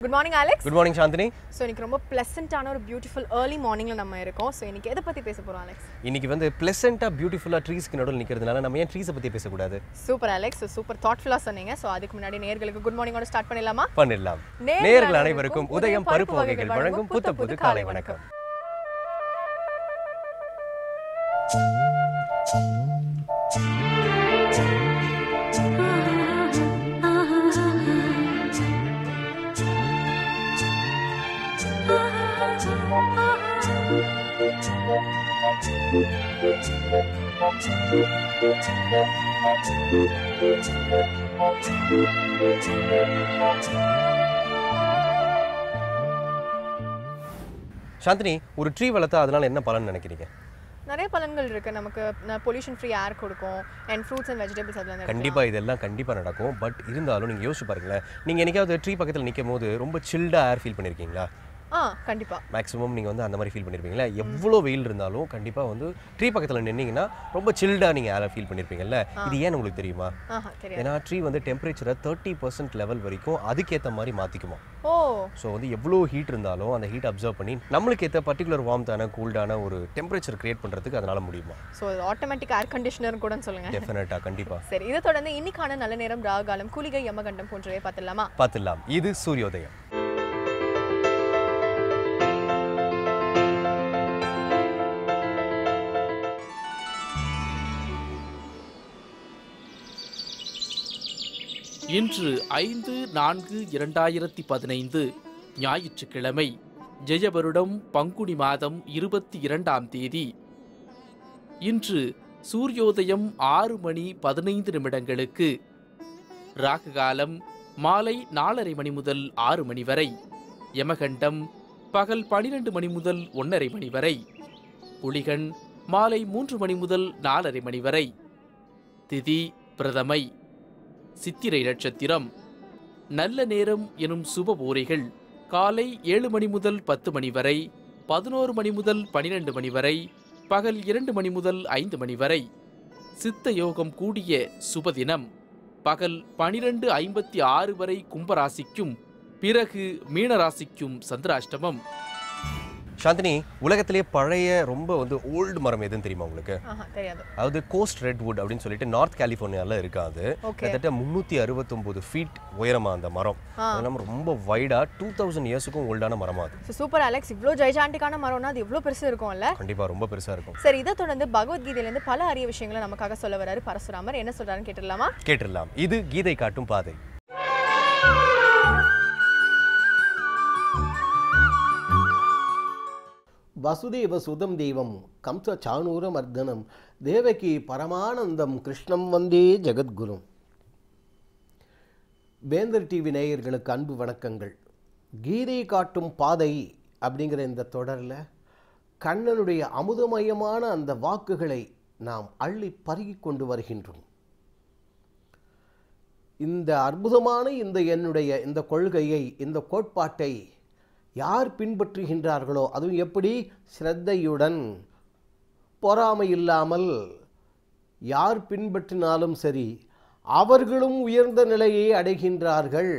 Good morning, Alex. Good morning, Shanthini. So, இன்னைக்கு ரொம்ப pleasant-ஆன ஒரு beautiful early morning-ல நம்ம இருக்கோம். So, இன்னைக்கு எதை பத்தி பேச போறோம், Alex? இன்னைக்கு வந்து pleasant-ஆ beautiful-ஆ trees-க்கு நடுவுல நிக்கிறதுனால நம்ம ஏன் trees-அ பத்தி பேச கூடாது? Super, Alex. So, super thoughtful-ஆ சொன்னீங்க. So, அதுக்கு முன்னாடி நேயர்களுக்கு good morning-ஓட ஸ்டார்ட் பண்ணிடலாமா? பண்ணிடலாம். நேயர்கள் அனைவருக்கும் உதயம் பருப்பு வகைகள் வழங்கும் புது காலை வணக்கம். சாந்தினி, ஒரு ட்ரீ வளர்த்தா அதனால என்ன பலன் நினைக்கிறீங்க? நிறைய பலன்கள் இருக்கு. நமக்கு பொல்யூஷன் ஃப்ரீ ஏர் கொடுக்கும் and fruits and vegetables அதெல்லாம் கண்டிப்பா இதெல்லாம் கண்டிப்பா நடக்கும். பட் இருந்தாலும் நீங்க யோசிச்சு பாருங்களேன், நீங்க என்னைக்காவது ட்ரீ பக்கத்துல நிக்கும்போது ரொம்ப சில்டா ஏர் ஃபீல் பண்ணிருக்கீங்களா? கண்டிப்பா மேக்ஸிமம் நீங்கள் வந்து அந்த மாதிரி ஃபீல் பண்ணியிருப்பீங்களா? எவ்வளோ வெயில் இருந்தாலும் கண்டிப்பாக வந்து ட்ரீ பக்கத்தில் நின்னீங்கன்னா ரொம்ப சில்டாக நீங்கள் ஏரை ஃபீல் பண்ணியிருப்பீங்கல்ல. இது ஏன் உங்களுக்கு தெரியுமா? ஏன்னா ட்ரீ வந்து டெம்பரேச்சரை 30% லெவல் வரைக்கும் அதுக்கேற்ற மாதிரி மாற்றிக்குமா. ஸோ வந்து எவ்வளோ ஹீட் இருந்தாலும் அந்த ஹீட் அப்சர்வ் பண்ணி நம்மளுக்கு ஏற்ற பர்டிகுலர் வார்ம்தான கூல்டான ஒரு டெம்பரேச்சர் கிரியேட் பண்ணுறதுக்கு அதனால முடியுமா? ஸோ ஆட்டோமேட்டிக் ஏர் கண்டிஷனர் கூட சொல்லுங்க. டெஃபினட்டாக கண்டிப்பாக. சரி, இதை தொடர்ந்து இன்னைக்கான நல்ல நேரம், ராகாலம், கூலிகை, யமகண்டம் போன்றவை பார்த்துடலாம். இது சூரியோதயம். இன்று 5/4/2015 ஞாயிற்றுக்கிழமை, ஜெயவருடம் பங்குனி மாதம் 22ஆம் தேதி. இன்று சூரியோதயம் 6:15 ராகுகாலம் மாலை 4:30 மணி முதல் 6 மணி வரை, யமகண்டம் பகல் 12 மணி முதல் 1:30 மணி வரை, புலிகன் மாலை 3 மணி முதல் 4:30 மணி வரை. திதி பிரதமை. சித்திரை நட்சத்திரம். நல்ல நேரம் எனும் சுபபூரைகள் காலை 7 மணி முதல் 10 மணி வரை, 11 மணி முதல் 12 மணி வரை, பகல் 2 மணி முதல் 5 மணி வரை. சித்த யோகம் கூடிய சுபதினம் பகல் 12:56 வரை கும்பராசிக்கும் பிறகு மீனராசிக்கும் சந்திராஷ்டமம். சாந்தினி, உலகத்திலேயே பழைய ரொம்ப வந்து ஓல்டு மரம் எதுன்னு தெரியுமா உங்களுக்கு? தெரியாது. அதாவது கோஸ்ட் ரெட்வுட் அப்படின்னு சொல்லிட்டு நார்த் கலிஃபோர்னியால இருக்காது. கிட்டத்தட்ட 369 ஃபீட் உயரமா அந்த மரம். அதெல்லாம் ரொம்ப வைடா 2000 இயர்ஸுக்கும் ஓல்டான மரமா அது. சூப்பர் அலெக்ஸ், இவ்ளோ ஜெய்ஜாண்டிக்கான மரம்னா அது எவ்வளவு பெருசா இருக்கும்ல? கண்டிப்பா ரொம்ப பெருசா இருக்கும். சரி, இதை தொடர்ந்து பகவத்கீதையில இருந்து பல அரிய விஷயங்களை நமக்காக சொல்ல வராரு பரசுராமர். என்ன சொல்றாருன்னு கேட்டுடலாமா? கேட்டுடலாம். இது கீதை காட்டும் பாதை. வசுதேவ சுதம் தெய்வம் கம்ச சாணூர மர்தனம் தேவகி பரமானந்தம் கிருஷ்ணம் வந்தே ஜெகத்குரும். வேந்தர் டிவி நேயர்களுக்கு அன்பு வணக்கங்கள். கீதை காட்டும் பாதை அப்படிங்கிற இந்த தொடரில் கண்ணனுடைய அமுதமயமான அந்த வாக்குகளை நாம் அள்ளி பருகி கொண்டு வருகின்றோம். இந்த அற்புதமான என்னுடைய இந்த கொள்கையை, இந்த கோட்பாட்டை யார் பின்பற்றுகின்றார்களோ, அதுவும் எப்படி ஸ்ரத்தையுடன், பொறாமை இல்லாமல் யார் பின்பற்றினாலும் சரி, அவர்களும் உயர்ந்த நிலையை அடைகின்றார்கள்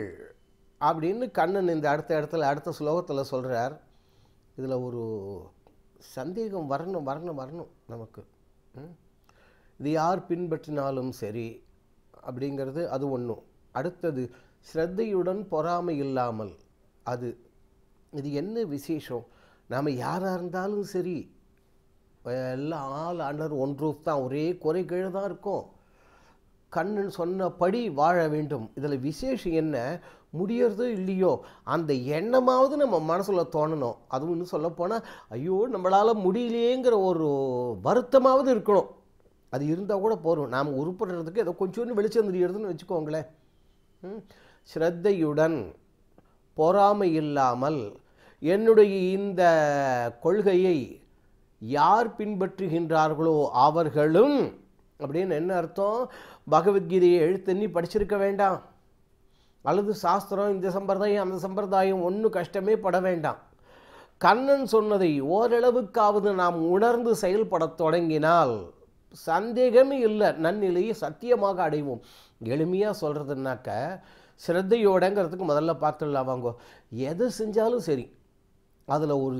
அப்படின்னு கண்ணன் இந்த அடுத்த ஸ்லோகத்தில் சொல்கிறார். இதில் ஒரு சந்தேகம் வரணும் நமக்கு. இது யார் பின்பற்றினாலும் சரி அப்படிங்கிறது அது ஒன்றும். அடுத்தது ஸ்ரத்தையுடன் பொறாமை இல்லாமல், இது என்ன விசேஷம்? நாம் யாராக இருந்தாலும் சரி, எல்லாம் ஆள் அண்டர் ஒன் ரூஃப் தான், ஒரே குறைகள் தான் இருக்கும். கண்ணன் சொன்னபடி வாழ வேண்டும். இதில் விசேஷம் என்ன? முடியறதோ இல்லையோ அந்த எண்ணமாவது நம்ம மனசில் தோணணும். அதுவும் இன்னும் சொல்லப்போனால், ஐயோ நம்மளால் முடியலையேங்கிற ஒரு வருத்தமாவது இருக்கணும். அது இருந்தால் கூட போதும். நாம் உருப்படுறதுக்கு ஏதோ கொஞ்சோண்டு வெளிச்சம் தெரியுறதுன்னு வச்சுக்கோங்களேன். ஸ்ரத்தையுடன் பொறாமை இல்லாமல் என்னுடைய இந்த கொள்கையை யார் பின்பற்றுகின்றார்களோ அவர்களும் அப்படின்னு என்ன அர்த்தம்? பகவத்கீதையை எழுத்தண்ணி படிச்சிருக்க வேண்டாம், அல்லது சாஸ்திரம் இந்த சம்பிரதாயம் அந்த சம்பிரதாயம் ஒன்றும் கஷ்டமே பட வேண்டாம். கண்ணன் சொன்னதை ஓரளவுக்காவது நாம் உணர்ந்து செயல்படத் தொடங்கினால் சந்தேகமே இல்லை, நன்னிலையை சத்தியமாக அடைவோம். எளிமையாக சொல்கிறதுனாக்க, ஸ்ரத்தையோடங்கிறதுக்கு முதல்ல பார்த்துடலாம் வாங்கோ. எது செஞ்சாலும் சரி அதில் ஒரு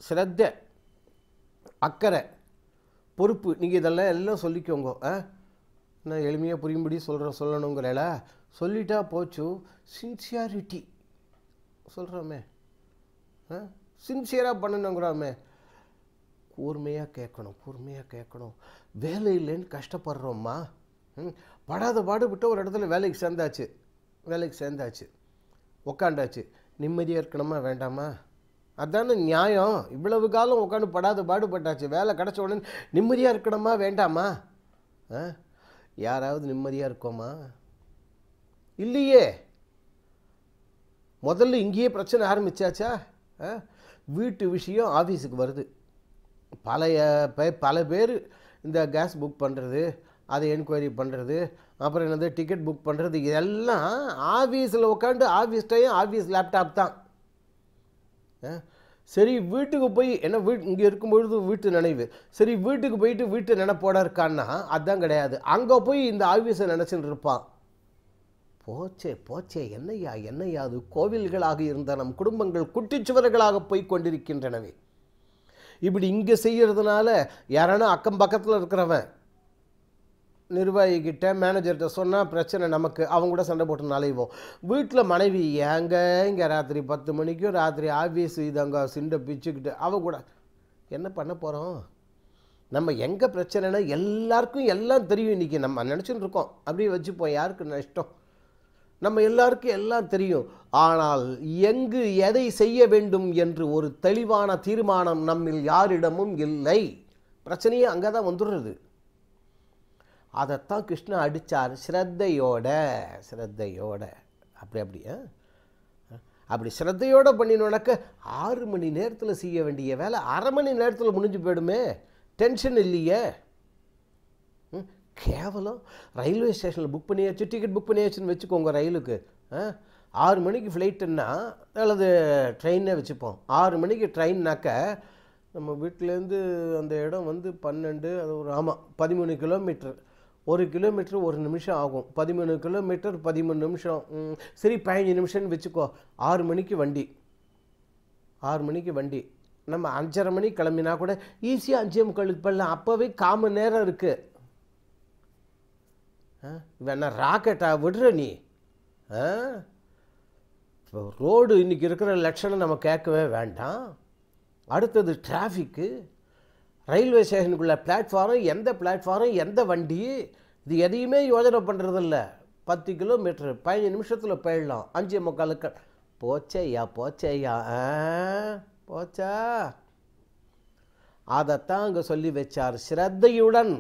ஸ்ரத்தை, அக்கறை, பொறுப்பு, நீங்கள் இதெல்லாம் எல்லாம் சொல்லிக்கோங்க. நான் எளிமையாக புரியும்படி சொல்லணுங்கிறல சொல்லிட்டா போச்சு. சின்சியாரிட்டி சொல்கிறோமே, சின்சியராக பண்ணணுங்கிறாமே, கூர்மையாக கேட்கணும். வேலை இல்லைன்னு கஷ்டப்படுறோம்மா, படாத பாடுபட்டு ஒரு இடத்துல வேலைக்கு சேர்ந்தாச்சு, உக்காண்டாச்சு. நிம்மதியாக இருக்கணுமா வேண்டாமா? அதான நியாயம். இவ்வளவு காலம் உட்காந்து படாத பாடுபட்டாச்சு, வேலை கிடச்ச உடனே நிம்மதியாக இருக்கணுமா வேண்டாமா? யாராவது நிம்மதியாக இருக்கோமா? இல்லையே. முதல்ல இங்கேயே பிரச்சனை ஆரம்பிச்சாச்சா? வீட்டு விஷயம் ஆஃபீஸுக்கு வருது. பல பேர் இந்த கேஸ் புக் பண்ணுறது, அதை என்கொயரி பண்ணுறது, அப்புறம் என்னது டிக்கெட் புக் பண்ணுறது, இதெல்லாம் ஆஃபீஸில் உட்காந்து ஆஃபீஸ் டைம் ஆஃபீஸ் லேப்டாப் தான். சரி வீட்டுக்கு போய் என்ன இங்கே இருக்கும்பொழுது வீட்டு நினைவு, சரி வீட்டுக்கு போயிட்டு வீட்டு நினைப்போட இருக்கான்னா அதுதான் கிடையாது. அங்கே போய் இந்த ஆஃபீஸை நினச்சின்னு இருப்பான். போச்சே என்னையா அது கோவில்களாக இருந்த நம் குடும்பங்கள் குட்டிச்சுவர்களாக போய் கொண்டிருக்கின்றனவே. இப்படி இங்கே செய்கிறதுனால யாரானா அக்கம் பக்கத்தில் இருக்கிறவன் நிர்வாகிக்கிட்ட மேனேஜர்கிட்ட சொன்னால் பிரச்சனை நமக்கு, அவங்க கூட சண்டை போட்டு நலைவோம். வீட்டில் மனைவி இங்கே ராத்திரி 10 மணிக்கும் ராத்திரி ஆஃபீஸ் இது அங்கே சிண்டை பிச்சுக்கிட்டு அவ கூட என்ன பண்ண போகிறோம்? நம்ம எங்கே பிரச்சனைனா எல்லாருக்கும் எல்லாம் தெரியும். இன்றைக்கி நம்ம நினச்சின்னு இருக்கோம், அப்படியே வச்சுப்போம், யாருக்கு நஷ்டம்? நம்ம எல்லாருக்கும் எல்லாம் தெரியும். ஆனால் எங்கு எதை செய்ய வேண்டும் என்று ஒரு தெளிவான தீர்மானம் நம்மில் யாரிடமும் இல்லை. பிரச்சனையே அங்கே தான் வந்துடுறது. அதைத்தான் கிருஷ்ணா அடித்தார். ஸ்ரத்தையோட அப்படி ஸ்ரத்தையோடு பண்ணினோடக்க 6 மணி நேரத்தில் செய்ய வேண்டிய வேலை 1/2 மணி நேரத்தில் முடிஞ்சு போயிடுமே. டென்ஷன் இல்லையே. கேவலம் ரயில்வே ஸ்டேஷனில் புக் பண்ணியாச்சு, டிக்கெட் புக் பண்ணியாச்சுன்னு வச்சுக்கோங்க. ரயிலுக்கு 6 மணிக்கு ஃப்ளைட்டுன்னா அல்லது ட்ரெயினே வச்சுப்போம். 6 மணிக்கு ட்ரெயின்னாக்க நம்ம வீட்டிலேருந்து அந்த இடம் வந்து 12 அது ஒரு 13 கிலோமீட்டர். 1 கிலோமீட்டர் 1 நிமிஷம் ஆகும். 13 கிலோமீட்டர் 13 நிமிஷம். சரி 15 நிமிஷம்னு வச்சுக்கோ. 6 மணிக்கு வண்டி. நம்ம 5:30 மணிக்கு கிளம்பினா கூட ஈஸியாக 5:45 பண்ணலாம். அப்போவே 1/4 மணி நேரம் இருக்குது. வேணா ராக்கெட்டா விடுற நீ? ரோடு இன்றைக்கி இருக்கிற லட்சணம் நம்ம கேட்கவே வேண்டாம். அடுத்தது டிராஃபிக்கு, ரயில்வே ஸ்டேஷனுக்குள்ள பிளாட்ஃபாரம், எந்த வண்டி, இது எதையுமே யோஜனை பண்ணுறதில்ல. 10 கிலோமீட்டர் 15 நிமிஷத்தில் போயிடலாம். 5:45 போச்சேயா போச்சா? அதைத்தான் அங்கே சொல்லி வச்சார். ஸ்ரத்தையுடன்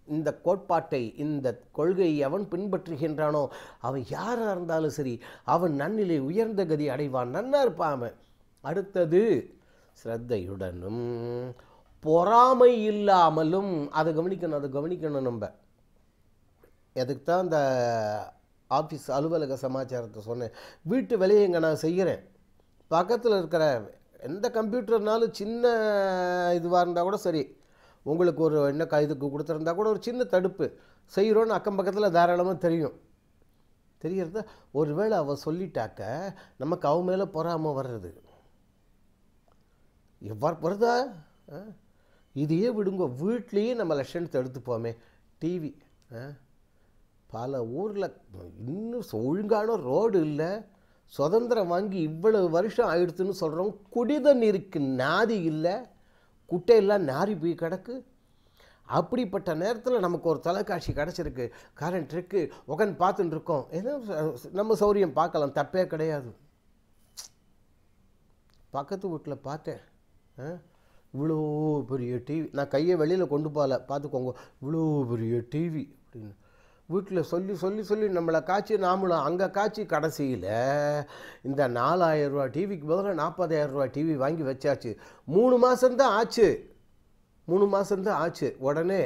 இந்த கோட்பாட்டை, இந்த கொள்கையை அவன் பின்பற்றுகின்றானோ அவன் யாராக இருந்தாலும் சரி அவன் நன்னிலை உயர்ந்த கதி அடைவான், நன்னா இருப்பான். அடுத்தது ஸ்ரத்தையுடனும் பொறாமை இல்லாமலும். அதை கவனிக்கணும். நம்ம அதுக்கு தான் இந்த ஆஃபீஸ் அலுவலக சமாச்சாரத்தை சொன்னேன். வீட்டு வேலையை இங்கே நான் செய்கிறேன். பக்கத்தில் இருக்கிற எந்த கம்ப்யூட்டர்னாலும் சின்ன இதுவாக இருந்தால் கூட சரி, உங்களுக்கு ஒரு என்ன இதுக்கு கொடுத்துருந்தா கூட ஒரு சின்ன தடுப்பு செய்கிறோன்னு அக்கம் பக்கத்தில் தாராளமாக தெரியறத. ஒருவேளை அவள் சொல்லிட்டாக்க நமக்கு அவன் மேலே பொறாமல் வர்றது எவ்வாறு வருதா? இதையே விடுங்க. வீட்லேயே நம்ம லட்சணத்தை எடுத்துப்போமே. டிவி, பல ஊரில் இன்னும் ஒழுங்கான ரோடு இல்லை. சுதந்திரம் வாங்கி இவ்வளவு வருஷம் ஆயிடுத்துன்னு சொல்கிறோம். குடித நீருக்கு நாதி இல்லை, குட்டையெல்லாம் நாரி போய் கிடக்கு. அப்படிப்பட்ட நேரத்தில் நமக்கு ஒரு தொலைக்காட்சி கிடச்சிருக்கு, கரண்ட் இருக்குது, உட்காந்து பார்த்துட்டு இருக்கோம். ஏதோ நம்ம சௌரியம் பார்க்கலாம், தப்பே கிடையாது. பக்கத்து வீட்டில் பார்த்தேன், இவ்வளோ பெரிய டிவி. நான் கையை வெளியில் கொண்டு போகல, பார்த்துக்கோங்க, இவ்வளோ பெரிய டிவி அப்படின்னு வீட்டில் சொல்லி நம்மளை காய்ச்சி நாமளும் அங்கே காய்ச்சி கடைசியில் இந்த 4000 ரூபா டிவிக்கு பதிலாக 40,000 ரூபா டிவி வாங்கி வச்சாச்சு. 3 மாதம்தான் ஆச்சு. உடனே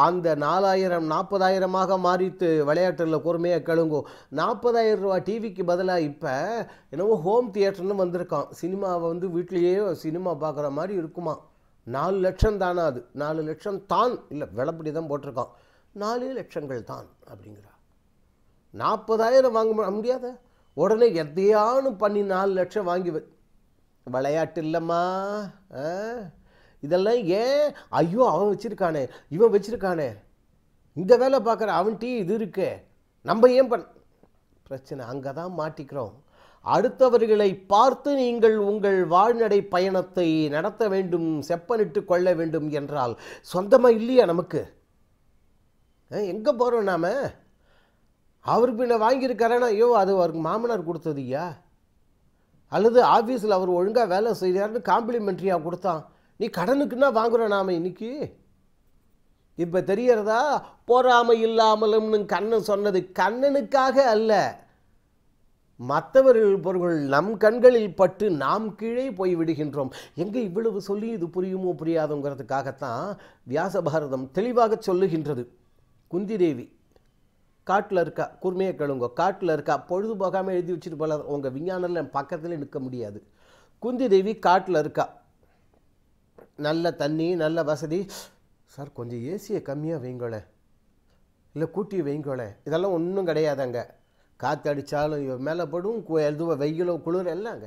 அந்த 4000 40,000 மாறித்து. விளையாட்டில் கூர்மையாக கழுங்கும். 40,000 ரூபா டிவிக்கு பதிலாக இப்போ என்னவோ ஹோம் தியேட்டர்னு வந்திருக்கான். சினிமாவை வந்து வீட்லேயே சினிமா பார்க்குற மாதிரி இருக்குமா. 4 லட்சம் தானே அது? 4 லட்சம் தான் இல்லை, விளப்படி தான் போட்டிருக்கான். 4 லட்சங்கள் தான் அப்படிங்கிறா. 40,000 வாங்க முடியாத, உடனே எதையானு பண்ணி 4 லட்சம் வாங்கி விளையாட்டு இல்லைம்மா. இதெல்லாம் ஏன்? ஐயோ அவன் வச்சுருக்கானே, இவன் வச்சுருக்கானே, இந்த வேலை பார்க்குற அவன்ட்டி இது இருக்கே, நம்ம ஏன் பிரச்சனை. அங்கே தான் மாட்டிக்கிறோம். அடுத்தவர்களை பார்த்து நீங்கள் உங்கள் வாழ்நடை பயணத்தை நடத்த வேண்டும், செப்பனிட்டு கொள்ள வேண்டும் என்றால் சொந்தமாக இல்லையா நமக்கு? எங்கே போகிறோம் நாம்? அவருக்கு பின்ன வாங்கியிருக்காரனா, ஐயோ அது அவருக்கு மாமனார் கொடுத்ததுயா, அல்லது ஆஃபீஸில் அவர் ஒழுங்காக வேலை செய்கிறாருன்னு காம்ப்ளிமெண்ட்ரியாக கொடுத்தான், நீ கடனுக்குன்னா வாங்குகிறோம் நாம் இன்னைக்கு. இப்போ தெரியறதா? பொறாமை இல்லாமலும்னு கண்ணன் சொன்னது கண்ணனுக்காக அல்ல, மற்றவர்கள் பொருள்கள் நம் கண்களில் பட்டு நாம் கீழே போய் விடுகின்றோம். எங்கே இவ்வளவு சொல்லி இது புரியுமோ புரியாதுங்கிறதுக்காகத்தான் வியாச பாரதம் தெளிவாக சொல்லுகின்றது. குந்தி தேவி காட்டில் இருக்கா, குர்மையை கழுங்க, காட்டில் இருக்கா, பொழுது போகாமல் எழுதி வச்சுட்டு போல, உங்கள் விஞ்ஞானில் பக்கத்தில் நிற்க முடியாது. குந்தி தேவி காட்டில் இருக்கா, நல்ல தண்ணி, நல்ல வசதி. சார் கொஞ்சம் ஏசியை கம்மியாக வைங்களே, இல்லை கூட்டி வைங்களே. இதெல்லாம் ஒன்றும் கிடையாதுங்க. காற்று அடித்தாலும் இவன் மேலே படும், எதுவும் வெயிலோ குளிர் எல்லாங்க.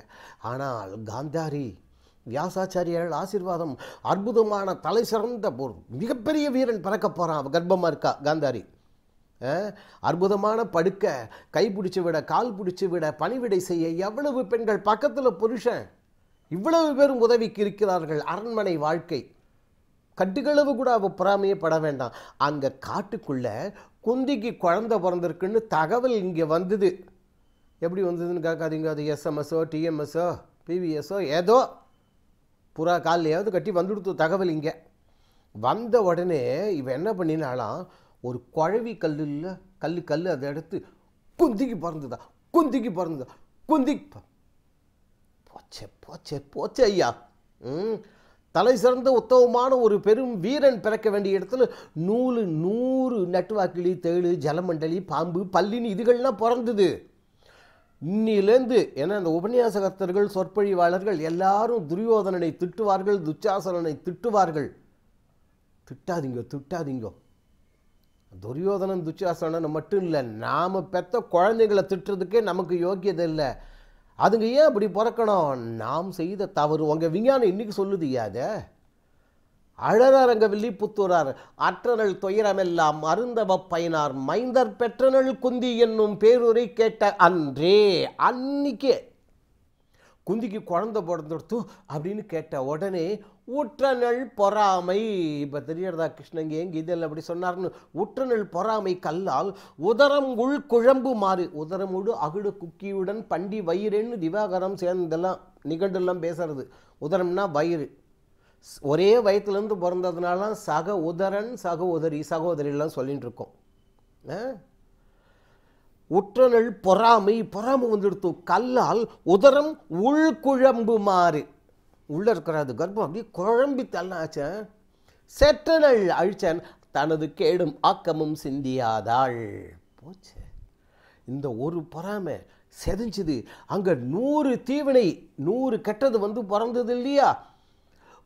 ஆனால் காந்தாரி வியாசாச்சாரியால் ஆசீர்வாதம், அற்புதமான தலை சிறந்த மிகப்பெரிய வீரன் பிறக்க போகிறான். கர்ப்பமாக இருக்கா காந்தாரி. அற்புதமான படுக்க, கை பிடிச்சி விட, கால் பிடிச்சி விட, பணிவிடை செய்ய எவ்வளவு பெண்கள் பக்கத்தில் புருஷன், இவ்வளவு பேரும் உதவிக்கு இருக்கிறார்கள். அரண்மனை வாழ்க்கை, கட்டுகளவு கூட அவள் பொறாமையே பட வேண்டாம். அங்கே காட்டுக்குள்ளே குந்திக்கு குழந்தை பிறந்திருக்குன்னு தகவல் இங்கே வந்தது. எப்படி வந்ததுன்னு கேட்காதீங்க, அது எஸ்எம்எஸ்ஸோ டிஎம்எஸ்ஸோ பிவிஎஸ்ஸோ ஏதோ புறா காலையாவது கட்டி வந்துடுத்து தகவல். இங்கே வந்த உடனே இவன் என்ன பண்ணினாலாம், ஒரு குழவி கல்லில் கல் அதை எடுத்து குந்திக்கு பிறந்ததா, குந்திக்கு பிறந்ததா, குந்திக்கு போச்சே போச்சே போச்சே ஐயா. தலை சிறந்த உத்தவமான ஒரு பெரும் வீரன் பிறக்க வேண்டிய இடத்துல 100 நட்டுவாக்கிளி, தேழு, ஜலமண்டலி, பாம்பு, பல்லினி இதுகள்லாம் பிறந்தது. இன்னிலேருந்து ஏன்னா அந்த உபன்யாசகர்த்தர்கள், சொற்பொழிவாளர்கள் எல்லாரும் துரியோதனனை திட்டுவார்கள், துச்சாசனனை திட்டுவார்கள். திட்டாதீங்க திட்டாதீங்க. துரியோதனன் துச்சாசனன் மட்டும் இல்லை, நாம் பெற்ற குழந்தைகளை திட்டுறதுக்கே நமக்கு யோக்கியதை இல்லை. அதுங்க ஏன் அப்படி பிறக்கணும்? நாம் செய்த தவறு. உங்கள் விஞ்ஞானம் இன்னைக்கு சொல்லுது யாத அழறங்க வில்லி புத்துறார் அற்றனள் துயரமெல்லாம் அருந்தவ பயனார் மைந்தர் பெற்றனள் குந்தி என்னும் பேருரை கேட்ட அன்றே. அன்னைக்கே குந்திக்கு குழந்தை பிறந்துடுத்து அப்படின்னு கேட்ட உடனே உற்றனள் பொறாமை. இப்போ தெரியறதா கிருஷ்ணங்க எங்கே இதில் அப்படி சொன்னார்னு? உற்றனள் பொறாமை கல்லால் உதரம் உள் குழம்பு மாறு. உதரம் உடு அகுடு குக்கியுடன் பண்டி வயிறுன்னு திவாகரம் சேர்ந்தெல்லாம் நிகண்டெல்லாம் பேசுறது. உதரம்னா வயிறு, ஒரே வயிற்றுலேருந்து பிறந்ததுனால சக உதரன் சக உதரி சகோதரிலாம் சொல்லிட்டு இருக்கோம். உற்றனள் பொறாமை, பொறாமை வந்துடுத்து கல்லால் உதரம் உள்குழம்பு மாறு. உள்ள இருக்கிறது கர்ப்பம் அப்படியே குழம்பி தள்ளாச்சன். செற்றனள் அழிச்சன் தனது கேடும் ஆக்கமும் சிந்தியாதாள். போச்சு இந்த ஒரு பொறாமை செதிஞ்சுது. அங்கே 100 தீவினை 100 கெட்டது வந்து பிறந்தது இல்லையா?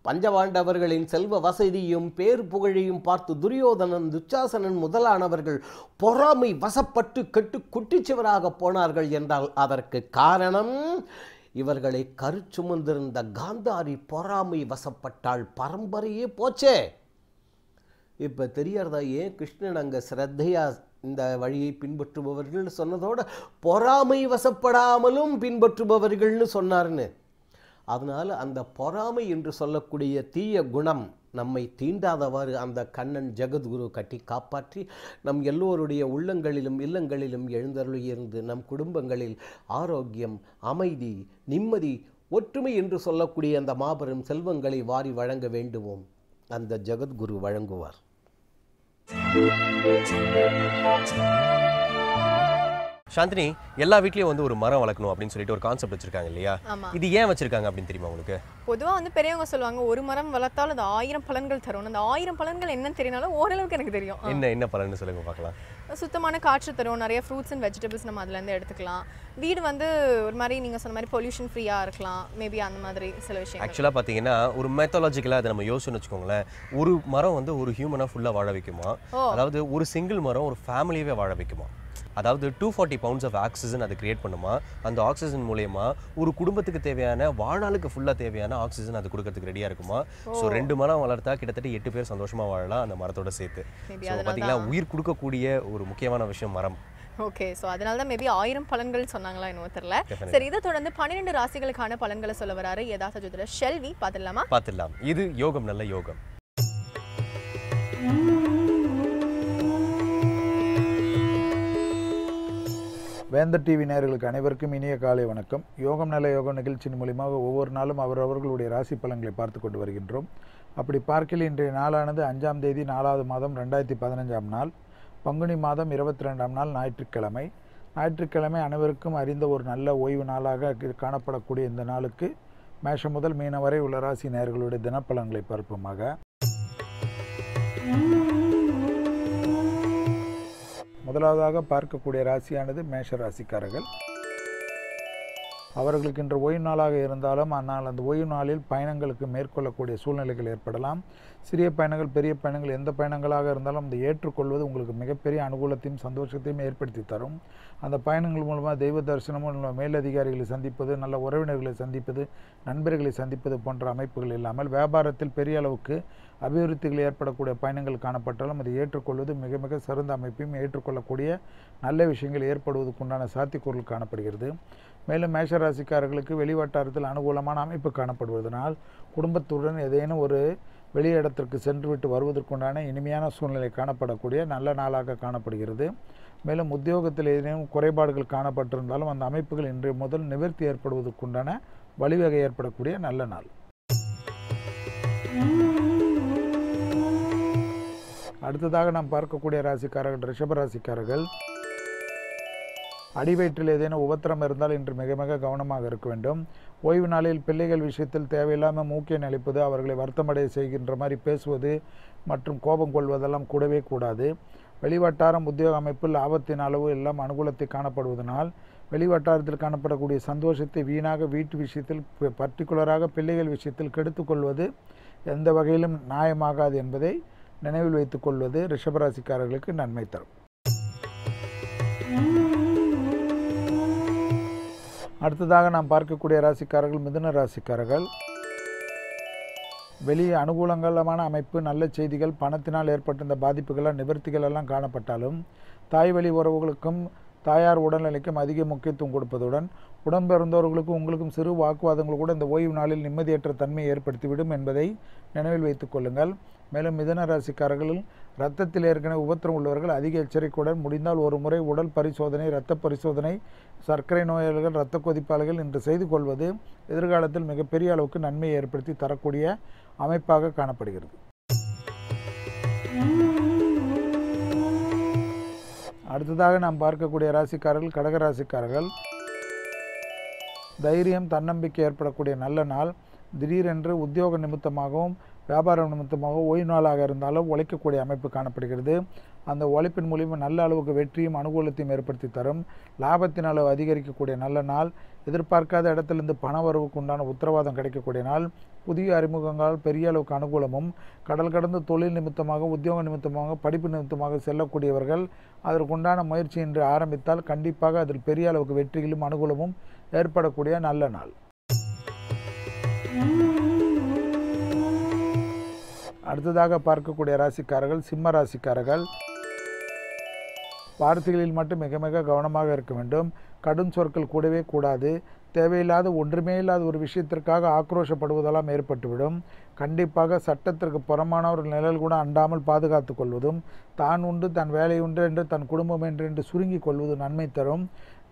பஞ்சபாண்டவர்களின் செல்வ வசதியும் பேர் புகழையும் பார்த்து துரியோதனன், துச்சாசனன் முதலானவர்கள் பொறாமை வசப்பட்டு கெட்டு குட்டிச்சுவராக போனார்கள் என்றால் அதற்கு காரணம் இவர்களை கருச்சுமந்திருந்த காந்தாரி பொறாமை வசப்பட்டாள். பரம்பரையே போச்சே. இப்போ தெரியறதா ஏன் கிருஷ்ணன் அங்கே ஸ்ரத்தையா இந்த வழியை பின்பற்றுபவர்கள் சொன்னதோட பொறாமை வசப்படாமலும் பின்பற்றுபவர்கள்னு சொன்னார்னு. அதனால் அந்த பொறாமை என்று சொல்லக்கூடிய தீய குணம் நம்மை தீண்டாதவாறு அந்த கண்ணன் ஜெகத்குரு கட்டி காப்பாற்றி நம் எல்லோருடைய உள்ளங்களிலும் இல்லங்களிலும் எழுந்தருளியிருந்து நம் குடும்பங்களில் ஆரோக்கியம், அமைதி, நிம்மதி, ஒற்றுமை என்று சொல்லக்கூடிய அந்த மாபெரும் செல்வங்களை வாரி வழங்க வேண்டுவோம். அந்த ஜெகத்குரு வழங்குவார். சாந்தினி, எல்லா வீட்லயும் வந்து ஒரு மரம் வளர்க்கணும் அப்படின்னு சொல்லிட்டு ஒரு கான்செப்ட் வச்சிருக்காங்க இல்லையா? இது ஏன் வச்சிருக்காங்க அப்படின்னு தெரியுமா உங்களுக்கு? பொதுவாக வந்து பெரியவங்க சொல்லுவாங்க ஒரு மரம் வளர்த்தால் அது 1000 பலன்கள் தரும். அந்த 1000 பலன்கள் என்னன்னு தெரியனாலும் ஓரளவுக்கு எனக்கு தெரியும். என்ன பலன்னு சொல்லுங்க பார்க்கலாம். சுத்தமான காற்று தரும், நிறைய ஃப்ரூட்ஸ் அண்ட் வெஜிடபிள்ஸ் நம்ம அதுலேருந்து எடுத்துக்கலாம். வீடு வந்து ஒரு மாதிரி நீங்கள் சொன்ன மாதிரி பொல்யூஷன் ஃப்ரீயாக இருக்கலாம். மேபி அந்த மாதிரி சில விஷயம். ஆக்சுவலாக பார்த்தீங்கன்னா ஒரு மெத்தடாலஜிக்கலாக அதை நம்ம யோசிச்சுன்னு வச்சுக்கோங்களேன். ஒரு மரம் வந்து ஒரு ஹியூமனாக ஃபுல்லாக வாழ வைக்குமா? அதாவது ஒரு சிங்கிள் மரம் ஒரு ஃபேமிலியவே வாழ வைக்குமா? அதாவது 240 பவுண்ட்ஸ் ஆஃப் ஆக்சிஜன் அது கிரியேட் பண்ணுமா. அந்த ஆக்சிஜன் மூலயமா ஒரு குடும்பத்துக்கு தேவையான வாழ்நாளுக்கு ஃபுல்லாக தேவையான ஆக்சிஜன் அது கொடுக்கறதுக்கு ரெடியாக இருக்குமா. ஸோ 2 மரம் வளர்த்தா கிட்டத்தட்ட 8 பேர் சந்தோஷமாக வாழலாம் அந்த மரத்தோட சேர்த்து. ஸோ பார்த்தீங்கன்னா உயிர் கொடுக்கக்கூடிய ஒரு முக்கியமான விஷயம் மரம். ஓகே, ஸோ அதனால தான் மேபி 1000 பலன்கள் சொன்னாங்களா இன்னும் தெரியல. சரி, இதை தொடர்ந்து 12 ராசிகளுக்கான பலன்களை சொல்ல வராரு யதார்த்த ஜோதிடர் ஷெல்வி. பார்த்துடலாம். இது யோகம் நல்ல யோகம். வேந்தர் டிவி நேயர்களுக்கு அனைவருக்கும் இனிய காலை வணக்கம். யோகம் நல்ல யோகம் நிகழ்ச்சியின் மூலியமாக ஒவ்வொரு நாளும் அவர்களுடைய ராசி பலன்களை பார்த்து கொண்டு வருகின்றோம். அப்படி பார்க்கையில் இன்றைய நாளானது 5ஆம் தேதி 4வது மாதம் 2015ஆம் நாள், பங்குனி மாதம் 22ஆம் நாள், ஞாயிற்றுக்கிழமை. ஞாயிற்றுக்கிழமை அனைவருக்கும் அறிந்த ஒரு நல்ல ஓய்வு நாளாக காணப்படக்கூடிய இந்த நாளுக்கு மேஷம் முதல் மீனம் வரை உள்ள ராசி நேயர்களுடைய தினப்பலன்களை பார்ப்போமாக. முதலாவதாக பார்க்கக்கூடிய ராசியானது மேஷ ராசிக்காரர்கள். அவர்களுக்கு இன்று ஓய்வு நாளாக இருந்தாலும் ஆனால் அந்த ஓய்வு நாளில் பயணங்களுக்கு மேற்கொள்ளக்கூடிய சூழ்நிலைகள் ஏற்படலாம். சிறிய பயணங்கள் பெரிய பயணங்கள் எந்த பயணங்களாக இருந்தாலும் அதை ஏற்றுக்கொள்வது உங்களுக்கு மிகப்பெரிய அனுகூலத்தையும் சந்தோஷத்தையும் ஏற்படுத்தி தரும். அந்த பயணங்கள் மூலமாக தெய்வ தரிசனமும் மேலதிகாரிகளை சந்திப்பது, நல்ல உறவினர்களை சந்திப்பது, நண்பர்களை சந்திப்பது போன்ற அமைப்புகள் இல்லாமல் வியாபாரத்தில் பெரிய அளவுக்கு அபிவிருத்திகள் ஏற்படக்கூடிய பயணங்கள் காணப்பட்டாலும் அதை ஏற்றுக்கொள்வது மிக மிக சிறந்த அமைப்பையும் ஏற்றுக்கொள்ளக்கூடிய நல்ல விஷயங்கள் ஏற்படுவதற்குண்டான சாத்தியக்கூறுகள் காணப்படுகிறது. மேலும் மேஷராசிக்காரர்களுக்கு வெளிவட்டாரத்தில் அனுகூலமான அமைப்பு காணப்படுவதனால் குடும்பத்துடன் ஏதேனும் ஒரு வெளி இடத்திற்கு சென்றுவிட்டு வருவதற்குண்டான இனிமையான சூழ்நிலை காணப்படக்கூடிய நல்ல நாளாக காணப்படுகிறது. மேலும் உத்தியோகத்தில் ஏதேனும் குறைபாடுகள் காணப்பட்டிருந்தாலும் அந்த அமைப்புகள் இன்றைய முதல் நிவர்த்தி ஏற்படுவதற்குண்டான வழிவகை ஏற்படக்கூடிய நல்ல நாள். அடுத்ததாக நாம் பார்க்கக்கூடிய ராசிக்காரர்கள் ரிஷப ராசிக்காரர்கள். அடிவயிற்றில் ஏதேனும் உபத்திரம் இருந்தால் இன்று மிக மிக கவனமாக இருக்க வேண்டும். ஓய்வு நாளில் பிள்ளைகள் விஷயத்தில் தேவையில்லாமல் மூக்கை நெளிப்பது, அவர்களை வருத்தமடைய செய்கின்ற மாதிரி பேசுவது மற்றும் கோபம் கொள்வதெல்லாம் கூடவே கூடாது. வெளிவட்டாரம் உத்தியோக அமைப்பில் லாபத்தின் அளவு எல்லாம் அனுகூலத்தை காணப்படுவதனால் வெளிவட்டாரத்தில் காணப்படக்கூடிய சந்தோஷத்தை வீணாக வீட்டு விஷயத்தில் பர்டிகுலராக பிள்ளைகள் விஷயத்தில் கெடுத்துக்கொள்வது எந்த வகையிலும் நியாயமாகாது என்பதை நினைவில் வைத்துக் கொள்வது ரிஷபராசிக்காரர்களுக்கு நன்மை தரும். அடுத்ததாக நாம் பார்க்கக்கூடிய ராசிக்காரர்கள் மிதுன ராசிக்காரர்கள். வெளியே அனுகூலங்களான அமைப்பு, நல்ல செய்திகள், பணத்தினால் ஏற்பட்டிருந்த பாதிப்புகள் நிவர்த்திகள் எல்லாம் காணப்பட்டாலும் தாய் வழி உறவுகளுக்கும் தாயார் உடல்நிலைக்கும் அதிக முக்கியத்துவம் கொடுப்பதுடன் உடன்பிறந்தவர்களுக்கும் உங்களுக்கும் சிறு வாக்குவாதங்கள் கூட இந்த ஓய்வு நாளில் நிம்மதியற்ற தன்மையை ஏற்படுத்திவிடும் என்பதை நினைவில் வைத்துக் கொள்ளுங்கள். மேலும் மிதுன ராசிக்காரர்களில் இரத்தத்தில் ஏற்கனவே உபத்திரம் உள்ளவர்கள் அதிக எச்சரிக்கையுடன் முடிந்தால் ஒரு முறை உடல் பரிசோதனை, இரத்த பரிசோதனை, சர்க்கரை நோயாளிகள், இரத்த கொதிப்பாளர்கள் இன்று செய்து கொள்வது எதிர்காலத்தில் மிகப்பெரிய அளவுக்கு நன்மையை ஏற்படுத்தி தரக்கூடிய அமைப்பாக காணப்படுகிறது. அடுத்ததாக நாம் பார்க்கக்கூடிய ராசிக்காரர்கள் கடகராசிக்காரர்கள். தைரியம், தன்னம்பிக்கை ஏற்படக்கூடிய நல்ல நாள். திடீரென்று உத்தியோக நிமித்தமாகவும் வியாபார நிமித்தமாகவும் ஓய்வு நாளாக இருந்தாலும் உழைக்கக்கூடிய அமைப்பு காணப்படுகிறது. அந்த உழைப்பின் மூலியமாக நல்ல அளவுக்கு வெற்றியும் அனுகூலத்தையும் ஏற்படுத்தி தரும். லாபத்தின் அளவு அதிகரிக்கக்கூடிய நல்ல நாள். எதிர்பார்க்காத இடத்திலிருந்து பண வரவுக்கு உண்டான உத்தரவாதம் கிடைக்கக்கூடிய நாள். புதிய அறிமுகங்களால் பெரிய அளவுக்கு அனுகூலமும், கடல் கடந்து தொழில் நிமித்தமாக, உத்தியோக நிமித்தமாக, படிப்பு நிமித்தமாக செல்லக்கூடியவர்கள் அதற்குண்டான முயற்சி என்று ஆரம்பித்தால் கண்டிப்பாக அதில் பெரிய அளவுக்கு வெற்றிகளும் அனுகூலமும் ஏற்படக்கூடிய நல்ல நாள். அடுத்ததாக பார்க்கக்கூடிய ராசிக்காரர்கள் சிம்ம ராசிக்காரர்கள். வார்த்தைகளில் மட்டும் மிக மிக கவனமாக இருக்க வேண்டும். கடும் சொற்கள் கூடவே கூடாது. தேவையில்லாத ஒன்றுமே இல்லாத ஒரு விஷயத்திற்காக ஆக்ரோஷப்படுவதெல்லாம் ஏற்பட்டுவிடும். கண்டிப்பாக சட்டத்திற்கு புறமானவர்கள் நிழல் கூட அண்டாமல் பாதுகாத்து கொள்வதும், தான் உண்டு தன் வேலை உண்டு என்று தன் குடும்பம் என்று சுருங்கி கொள்வது நன்மை தரும்.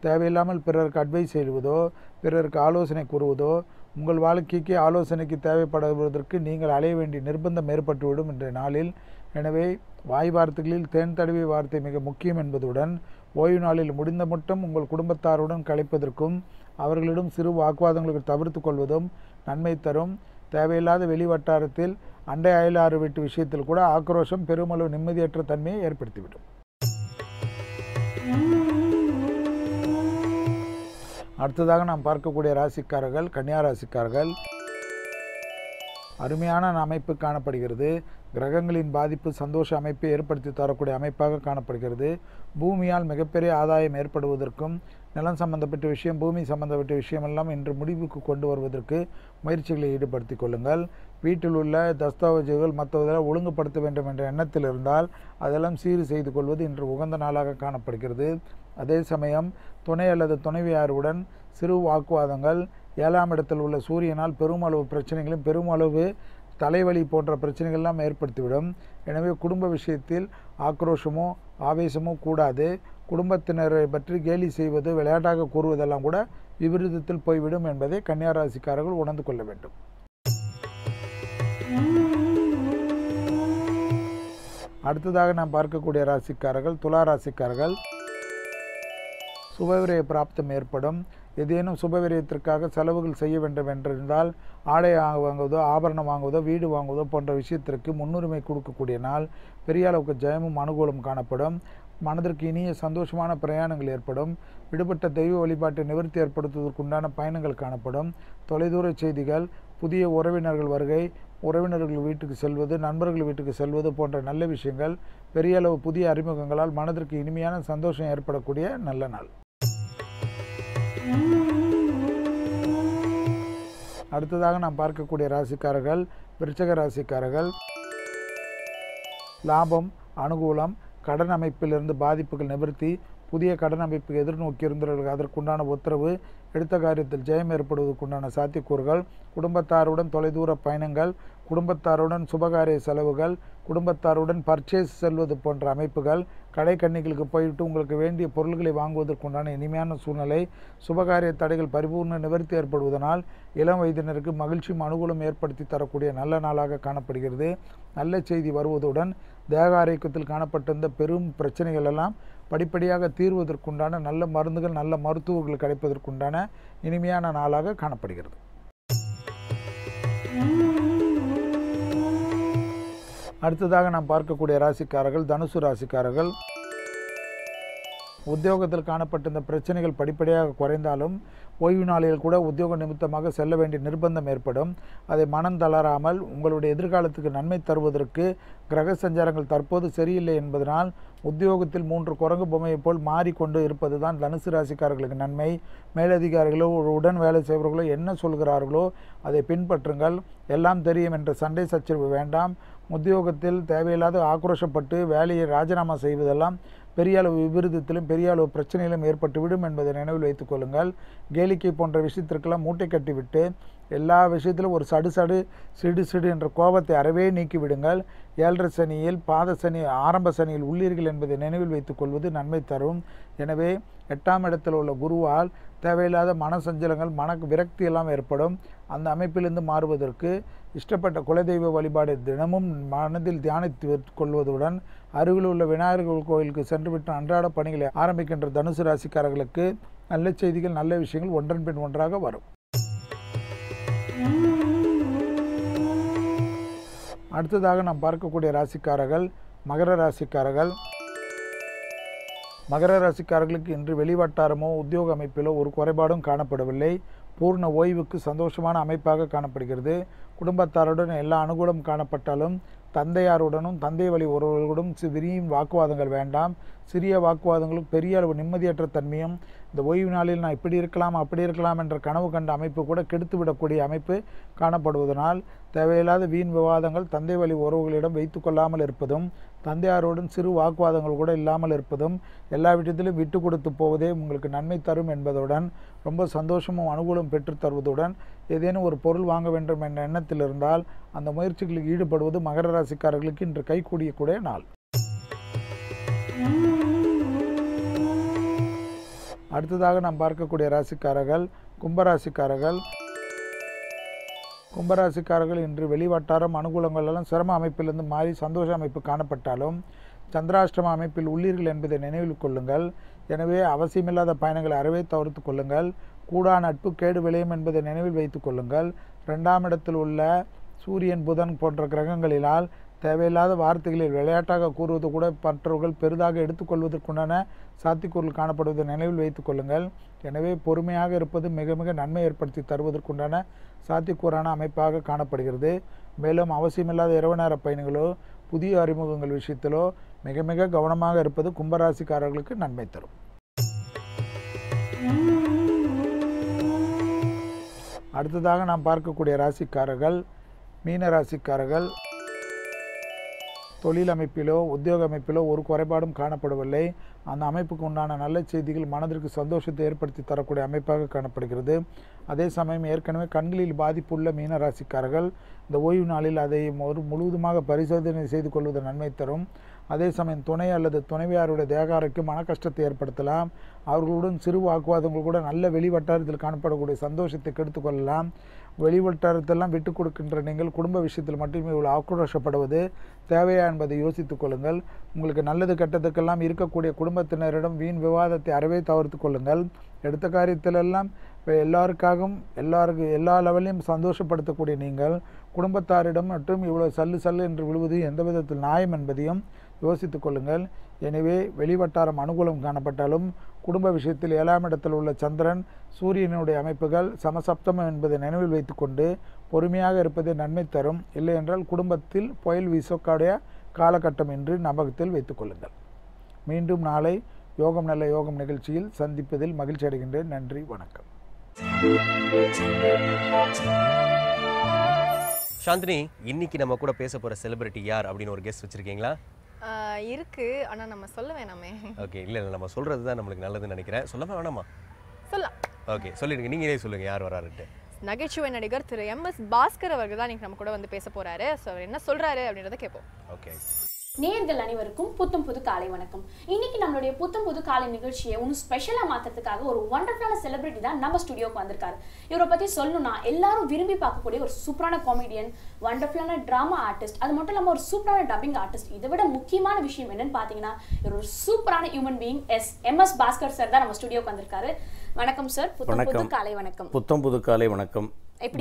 தேவையில்லாமல் பிறருக்கு அட்வைஸ் செய்வதோ, பிறருக்கு ஆலோசனை கூறுவதோ, உங்கள் வாழ்க்கைக்கு ஆலோசனைக்கு தேவைப்படுவதற்கு நீங்கள் அலைய வேண்டிய நிர்பந்தம் ஏற்பட்டுவிடும் இன்றைய நாளில். எனவே வாய் வார்த்தைகளில் தேன் தடவிய வார்த்தை மிக முக்கியம் என்பதுடன் ஓய்வு நாளில் முடிந்த மட்டும் உங்கள் குடும்பத்தாருடன் கழிப்பதற்கும் அவர்களிடம் சிறு வாக்குவாதங்களுக்கு தவிர்த்து கொள்வதும் நன்மை தரும். தேவையில்லாத வெளிவட்டாரத்தில் அண்டை அயலாறு வீட்டு விஷயத்தில் கூட ஆக்ரோஷம் பெருமளவு நிம்மதியற்ற தன்மையை ஏற்படுத்திவிடும். அடுத்ததாக நாம் பார்க்கக்கூடிய ராசிக்காரர்கள் கன்னியா ராசிக்காரர்கள். அருமையான அமைப்பு காணப்படுகிறது. கிரகங்களின் பாதிப்பு சந்தோஷ அமைப்பை ஏற்படுத்தி தரக்கூடிய அமைப்பாக காணப்படுகிறது. பூமியால் மிகப்பெரிய ஆதாயம் ஏற்படுவதற்கும் நிலம் சம்பந்தப்பட்ட விஷயம், பூமி சம்பந்தப்பட்ட விஷயமெல்லாம் இன்று முடிவுக்கு கொண்டு வருவதற்கு முயற்சிகளை ஈடுபடுத்தி கொள்ளுங்கள். வீட்டில் உள்ள தஸ்தாவேஜுகள் மற்றவர்களால் ஒழுங்குபடுத்த வேண்டும் என்ற எண்ணத்தில் இருந்தால் அதெல்லாம் சீர் செய்து கொள்வது இன்று உகந்த நாளாக காணப்படுகிறது. அதே சமயம் துணை அல்லது துணைவியாருடன் சிறு வாக்குவாதங்கள், 7ஆம் இடத்தில் உள்ள சூரியனால் பெருமளவு பிரச்சனைகளும் பெருமளவு தலைவலி போன்ற பிரச்சனைகள்லாம் ஏற்படுத்திவிடும். எனவே குடும்ப விஷயத்தில் ஆக்ரோஷமோ ஆவேசமோ கூடாது. குடும்பத்தினரை பற்றி கேலி செய்வது, விளையாட்டாக கூறுவதெல்லாம் கூட விபரீதத்தில் போய்விடும் என்பதை கன்னியா ராசிக்காரர்கள் உணர்ந்து கொள்ள வேண்டும். அடுத்ததாக நாம் பார்க்கக்கூடிய ராசிக்காரர்கள் துலா ராசிக்காரர்கள். சுபவிரய பிராப்தம் ஏற்படும். ஏதேனும் சுபவிரயத்திற்காக செலவுகள் செய்ய வேண்டும் என்றிருந்தால் ஆடை வாங்குவதோ, ஆபரணம் வாங்குவதோ, வீடு வாங்குவதோ போன்ற விஷயத்திற்கு முன்னுரிமை கொடுக்கக்கூடிய நாள். பெரிய அளவுக்கு ஜெயமும் அனுகூலம் காணப்படும். மனதிற்கு இனிய சந்தோஷமான பிரயாணங்கள் ஏற்படும். விடுபட்ட தெய்வ வழிபாட்டை நிவர்த்தி ஏற்படுத்துவதற்குண்டான பயணங்கள் காணப்படும். தொலைதூர செய்திகள், புதிய உறவினர்கள் வருகை, உறவினர்கள் வீட்டுக்கு செல்வது, நண்பர்கள் வீட்டுக்கு செல்வது போன்ற நல்ல விஷயங்கள், பெரிய அளவு புதிய அறிமுகங்களால் மனதிற்கு இனிமையான சந்தோஷம் ஏற்படக்கூடிய நல்ல நாள். அடுத்ததாக நாம் பார்க்கக்கூடிய ராசிக்காரர்கள் விருச்சிக ராசிக்காரர்கள். லாபம், அனுகூலம், கடன் அமைப்பிலிருந்து பாதிப்புகள் நிவர்த்தி, புதிய கடன் அமைப்புக்கு எதிர்நோக்கி இருந்தவர்களுக்கு அதற்குண்டான உத்தரவு, எடுத்த காரியத்தில் ஜெயம் ஏற்படுவதற்குண்டான சாத்தியக்கூறுகள், குடும்பத்தாருடன் தொலைதூர பயணங்கள், குடும்பத்தாருடன் சுபகாரிய செலவுகள், குடும்பத்தாருடன் பர்ச்சேஸ் செல்வது போன்ற அமைப்புகள், கடை கன்னிகளுக்கு போயிட்டு உங்களுக்கு வேண்டிய பொருள்களை வாங்குவதற்குண்டான இனிமையான சூழ்நிலை, சுபகாரிய தடைகள் பரிபூர்ண நிவர்த்தி ஏற்படுவதனால் இளம் வயதினருக்கு மகிழ்ச்சியும் அனுகூலம் ஏற்படுத்தி தரக்கூடிய நல்ல நாளாக காணப்படுகிறது. நல்ல செய்தி வருவதுடன் தேக ஆரோக்கியத்தில் காணப்பட்டிருந்த பெரும் பிரச்சனைகள் எல்லாம் படிப்படியாக தீர்வதற்குண்டான நல்ல மருந்துகள், நல்ல மருத்துவர்கள் கிடைப்பதற்குண்டான இனிமையான நாளாக காணப்படுகிறது. அடுத்ததாக நாம் பார்க்கக்கூடிய ராசிக்காரர்கள் தனுசு ராசிக்காரர்கள். உத்தியோகத்தில் காணப்பட்டிருந்த பிரச்சனைகள் படிப்படியாக குறைந்தாலும் ஓய்வு நாளில் கூட உத்தியோக நிமித்தமாக செல்ல வேண்டிய நிர்பந்தம் ஏற்படும். அதை மனம் தளராமல் உங்களுடைய எதிர்காலத்துக்கு நன்மை தருவதற்கு கிரக சஞ்சாரங்கள் தற்போது சரியில்லை என்பதனால் உத்தியோகத்தில் 3 குரங்கு பொம்மையை போல் மாறிக்கொண்டு இருப்பது தான் தனுசு ராசிக்காரர்களுக்கு நன்மை. மேலதிகாரிகளோ உடன் வேலை செய்பவர்களோ என்ன சொல்கிறார்களோ அதை பின்பற்றுங்கள். எல்லாம் தெரியும் என்ற சண்டை சச்சரவு வேண்டாம். உத்தியோகத்தில் தேவையில்லாத ஆக்ரோஷப்பட்டு வேலையை ராஜினாமா செய்வதெல்லாம் பெரிய அளவு விபரீதத்திலும் பெரிய அளவு பிரச்சனையிலும் ஏற்பட்டுவிடும் என்பதை நினைவில் வைத்துக் கொள்ளுங்கள். கேளிக்கை போன்ற விஷயத்திற்கெல்லாம் மூட்டை கட்டிவிட்டு எல்லா விஷயத்திலும் ஒரு சிடு என்ற கோபத்தை அறவே நீக்கிவிடுங்கள். 7.5 சனியில் பாத சனி, ஆரம்ப சனியில் உள்ளீர்கள் என்பதை நினைவில் வைத்துக் கொள்வது நன்மை தரும். எனவே 8ஆம் இடத்தில் உள்ள குருவால் தேவையில்லாத மனசஞ்சலங்கள், மன விரக்தி எல்லாம் ஏற்படும். அந்த அமைப்பிலிருந்து மாறுவதற்கு இஷ்டப்பட்ட குலதெய்வ வழிபாடு தினமும் மனதில் தியானித்து கொள்வதுடன் அருகில் உள்ள விநாயகர் கோயிலுக்கு சென்றுவிட்டு அன்றாட பணிகளை ஆரம்பிக்கின்ற தனுசு ராசிக்காரர்களுக்கு நல்ல செய்திகள், நல்ல விஷயங்கள் ஒன்றன் பின் ஒன்றாக வரும். அடுத்ததாக நாம் பார்க்கக்கூடிய ராசிக்காரர்கள் மகர ராசிக்காரர்கள். மகர ராசிக்காரர்களுக்கு இன்று வெளிவட்டாரமோ உத்தியோக அமைப்பிலோ ஒரு குறைபாடும் காணப்படவில்லை. பூர்ண ஓய்வுக்கு சந்தோஷமான அமைப்பாக காணப்படுகிறது. குடும்பத்தாருடன் எல்லா அனுகூலம் காணப்பட்டாலும் தந்தையாருடனும் தந்தை வழி உறவுகளுடன் விரியும் வாக்குவாதங்கள் வேண்டாம். சிறிய வாக்குவாதங்களும் பெரிய அளவு நிம்மதியற்ற தன்மையும், இந்த ஓய்வு நாளில் நான் இப்படி இருக்கலாம் அப்படி இருக்கலாம் என்ற கனவு கண்ட அமைப்பு கூட கெடுத்துவிடக்கூடிய அமைப்பு காணப்படுவதனால் தேவையில்லாத வீண் விவாதங்கள் தந்தை வழி உறவுகளிடம் வைத்து கொள்ளாமல் இருப்பதும், தந்தையாருடன் சிறு வாக்குவாதங்கள் கூட இல்லாமல் இருப்பதும், எல்லா விஷயத்திலும் விட்டு கொடுத்து போவதே உங்களுக்கு நன்மை தரும் என்பதுடன் ரொம்ப சந்தோஷமும் அனுகூலம் பெற்றுத் தருவதுடன் ஏதேனும் ஒரு பொருள் வாங்க வேண்டும் என்ற எண்ணத்தில் இருந்தால் அந்த முயற்சிகளில் ஈடுபடுவது மகர ராசிக்காரர்களுக்கு இன்று கைகூடியக்கூடிய நாள். அடுத்ததாக நாம் பார்க்கக்கூடிய ராசிக்காரர்கள் கும்பராசிக்காரர்கள். கும்பராசிக்காரர்கள் இன்று வெளிவட்டாரம் அனுகூலங்கள் எல்லாம் சிரம அமைப்பிலிருந்து மாறி சந்தோஷ அமைப்பு காணப்பட்டாலும் சந்திராஷ்டம அமைப்பில் உள்ளீர்கள் என்பதை நினைவில் கொள்ளுங்கள். எனவே அவசியமில்லாத பயணங்களை அறவே தவிர்த்து கொள்ளுங்கள். கூடா நட்பு கேடு விளையும் என்பதை நினைவில் வைத்துக் கொள்ளுங்கள். 2ஆம் இடத்தில் உள்ள சூரியன், புதன் போன்ற கிரகங்களினால் தேவையில்லாத வார்த்தைகளில் விளையாட்டாக கூறுவது கூட மற்றவர்கள் பெரிதாக எடுத்துக்கொள்வதற்குண்டான சாத்தியக்கூறுகள் காணப்படுவதை நினைவில் வைத்துக் கொள்ளுங்கள். எனவே பொறுமையாக இருப்பது மிக மிக நன்மை ஏற்படுத்தி தருவதற்குண்டான சாத்தியக்கூறான அமைப்பாக காணப்படுகிறது. மேலும் அவசியமில்லாத இரவு நேர பயணிகளோ புதிய அறிமுகங்கள் விஷயத்திலோ மிக மிக கவனமாக இருப்பது கும்பராசிக்காரர்களுக்கு நன்மை தரும். அடுத்ததாக நாம் பார்க்கக்கூடிய ராசிக்காரர்கள் மீன ராசிக்காரர்கள். தொழில் அமைப்பிலோ உத்தியோக அமைப்பிலோ ஒரு குறைபாடும் காணப்படவில்லை. அந்த அமைப்புக்கு உண்டான நல்ல செய்திகள் மனதிற்கு சந்தோஷத்தை ஏற்படுத்தி தரக்கூடிய அமைப்பாக காணப்படுகிறது. அதே சமயம் ஏற்கனவே கண்களில் பாதிப்புள்ள மீன ராசிக்காரர்கள் இந்த ஓய்வு நாளில் அதை முழுவதுமாக பரிசோதனை செய்து கொள்வது நன்மை தரும். அதே சமயம் துணை அல்லது துணைவியாருடைய தேக ஆரோக்கியம் மன கஷ்டத்தை ஏற்படுத்தலாம். அவர்களுடன் சிறு வாக்குவாதங்கள் கூட நல்ல வெளிவட்டாரத்தில் காணப்படக்கூடிய சந்தோஷத்தை கெடுத்து கொள்ளலாம். வெளிவட்டாரத்தெல்லாம் விட்டு கொடுக்கின்ற நீங்கள் குடும்ப விஷயத்தில் மட்டுமே இவ்வளோ ஆக்ரோஷப்படுவது தேவையா என்பதை யோசித்துக் கொள்ளுங்கள். உங்களுக்கு நல்லது கெட்டதுக்கெல்லாம் இருக்கக்கூடிய குடும்பத்தினரிடம் வீண் விவாதத்தை அறவே தவிர்த்து கொள்ளுங்கள். எடுத்த காரியத்திலெல்லாம் எல்லாருக்காகவும் எல்லா லெவலையும் சந்தோஷப்படுத்தக்கூடிய நீங்கள் குடும்பத்தாரிடம் மட்டும் இவ்வளோ சல்லு என்று விழுவது எந்த விதத்தில் நியாயம் என்பதையும் யோசித்துக் கொள்ளுங்கள். எனவே வெளிவட்டாரம் அனுகூலம் காணப்பட்டாலும் குடும்ப விஷயத்தில் 7ஆம் இடத்தில் உள்ள சந்திரன் சூரியனுடைய அமைப்புகள் சமசப்தமம் என்பதை நினைவில் வைத்துக்கொண்டு பொறுமையாக இருப்பதே நன்மை தரும். இல்லை என்றால் குடும்பத்தில் புயல் வீசக்கூடிய காலகட்டம் என்று ஞாபகத்தில் வைத்துக் கொள்ளுங்கள். மீண்டும் நாளை யோகம் நல்ல யோகம் நிகழ்ச்சியில் சந்திப்பதில் மகிழ்ச்சி அடைகின்றேன். நன்றி, வணக்கம். சாந்தினி, இன்னைக்கு நம்ம கூட பேச போற செலிபிரிட்டி யார் அப்படின்னு ஒரு கெஸ்ட் வச்சிருக்கீங்களா? இருக்கு, ஆனா நம்ம சொல்ல வேணாமே. ஓகே, இல்ல நம்ம சொல்றது தான் நம்மளுக்கு நல்லதுன்னு நினைக்கிறேன். சொல்லவே வேணாமா? சொல்லலாம். ஓகே, சொல்லிடுங்க. நீங்களே சொல்லுங்க யார் வராருட்டு. நகைச்சுவை நடிகர் திரு MS பாஸ்கர் அவர்கள் தான் இன்னைக்கு நம்ம கூட வந்து பேச போறாரு. ஸோ அவர் என்ன சொல்றாரு அப்படின்றத கேட்போம். ஓகே. நேயர்கள் அனைவருக்கும் புத்தம் புது காலை வணக்கம். இன்னைக்கு நம்மளுடைய புத்தம் புது காலை நிகழ்ச்சியை இன்னும் ஸ்பெஷலா மாத்துறதுக்காக ஒரு வண்டர்ஃபுல்லான செலிபிரிட்டி தான் நம்ம ஸ்டுடியோக்கு வந்திருக்காரு. இவரை பத்தி சொல்லணும்னா எல்லாரும் விரும்பி பார்க்கக்கூடிய ஒரு சூப்பரான காமெடியன், வண்டர்ஃபுல்லான டிராமா ஆர்டிஸ்ட், அது மட்டும் இல்லாம ஒரு சூப்பரான டப்பிங் ஆர்டிஸ்ட். இதை விட முக்கியமான விஷயம் என்னன்னு பாத்தீங்கன்னா இவர் ஒரு சூப்பரான human being. MS Bhaskar sir தான் நம்ம ஸ்டுடியோக்கு வந்திருக்காரு. வணக்கம் சார். புத்தம் புது காலை வணக்கம். புத்தம் புது காலை வணக்கம்.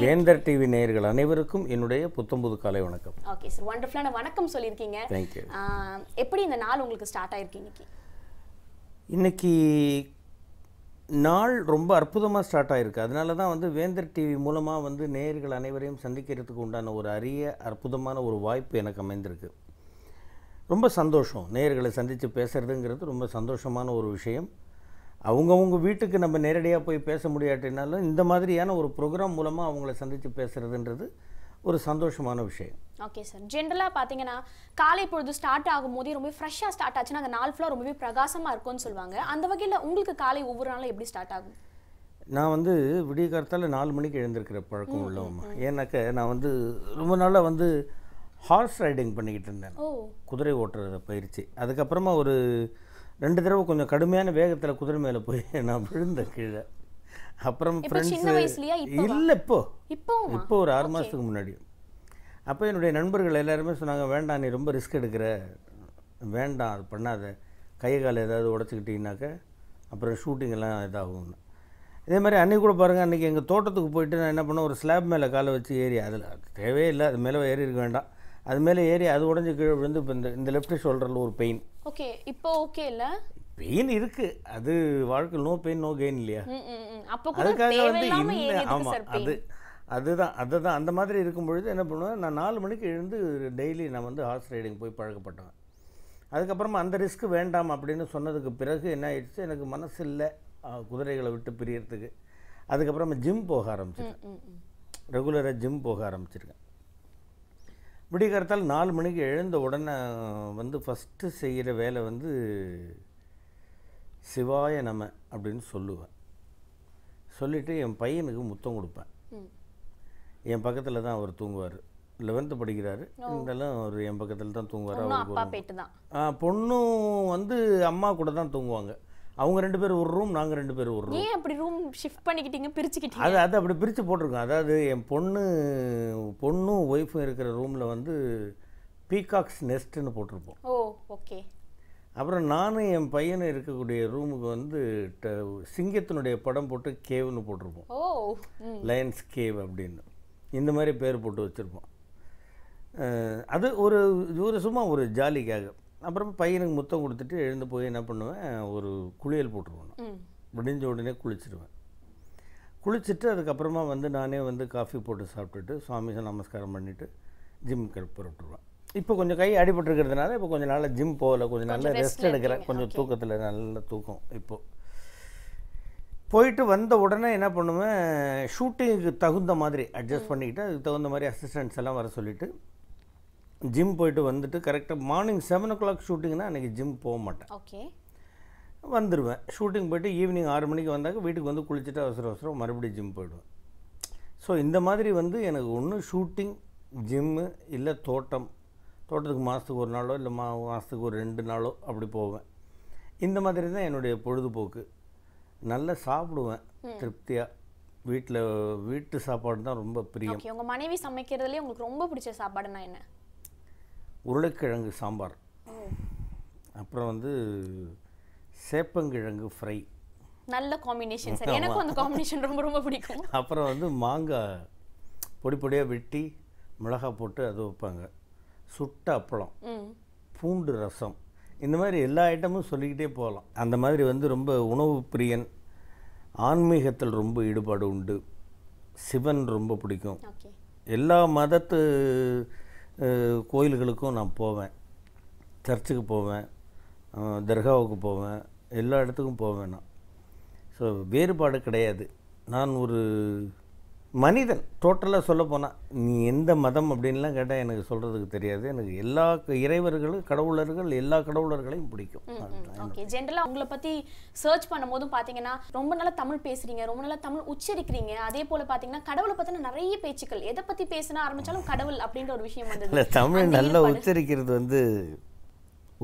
வேந்தர் டிவி நேயர்கள் அனைவருக்கும் என்னுடைய புத்தம் புது காலை வணக்கம். ஓகே சார், வண்டர்ஃபுல்லான வணக்கம் சொல்லியிருக்கீங்க. தேங்க்யூ. எப்படி இந்த நாள் உங்களுக்கு ஸ்டார்ட் ஆயிருக்கு? இன்னைக்கு நாள் ரொம்ப அற்புதமாக ஸ்டார்ட் ஆகிருக்கு. அதனால தான் வந்து வேந்தர் டிவி மூலமாக வந்து நேயர்கள் அனைவரையும் சந்திக்கிறதுக்கு உண்டான ஒரு அரிய அற்புதமான ஒரு வாய்ப்பு எனக்கு அமைந்திருக்கு. ரொம்ப சந்தோஷம். நேயர்களை சந்தித்து பேசுகிறதுங்கிறது ரொம்ப சந்தோஷமான ஒரு விஷயம். அவங்கவுங்க வீட்டுக்கு நம்ம நேரடியாக போய் பேச முடியாட்டினாலும் இந்த மாதிரியான ஒரு ப்ரோக்ராம் மூலமாக அவங்கள சந்தித்து பேசுகிறதுன்றது ஒரு சந்தோஷமான விஷயம். ஓகே சார், ஜென்ரலாக பார்த்தீங்கன்னா காலை பொழுது ஸ்டார்ட் ஆகும்போதே ரொம்ப ஃப்ரெஷ்ஷாக ஸ்டார்ட் ஆச்சுன்னா அந்த நாள் ஃபுல்லாக ரொம்பவே பிரகாசமாக இருக்கும்னு சொல்லுவாங்க. அந்த வகையில் உங்களுக்கு காலை ஒவ்வொரு நாளும் எப்படி ஸ்டார்ட் ஆகும்? நான் வந்து விடிய காலத்தால் 4 மணிக்கு எழுந்திருக்கிற பழக்கம் உள்ளவம்மா. ஏன்னாக்க நான் வந்து ரொம்ப நாளாக வந்து ஹார்ஸ் ரைடிங் பண்ணிக்கிட்டு இருந்தேன், குதிரை ஓட்டுறத பயிற்சி. அதுக்கப்புறமா ஒரு 2 தடவை கொஞ்சம் கடுமையான வேகத்தில் குதிரை மேலே போய் நான் விழுந்தேன் கீழே. அப்புறம் ஃப்ரெண்ட்ஸு இல்லை இப்போ ஒரு 6 மாதத்துக்கு முன்னாடி. அப்போ என்னுடைய நண்பர்கள் எல்லாருமே சொன்னாங்க, வேண்டாம் நீ ரொம்ப ரிஸ்க் எடுக்கிற, வேண்டாம் அது பண்ணாத, கை கால் ஏதாவது உடச்சிக்கிட்டீங்கன்னாக்க அப்புறம் ஷூட்டிங்கெல்லாம் இதாகும்னு. இதே மாதிரி அன்றைக்கி கூட பாருங்கள், அன்றைக்கி எங்கள் தோட்டத்துக்கு போயிட்டு நான் என்ன பண்ணேன், ஒரு ஸ்லாப் மேலே காலை வச்சு ஏறி, அதில் தேவையே இல்லை, அது மேலே ஏறி இருக்க வேண்டாம், அது மேலே ஏறி அது உடஞ்சி கீழே விழுந்து இப்போ இந்த லெஃப்ட் ஷோல்டரில் ஒரு பெயின். ஓகே, இப்போ ஓகே இல்லை? பெயின் இருக்குது, அது வாழ்க்கை நோ பெயின் நோ கெயின் இல்லையா? அதுக்காக வந்து ஆமாம் அதுதான் அந்த மாதிரி இருக்கும் பொழுது என்ன பண்ணுவேன், நான் 4 மணிக்கு எழுந்து டெய்லி நான் வந்து ஹார்ஸ் ரைடிங் போய் பழக்கப்பட்டேன். அதுக்கப்புறமா அந்த ரிஸ்க் வேண்டாம் அப்படின்னு சொன்னதுக்கு பிறகு என்ன ஆயிடுச்சு, எனக்கு மனசு இல்லை குதிரைகளை விட்டு பிரியறதுக்கு. அதுக்கப்புறமா ஜிம் போக ஆரம்பிச்சிருக்கேன், ரெகுலராக ஜிம் போக ஆரம்பிச்சிருக்கேன். விடிகாலத்தால் 4 மணிக்கு எழுந்த உடனே வந்து ஃபஸ்ட்டு செய்கிற வேலை வந்து சிவாய நம அப்படின்னு சொல்லுவேன். சொல்லிவிட்டு என் பையனுக்கு முத்தம் கொடுப்பேன். என் பக்கத்தில் தான் அவர் தூங்குவார், 11th படிக்கிறாரு, இருந்தாலும் அவர் என் பக்கத்தில் தான் தூங்குவார். பொண்ணும் வந்து அம்மா கூட தான் தூங்குவாங்க. அவங்க 2 பேர் ஒரு ரூம், நாங்கள் 2 பேர் ஒரு ரூம். ஏன் அப்படி ரூம் ஷிஃப்ட் பண்ணிக்கிட்டீங்க, பிரிச்சுக்கிட்டீங்க? அது அப்படி பிரித்து போட்டிருக்கோம். அதாவது என் பொண்ணும் ஒய்ஃபும் இருக்கிற ரூமில் வந்து பீகாக்ஸ் நெஸ்ட்டுன்னு போட்டிருப்போம். ஓ ஓகே. அப்புறம் நானும் என் பையனும் இருக்கக்கூடிய ரூமுக்கு வந்து சிங்கத்தினுடைய படம் போட்டு கேவ்னு போட்டிருப்போம். ஓ, லயன்ஸ் கேவ் அப்படின்னு இந்த மாதிரி பேர் போட்டு வச்சுருப்போம். அது ஒரு ஒரு சும்மா ஒரு ஜாலிக்காக. அப்புறம் பையனுக்கு முத்தம் கொடுத்துட்டு எழுந்து போய் என்ன பண்ணுவேன், ஒரு குளியல் போட்டுருவேன். விடிஞ்ச உடனே குளிச்சுடுவேன். குளிச்சுட்டு அதுக்கப்புறமா வந்து நானே வந்து காஃபி போட்டு சாப்பிட்டுட்டு சுவாமி நமஸ்காரம் பண்ணிவிட்டு ஜிம் புறப்பட்டுருவேன். இப்போ கொஞ்சம் கை அடிபட்டுருக்கிறதுனால இப்போ கொஞ்சம் நாளில் ஜிம் போகலை, கொஞ்சம் நல்லா ரெஸ்ட் எடுக்கிறேன். கொஞ்சம் தூக்கத்தில் நல்ல தூக்கம். இப்போது போயிட்டு வந்த உடனே என்ன பண்ணுவேன், ஷூட்டிங்க்கு தகுந்த மாதிரி அட்ஜஸ்ட் பண்ணிக்கிட்டு அதுக்கு தகுந்த மாதிரி அசிஸ்டன்ட்ஸ் எல்லாம் வர சொல்லிவிட்டு ஜிம் போயிட்டு வந்துட்டு கரெக்டாக மார்னிங் 7 o'clock ஷூட்டிங்னா அன்றைக்கி ஜிம் போக மாட்டேன். ஓகே, வந்துடுவேன். ஷூட்டிங் போய்ட்டு ஈவினிங் 6 மணிக்கு வந்தாக்க வீட்டுக்கு வந்து குளிச்சுட்டு அவசரம் மறுபடியும் ஜிம் போயிடுவேன். ஸோ இந்த மாதிரி வந்து எனக்கு ஒன்று ஷூட்டிங், ஜிம்மு, இல்லை தோட்டத்துக்கு மாதத்துக்கு ஒரு நாளோ இல்லை மாதத்துக்கு ஒரு 2 நாளோ அப்படி போவேன். இந்த மாதிரி தான் என்னுடைய பொழுதுபோக்கு. நல்லா சாப்பிடுவேன் திருப்தியாக. வீட்டு சாப்பாடு தான் ரொம்ப பிரியம். ஓகே, உங்கள் மனைவி சமைக்கிறதுலேயே உங்களுக்கு ரொம்ப பிடிச்ச சாப்பாடுனா என்ன? உருளைக்கிழங்கு சாம்பார், அப்புறம் வந்து சேப்பங்கிழங்கு ஃப்ரை. நல்ல காம்பினேஷன் சார், எனக்கும் அந்த காம்பினேஷன் ரொம்ப ரொம்ப பிடிக்கும். அப்புறம் வந்து மாங்காய் பொடி பொடியாக வெட்டி மிளகாய் போட்டு அது வைப்பாங்க. சுட்ட அப்பளம், பூண்டு ரசம், இந்த மாதிரி எல்லா ஐட்டமும் சொல்லிக்கிட்டே போகலாம். அந்த மாதிரி வந்து ரொம்ப உணவு பிரியன். ஆன்மீகத்தில் ரொம்ப ஈடுபாடு உண்டு. சிவன் ரொம்ப பிடிக்கும். எல்லா மதத்து கோயில்களுக்கும் நான் போவேன். சர்ச்சுக்கு போவேன், தர்காவுக்கு போவேன், எல்லா இடத்துக்கும் போவேன் நான். ஸோ வேறுபாடு கிடையாது. நான் ஒரு மனிதன். டோட்டலாக சொல்ல போனால் நீ எந்த மதம் அப்படின்லாம் கேட்டால் எனக்கு சொல்கிறதுக்கு தெரியாது. எனக்கு எல்லா இறைவர்களும் கடவுளர்கள் எல்லா கடவுளர்களையும் பிடிக்கும். ஓகே, ஜென்ரலாக உங்களை பற்றி சர்ச் பண்ணும்போதும் பார்த்தீங்கன்னா ரொம்ப நல்லா தமிழ் பேசுகிறீங்க, ரொம்ப நல்லா தமிழ் உச்சரிக்கிறீங்க. அதே போல் பார்த்தீங்கன்னா கடவுளை பற்றின நிறைய பேச்சுக்கள், எதை பற்றி பேசினா ஆரம்பித்தாலும் கடவுள் அப்படின்ற ஒரு விஷயம் வந்து. இல்லை, தமிழ் நல்லா உச்சரிக்கிறது வந்து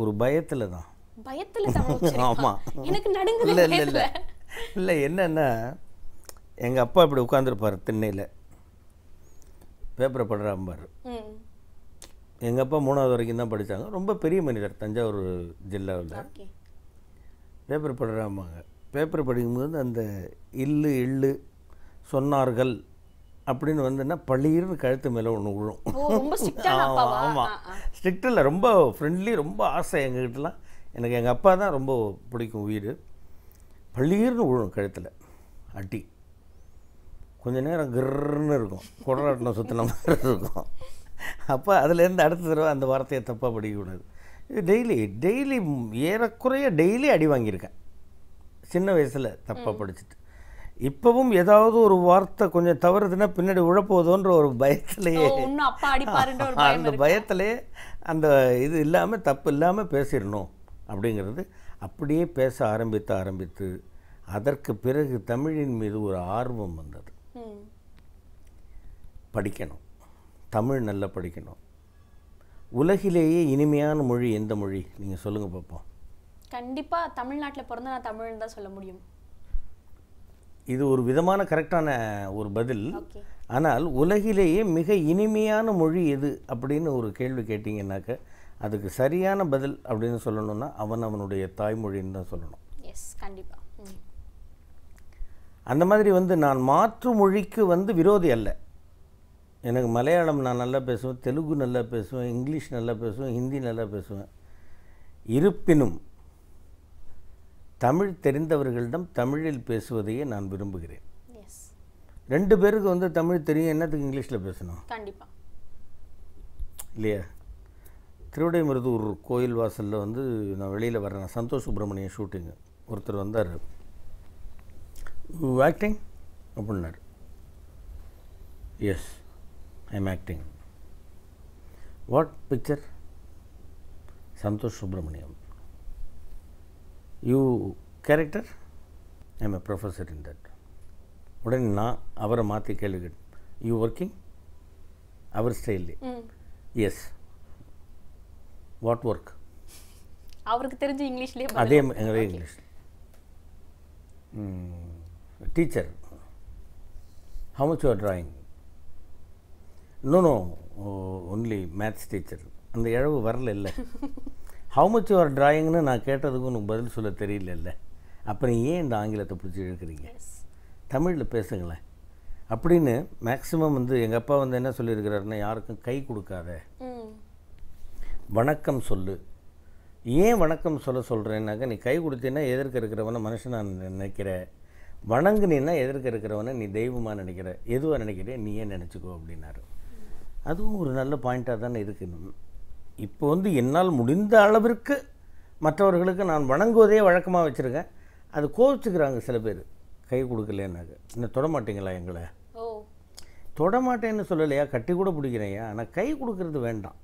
ஒரு பயத்தில் தான். பயத்தில் தமிழ்? ஆமாம், எனக்கு நடுங்குது. இல்லை இல்லை இல்லை இல்லை என்னென்னா, எங்கள் அப்பா இப்படி உட்காந்துருப்பார் திண்ணையில், பேப்பரை படுறாம்பார். எங்கள் அப்பா 3வது வரைக்கும் தான் படித்தாங்க. ரொம்ப பெரிய மனிதர், தஞ்சாவூர் ஜில்லாவில். பேப்பர் படுறாம்பாங்க. பேப்பர் படிக்கும்போது அந்த இல்லு சொன்னார்கள் அப்படின்னு வந்துன்னா பள்ளியிருந்து கழுத்து மேலே ஒன்று விழும். ஆமாம், ஸ்ட்ரிக்ட் இல்லை, ரொம்ப ஃப்ரெண்ட்லி, ரொம்ப ஆசை எங்ககிட்டலாம். எனக்கு எங்கள் அப்பா தான் ரொம்ப பிடிக்கும் உயிர். பள்ளியிருந்து விழும் கழுத்தில் அடி. கொஞ்சம் நேரம் கிர்ன்னு இருக்கும், குடராட்டினம் சுற்றின மாதிரி இருக்கும். அப்போ அதுலேருந்து அடுத்த தடவை அந்த வார்த்தையை தப்பாக படிக்கக்கூடாது. இது டெய்லி ஏறக்குறைய டெய்லி அடி வாங்கியிருக்கேன் சின்ன வயசில் தப்பாக படிச்சுட்டு. இப்போவும் ஏதாவது ஒரு வார்த்தை கொஞ்சம் தவறுதுன்னா பின்னாடி உழப்போதோன்ற ஒரு பயத்திலேயே, அந்த பயத்திலே அந்த இது இல்லாமல் தப்பு இல்லாமல் பேசிடணும் அப்படிங்கிறது. அப்படியே பேச ஆரம்பித்து அதற்கு பிறகு தமிழின் மீது ஒரு ஆர்வம் வந்தது. படிக்கணும், தமிழ் நல்லா படிக்கணும். உலகிலேயே இனிமையான மொழி எந்த மொழி நீங்கள் சொல்லுங்கள் பார்ப்போம். கண்டிப்பாக தமிழ்நாட்டில் பிறந்த நான் தமிழ்னு தான் சொல்ல முடியும். இது ஒரு விதமான கரெக்டான ஒரு பதில். ஆனால் உலகிலேயே மிக இனிமையான மொழி எது அப்படின்னு ஒரு கேள்வி கேட்டிங்கன்னாக்க அதுக்கு சரியான பதில் அப்படின்னு சொல்லணும்னா அவனுடைய தாய்மொழின்னு தான் சொல்லணும். எஸ், கண்டிப்பாக. அந்த மாதிரி வந்து நான் மாற்று மொழிக்கு வந்து விரோதி அல்ல. எனக்கு மலையாளம் நான் நல்லா பேசுவேன், தெலுங்கு நல்லா பேசுவேன், இங்கிலீஷ் நல்லா பேசுவேன், ஹிந்தி நல்லா பேசுவேன். இருப்பினும் தமிழ் தெரிந்தவர்களிடம் தமிழில் பேசுவதையே நான் விரும்புகிறேன். 2 பேருக்கு வந்து தமிழ் தெரியும், என்னத்துக்கு இங்கிலீஷில் பேசணும்? கண்டிப்பாக இல்லையா? திருவிடைமருதூர் கோயில் வாசலில் வந்து நான் வெளியில் வரேன், சந்தோஷ் சுப்ரமணியம் ஷூட்டிங்கு. ஒருத்தர் வந்தார், ஆக்டிங் அப்படின்னாரு. Yes, I am acting. What picture? Santhosh Subramaniam. You character? I am a professor in that. உடனே நான் அவரை மாற்றி கேள்வி கேட்டேன். You working? அவர் ஸ்டைல்லே. எஸ். What work? அவருக்கு தெரிஞ்ச இங்கிலீஷ்லேயே அதே English. Teacher, how much you are drawing? No, only maths teacher. அந்த இழவு வரல இல்லை. how much you are drawingனு நான் கேட்டதுக்கு உனக்கு பதில் சொல்ல தெரியல இல்லை. அப்புறம் ஏன் இந்த ஆங்கிலத்தை பிடிச்சி இழுக்கிறீங்க? தமிழில் பேசுங்களேன் அப்படின்னு மேக்ஸிமம் வந்து எங்கள் அப்பா வந்து என்ன சொல்லியிருக்கிறாருன்னா, யாருக்கும் கை கொடுக்காத, வணக்கம் சொல்லு. ஏன் வணக்கம் சொல்கிறேன்னாக்கா, நீ கை கொடுத்தீங்கன்னா எதிர்க்க இருக்கிறவனை மனுஷன் நான் நினைக்கிற, வணங்குனீன்னா எதிர்க்க இருக்கிறவனை நீ தெய்வமாக நினைக்கிற, எதுவாக நினைக்கிறே நீ ஏன் நினச்சிக்கோ அப்படின்னாரு. அதுவும் ஒரு நல்ல பாயிண்ட்டாக தானே இருக்குது. இப்போ வந்து என்னால் முடிந்த அளவிற்கு மற்றவர்களுக்கு நான் வணங்குவதே வழக்கமாக வச்சுருக்கேன். அது கோவிச்சுக்கிறாங்க சில பேர், கை கொடுக்கலன்னாக்க. இன்னும் தொடமாட்டீங்களா எங்களை? தொடமாட்டேன்னு சொல்லலையா, கட்டி கூட பிடிக்கிறேயா, ஆனால் கை கொடுக்கறது வேண்டாம்.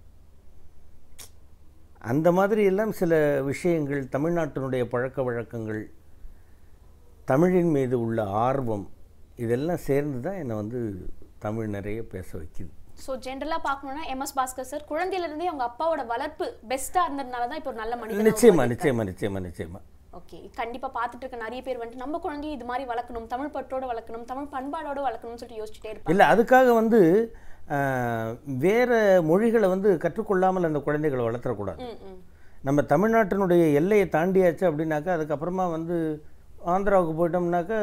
அந்த மாதிரி எல்லாம் சில விஷயங்கள், தமிழ்நாட்டினுடைய பழக்க வழக்கங்கள், தமிழின் மீது உள்ள ஆர்வம், இதெல்லாம் சேர்ந்து தான் என்னை வந்து தமிழ் நிறைய பேச வைக்குது. ஸோ ஜென்ரலாக பார்க்கணுன்னா MS பாஸ்கர் சார் குழந்தையிலேருந்தே அவங்க அப்பாவோட வளர்ப்பு பெஸ்ட்டாக இருந்ததுனால தான் இப்போ ஒரு நல்ல மனிதன். நிச்சயமா. ஓகே, கண்டிப்பாக பார்த்துட்டு இருக்க நிறைய பேர் வந்துட்டு நம்ம குழந்தைய இது மாதிரி வளர்க்கணும், தமிழ் பற்றோடு வளர்க்கணும், தமிழ் பண்பாடோடு வளர்க்கணும்னு சொல்லிட்டு யோசிச்சுட்டே இருப்பாங்க. இல்லை, அதுக்காக வந்து வேறு மொழிகளை வந்து கற்றுக்கொள்ளாமல் அந்த குழந்தைகளை வளர்த்துறக்கூடாது. நம்ம தமிழ்நாட்டினுடைய எல்லையை தாண்டியாச்சு அப்படின்னாக்கா, அதுக்கப்புறமா வந்து ஆந்திராவுக்கு போயிட்டோம்னாக்கா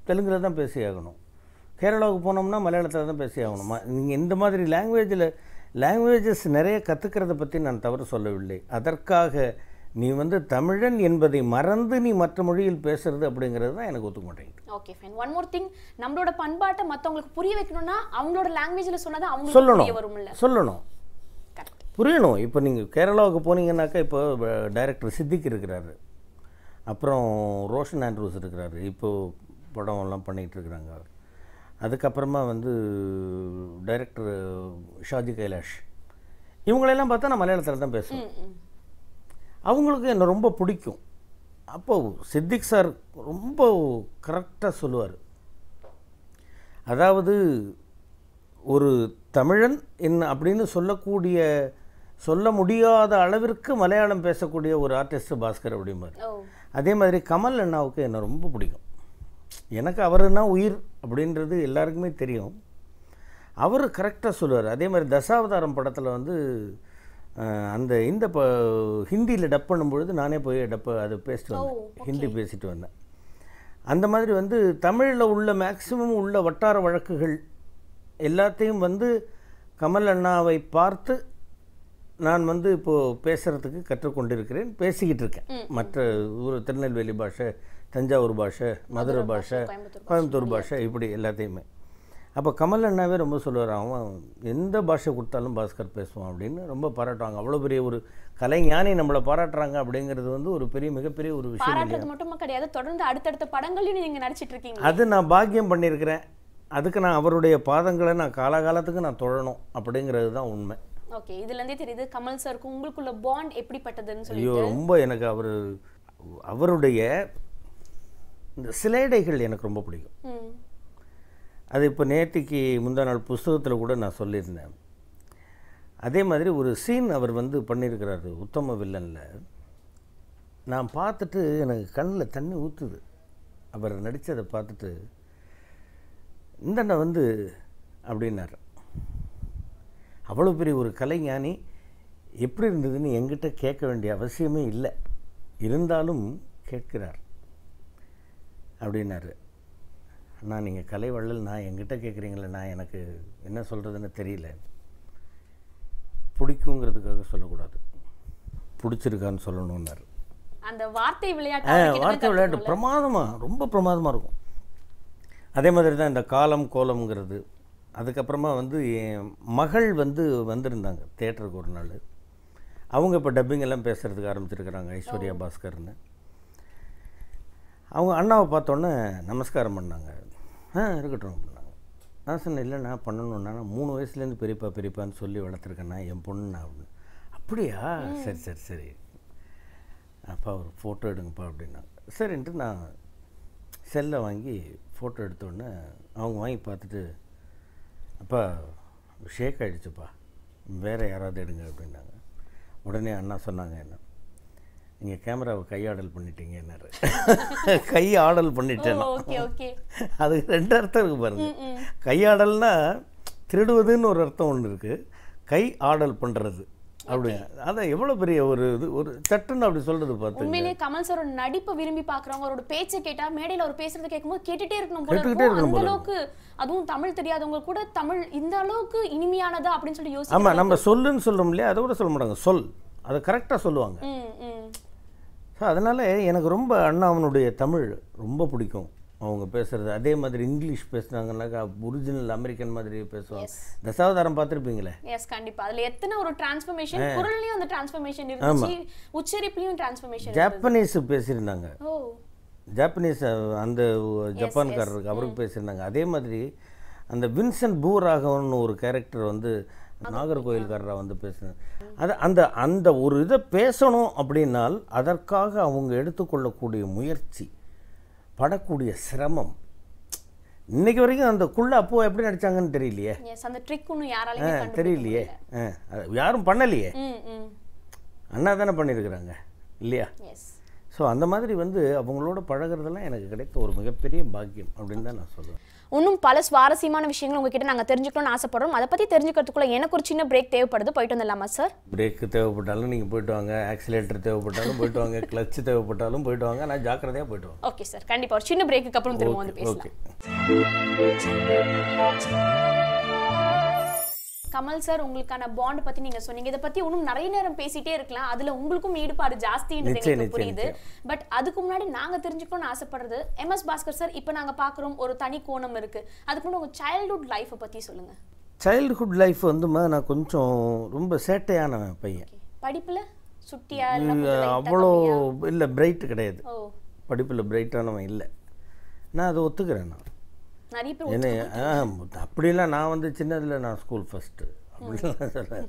தெலுங்கில் தான் பேசி ஆகணும், கேரளாவுக்கு போனோம்னா மலையாளத்தில் தான் பேசி ஆகணும். நீங்கள் இந்த மாதிரி லாங்குவேஜஸ் நிறைய கற்றுக்கிறத பற்றி நான் தவறு சொல்லவில்லை. அதற்காக நீ வந்து தமிழன் என்பதை மறந்து நீ மற்ற மொழியில் பேசுறது அப்படிங்கிறது தான் எனக்கு ஒத்துக்க மாட்டேங்குது. Okay fine. One more thing, நம்மளோட பண்பாட்டை மற்றவங்களுக்கு புரிய வைக்கணும்னா அவங்களோட லாங்குவேஜில் சொன்னதை அவங்களுக்கு புரிய வரும்ல. சொல்லணும், புரியணும். இப்போ நீங்கள் கேரளாவுக்கு போனீங்கன்னாக்கா, இப்போ டைரக்டர் சித்திக் இருக்கிறாரு, அப்புறம் ரோஷன் ஆண்ட்ரூஸ் இருக்கிறாரு, இப்போது படம்லாம் பண்ணிகிட்டு இருக்கிறாங்க. அதுக்கப்புறமா வந்து டைரக்டர் ஷாஜி கைலாஷ், இவங்களெல்லாம் பார்த்தா நான் மலையாளத்தில் தான் பேசுவேன். அவங்களுக்கு என்னை ரொம்ப பிடிக்கும். அப்போது சித்திக் சார் ரொம்ப கரெக்டாக சொல்லுவார். அதாவது ஒரு தமிழன் என்ன அப்படின்னு சொல்ல முடியாத அளவிற்கு மலையாளம் பேசக்கூடிய ஒரு ஆர்டிஸ்ட் பாஸ்கர் அப்படிம்பார். அதே மாதிரி கமல் அண்ணாவுக்கு என்னை ரொம்ப பிடிக்கும். எனக்கு அவருன்னா உயிர் அப்படின்றது எல்லாருக்குமே தெரியும். அவர் கரெக்டாக சொல்லுவார். அதே மாதிரி தசாவதாரம் படத்தில் வந்து இந்த ஹிந்தியில் டப் பண்ணும்பொழுது நானே போய் அது பேசிட்டு வந்தேன், ஹிந்தி பேசிட்டு வந்தேன். அந்த மாதிரி வந்து தமிழில் உள்ள மேக்சிமம் உள்ள வட்டார வழக்குகள் எல்லாத்தையும் வந்து கமல் அண்ணாவை பார்த்து நான் வந்து இப்போது பேசுகிறதுக்கு கற்றுக்கொண்டிருக்கிறேன், பேசிக்கிட்டு இருக்கேன். மற்ற ஊர் திருநெல்வேலி பாஷை, தஞ்சாவூர் பாஷை, மதுரை பாஷை, கோயம்புத்தூர் பாஷை, இப்படி எல்லாத்தையுமே. அப்போ கமல் அண்ணாவே ரொம்ப சொல்லுவார், அவன் எந்த பாஷை கொடுத்தாலும் பாஸ்கர் பேசுவான் அப்படின்னு ரொம்ப பாராட்டுவாங்க. அவ்வளோ பெரிய ஒரு கலைஞானி நம்மளை பாராட்டுறாங்க அப்படிங்கிறது வந்து ஒரு மிகப்பெரிய ஒரு விஷயம். பாராட்டுறது மட்டும் கிடையாது, தொடர்ந்து அடுத்தடுத்த படங்களையும் நீங்கள் நடிச்சிட்டு இருக்கீங்க. அது நான் பாக்கியம் பண்ணியிருக்கிறேன். அதுக்கு நான் அவருடைய பாதங்களை நான் காலகாலத்துக்கு நான் தொழணும் அப்படிங்கிறது தான் உண்மை. ஓகே, இதுலேருந்தே தெரியுது கமல் சாருக்கும் உங்களுக்குள்ள பாண்ட் எப்படிப்பட்டதுன்னு சொல்லி. ஐயோ, ரொம்ப எனக்கு அவருடைய இந்த சிலேடைகள் எனக்கு ரொம்ப பிடிக்கும். அது இப்போ நேற்றுக்கு முந்தா நாள் புஸ்தகத்தில் கூட நான் சொல்லியிருந்தேன். அதே மாதிரி ஒரு சீன் அவர் வந்து பண்ணியிருக்கிறாரு உத்தம வில்லனில். நான் பார்த்துட்டு எனக்கு கண்ணில் தண்ணி ஊற்றுது. அவர் நடித்ததை பார்த்துட்டு, இந்தண்ணா வந்து அப்படின்னார். அவ்வளோ பெரிய ஒரு கலைஞானி எப்படி இருந்ததுன்னு என்கிட்ட கேட்க வேண்டிய அவசியமே இல்லை, இருந்தாலும் கேட்கிறார் அப்படின்னாரு. நான் நீங்கள் கலை வள்ளல், நான் என்கிட்ட கேட்குறீங்களே, நான் எனக்கு என்ன சொல்கிறதுன்னு தெரியல. பிடிக்குங்கிறதுக்காக சொல்லக்கூடாது, பிடிச்சிருக்கான்னு சொல்லணுன்னாரு. அந்த வார்த்தை விளையாட்டு பிரமாதமாக, ரொம்ப பிரமாதமாக இருக்கும். அதே மாதிரி தான் இந்த காலம் கோலம்ங்கிறது. அதுக்கப்புறமா வந்து என் மகள் வந்திருந்தாங்க தேட்டருக்கு ஒரு நாள். அவங்க இப்போ டப்பிங் எல்லாம் பேசுகிறதுக்கு ஆரம்பிச்சிருக்கிறாங்க, ஐஸ்வர்யா பாஸ்கர்னு. அவங்க அண்ணாவை பார்த்தோன்னே நமஸ்காரம் பண்ணாங்க. இருக்கட்டும் அப்படின்னாங்க. நான் சொன்னேன், இல்லை நான் பண்ணணுன்னா, நான் 3 வயசுலேருந்து பெரியப்பான்னு சொல்லி வளர்த்துருக்கேன்னா என் பொண்ணு அப்படின்னு. அப்படியா, சரி அப்பா ஒரு ஃபோட்டோ எடுங்கப்பா அப்படின்னாங்க. சரின்ட்டு நான் செல்லை வாங்கி ஃபோட்டோ எடுத்தோடனே அவங்க வாங்கி பார்த்துட்டு, அப்பா ஷேக் ஆகிடுச்சுப்பா, வேறு யாராவது எடுங்க அப்படின்னாங்க. உடனே அண்ணா சொன்னாங்க, என்ன நீங்கள் கேமராவை கையாடல் பண்ணிட்டீங்க என்னாரு. கையாடல் பண்ணிட்டேன். அது 2 அர்த்தம் இருக்குது பாருங்கள். கையாடல்னா திருடுவதுன்னு ஒரு அர்த்தம் ஒன்று இருக்குது, கை ஆடல் பண்ணுறது அப்படியா? அதான் எவ்வளோ பெரிய ஒரு இது, ஒரு சட்டுன்னு அப்படி சொல்றது பார்த்து. உண்மையிலேயே கமல் சாரோட நடிப்பை விரும்பி பாக்குறவங்க அவரோட பேச்சை கேட்டா மேடையில அவர் பேசுறதை கேட்கும்போது கேட்டுட்டே இருக்கணும் போல கேட்டுக்கிட்டே இருக்கும். இருக்கணும் அந்த போல அளவுக்கு அதுவும் தமிழ் தெரியாதவங்க கூட தமிழ் இந்த அளவுக்கு இனிமையானதா அப்படின்னு சொல்லி ஆமாம், யோசிச்சு. நம்ம சொல்லுன்னு சொல்கிறோம் இல்லையா, அதை கூட சொல்ல மாட்டாங்க, சொல், அதை கரெக்டாக சொல்லுவாங்க. ஸோ அதனால் எனக்கு ரொம்ப அண்ணாவனுடைய தமிழ் ரொம்ப பிடிக்கும். அவங்க பேசுகிறது அதே மாதிரி இங்கிலீஷ் பேசுனாங்கன்னாக்கா ஒரிஜினல் அமெரிக்கன் மாதிரி பேசுவாங்க. தசாவதாரம் பார்த்துருப்பீங்களே? எஸ், கண்டிப்பா. அதுல எத்தனை ஒரு டிரான்ஸ்ஃபர்மேஷன், குரல்லையும் அந்த டிரான்ஸ்ஃபர்மேஷன் இருந்துச்சு, உச்சரிப்புலயும் டிரான்ஸ்ஃபர்மேஷன். ஜப்பானீஸ் பேசியிருந்தாங்க. ஓ, ஜப்பானீஸ் அந்த ஜப்பான்காரருக்கு அவருக்கு பேசியிருந்தாங்க. அதே மாதிரி அந்த வின்சென்ட் பூராகவன் ஒரு கேரக்டர் வந்து நாகர்கோயில்காரராக வந்து பேசினாங்க. அது அந்த அந்த ஒரு இதை பேசணும் அப்படின்னால் அதற்காக அவங்க எடுத்துக்கொள்ளக்கூடிய முயற்சி, படக்கூடிய சிரமம், இன்னைக்கு வரைக்கும் அந்த குள்ள அப்போ எப்படி நடிச்சாங்கன்னு தெரியலையே. எஸ், அந்த ட்ரிக் ஒன்றும் யாராலையும் தெரியலையே, யாரும் பண்ணலையே, அண்ணா தானே பண்ணியிருக்கிறாங்க இல்லையா? எஸ். ஸோ அந்த மாதிரி வந்து அவங்களோட பழகிறதெல்லாம் எனக்கு கிடைத்த ஒரு மிகப்பெரிய பாக்கியம் அப்படின்னு தான் நான் சொல்லுவேன். இன்னும் பல சுவாரஸ்யமான விஷயங்கள் உங்ககிட்ட நாங்கள் தெரிஞ்சுக்கணும்னு ஆசைப்படுறோம். அதை பற்றி தெரிஞ்சுக்கிறதுக்குள்ள எனக்கு ஒரு சின்ன பிரேக் தேவைப்படுது, போயிட்டு வந்துடலாமா சார்? பிரேக்கு தேவைப்பட்டாலும் நீங்கள் போயிட்டு வாங்க, ஆக்சிலேட்டர் தேவைப்பட்டாலும் போயிட்டு வாங்க, கிளச் தேவைப்பட்டாலும் போயிட்டு வாங்க, நான் ஜாக்கிரதையாக போயிட்டு வாங்க. ஓகே சார், கண்டிப்பாக ஒரு சின்ன பிரேக்குக்கு அப்புறம் திரும்ப வந்து பேசலாம். கமல் சார், உங்களுக்கான பாண்ட் பத்தி நீங்க சொன்னீங்க. இதை பத்தி இன்னும் நிறைய நேரம் பேசிட்டே இருக்கலாம். அதுல உங்களுக்கும் ஈடுபாடு ஜாஸ்தின்றது எனக்கு புரியுது. பட் அதுக்கு முன்னாடி நாங்க தெரிஞ்சுக்கணும்னு ஆசைப்படுறது, எம்எஸ் பாஸ்கர் சார் இப்போ நாங்க பாக்குறோம் ஒரு தனி கோணம் இருக்கு. அதுக்கு முன்னாடி உங்க சைல்ட்ஹுட் லைஃப்பை பத்தி சொல்லுங்க. சைல்ட்ஹுட் லைஃப் வந்துமா, நான் கொஞ்சம் ரொம்ப சேட்டையான பையன். படிப்புல சுட்டியா? அவ்வளோ இல்லை, பிரைட்டு கிடையாது. படிப்பில் பிரைட்டானவன் இல்லை, நான் அதை ஒத்துக்கிறேன். நான் நிறைய பேர் என்ன அப்படிலாம் நான் வந்து சின்னதில் நான் ஸ்கூல் ஃபஸ்ட்டு அப்படிலாம் சொல்கிறேன்,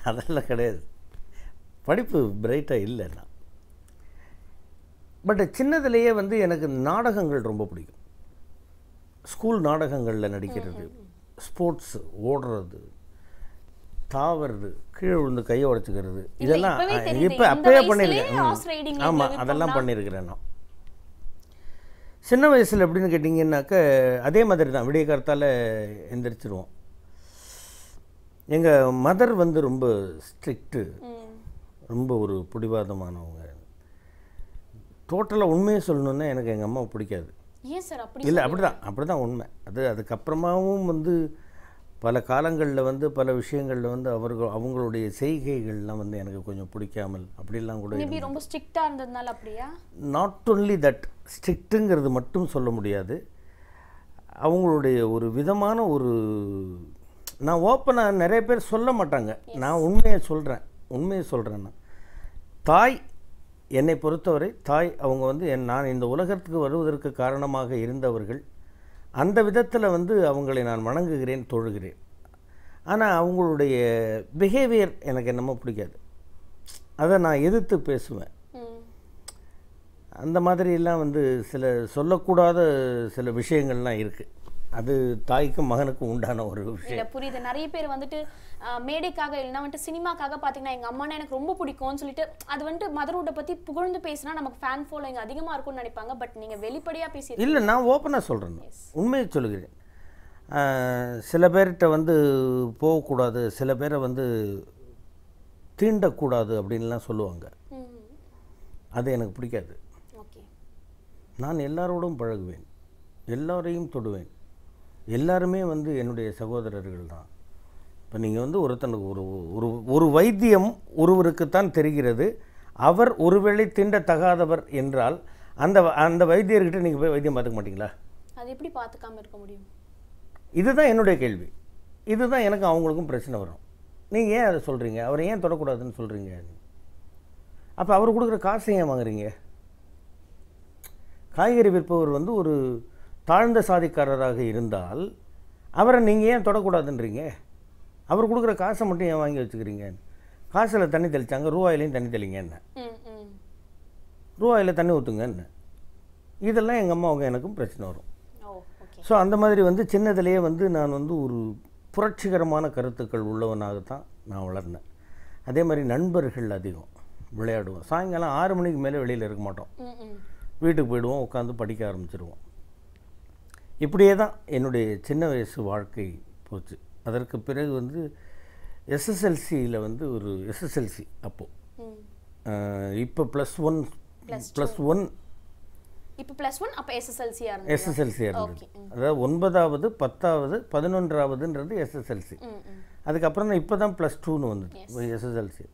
அதெல்லாம் கிடையாது. படிப்பு பிரைட்டாக இல்லை நான். பட் சின்னதுலேயே வந்து எனக்கு நாடகங்கள் ரொம்ப பிடிக்கும். ஸ்கூல் நாடகங்களில் நடிக்கிறது, ஸ்போர்ட்ஸ், ஓடுறது, தாவறது, கீழே விழுந்து கையை உடைச்சிக்கிறது, இதெல்லாம் இப்போ அப்பயே பண்ணியிருக்கேன். ஆமாம், அதெல்லாம் பண்ணியிருக்கிறேன் நான். சின்ன வயசில் எப்படின்னு கேட்டிங்கன்னாக்க அதே மாதிரி தான், விடிய காலத்தால் எந்திரிச்சிருவோம். எங்கள் மதர் வந்து ரொம்ப ஸ்ட்ரிக்ட்டு, ரொம்ப ஒரு பிடிவாதமானவங்க. டோட்டலாக உண்மையை சொல்லணுன்னா எனக்கு எங்கள் அம்மாவை பிடிக்காது. இல்லை, அப்படி தான் உண்மை. அதுக்கப்புறமாவும் வந்து பல காலங்களில் வந்து பல விஷயங்களில் வந்து அவங்களுடைய செய்கைகள்லாம் வந்து எனக்கு கொஞ்சம் பிடிக்காமல் அப்படிலாம் கூட ரொம்ப ஸ்ட்ரிக்டாக இருந்ததுனால. அப்படியா? நாட் ஒன்லி தட், ஸ்ட்ரிக்ட்டுங்கிறது மட்டும் சொல்ல முடியாது. அவங்களுடைய ஒரு விதமான ஒரு, நான் ஓப்பனாக நிறைய பேர் சொல்ல மாட்டாங்க, நான் உண்மையை சொல்கிறேன். நான் தாய், என்னை பொறுத்தவரை தாய் அவங்க வந்து நான் இந்த உலகத்துக்கு வருவதற்கு காரணமாக இருந்தவர்கள். அந்த விதத்தில் வந்து அவங்களை நான் வணங்குகிறேன், தொழுகிறேன். ஆனால் அவங்களுடைய பிஹேவியர் எனக்கு என்னமோ பிடிக்காது, அதை நான் எதிர்த்து பேசுவேன். அந்த மாதிரிலாம் வந்து சில சொல்லக்கூடாத சில விஷயங்கள்லாம் இருக்குது. அது தாய்க்கும் மகனுக்கும் உண்டான ஒரு விஷயம். புரியுது. நிறைய பேர் வந்துட்டு மேடைக்காக இல்லைன்னா வந்துட்டு சினிமாக்காக பார்த்தீங்கன்னா எங்கள் அம்மானா எனக்கு ரொம்ப பிடிக்கும்னு சொல்லிட்டு அது வந்துட்டு மதர்வுட்டை பற்றி புகழ்ந்து பேசினா நமக்கு ஃபேன் ஃபாலோயிங் அதிகமாக இருக்கும்னு நினைப்பாங்க. பட் நீங்கள் வெளிப்படையாக பேசி இல்லை, நான் ஓப்பனாக சொல்கிறேன், உண்மையை சொல்லுகிறேன். சில பேர்கிட்ட வந்து போகக்கூடாது, சில பேரை வந்து தீண்டக்கூடாது அப்படின்லாம் சொல்லுவாங்க. அது எனக்கு பிடிக்காது. நான் எல்லாரோடும் பழகுவேன், எல்லாரையும் தொடுவேன். எல்லாருமே வந்து என்னுடைய சகோதரர்கள் தான். இப்போ நீங்கள் வந்து ஒருத்தனுக்கு ஒரு வைத்தியம் ஒருவருக்குத்தான் தெரிகிறது, அவர் ஒருவேளை தீண்டத்தகாதவர் என்றால் அந்த வைத்தியர்கிட்ட நீங்கள் போய் வைத்தியம் பார்த்துக்க மாட்டீங்களா? அது எப்படி பார்த்துக்காம இருக்க முடியும்? இதுதான் என்னுடைய கேள்வி. இதுதான் எனக்கு அவங்களுக்கும் பிரச்சனை வரும். நீங்கள் ஏன் அதை சொல்கிறீங்க, அவரை ஏன் தொடக்கூடாதுன்னு சொல்கிறீங்க? அப்போ அவர் கொடுக்குற காசை ஏன் வாங்குறீங்க? காய்கறி விற்பவர் வந்து ஒரு தாழ்ந்த சாதிக்காரராக இருந்தால் அவரை நீங்கள் ஏன் தொடக்கூடாதுன்றீங்க? அவர் கொடுக்குற காசை மட்டும் ஏன் வாங்கி வச்சுக்கிறீங்க? காசில் தண்ணி தெளித்தாங்க, ரூபாயிலையும் தண்ணி தெளிங்க, என்ன ரூபாயில் தண்ணி ஊற்றுங்க, என்ன இதெல்லாம் எங்கள் அம்மாவுங்க எனக்கும் பிரச்சனை வரும். ஸோ அந்த மாதிரி வந்து சின்னதுலேயே வந்து நான் வந்து ஒரு புரட்சிகரமான கருத்துக்கள் உள்ளவனாகத்தான் நான் வளர்ந்தேன். அதே மாதிரி நண்பர்கள் அதிகம், விளையாடுவோம். சாயங்காலம் 6 மணிக்கு மேலே வெளியில் இருக்க மாட்டோம், வீட்டுக்கு போயிடுவோம், உட்காந்து படிக்க ஆரம்பிச்சிடுவோம். இப்படியே தான் என்னுடைய சின்ன வயசு வாழ்க்கை போச்சு. அதற்கு பிறகு வந்து எஸ்எஸ்எல்சியில் வந்து ஒரு எஸ்எஸ்எல்சி அப்போது இப்போ +1 இப்போ +1 அப்போ எஸ்எஸ்எல்சியாக இருந்தது. எஸ்எஸ்எல்சியாக இருந்தது. அதாவது 9வது 10வது 11வதுன்றது எஸ்எஸ்எல்சி. அதுக்கப்புறம் தான் இப்போ தான் +2ன்னு வந்தது எஸ்எஸ்எல்சி.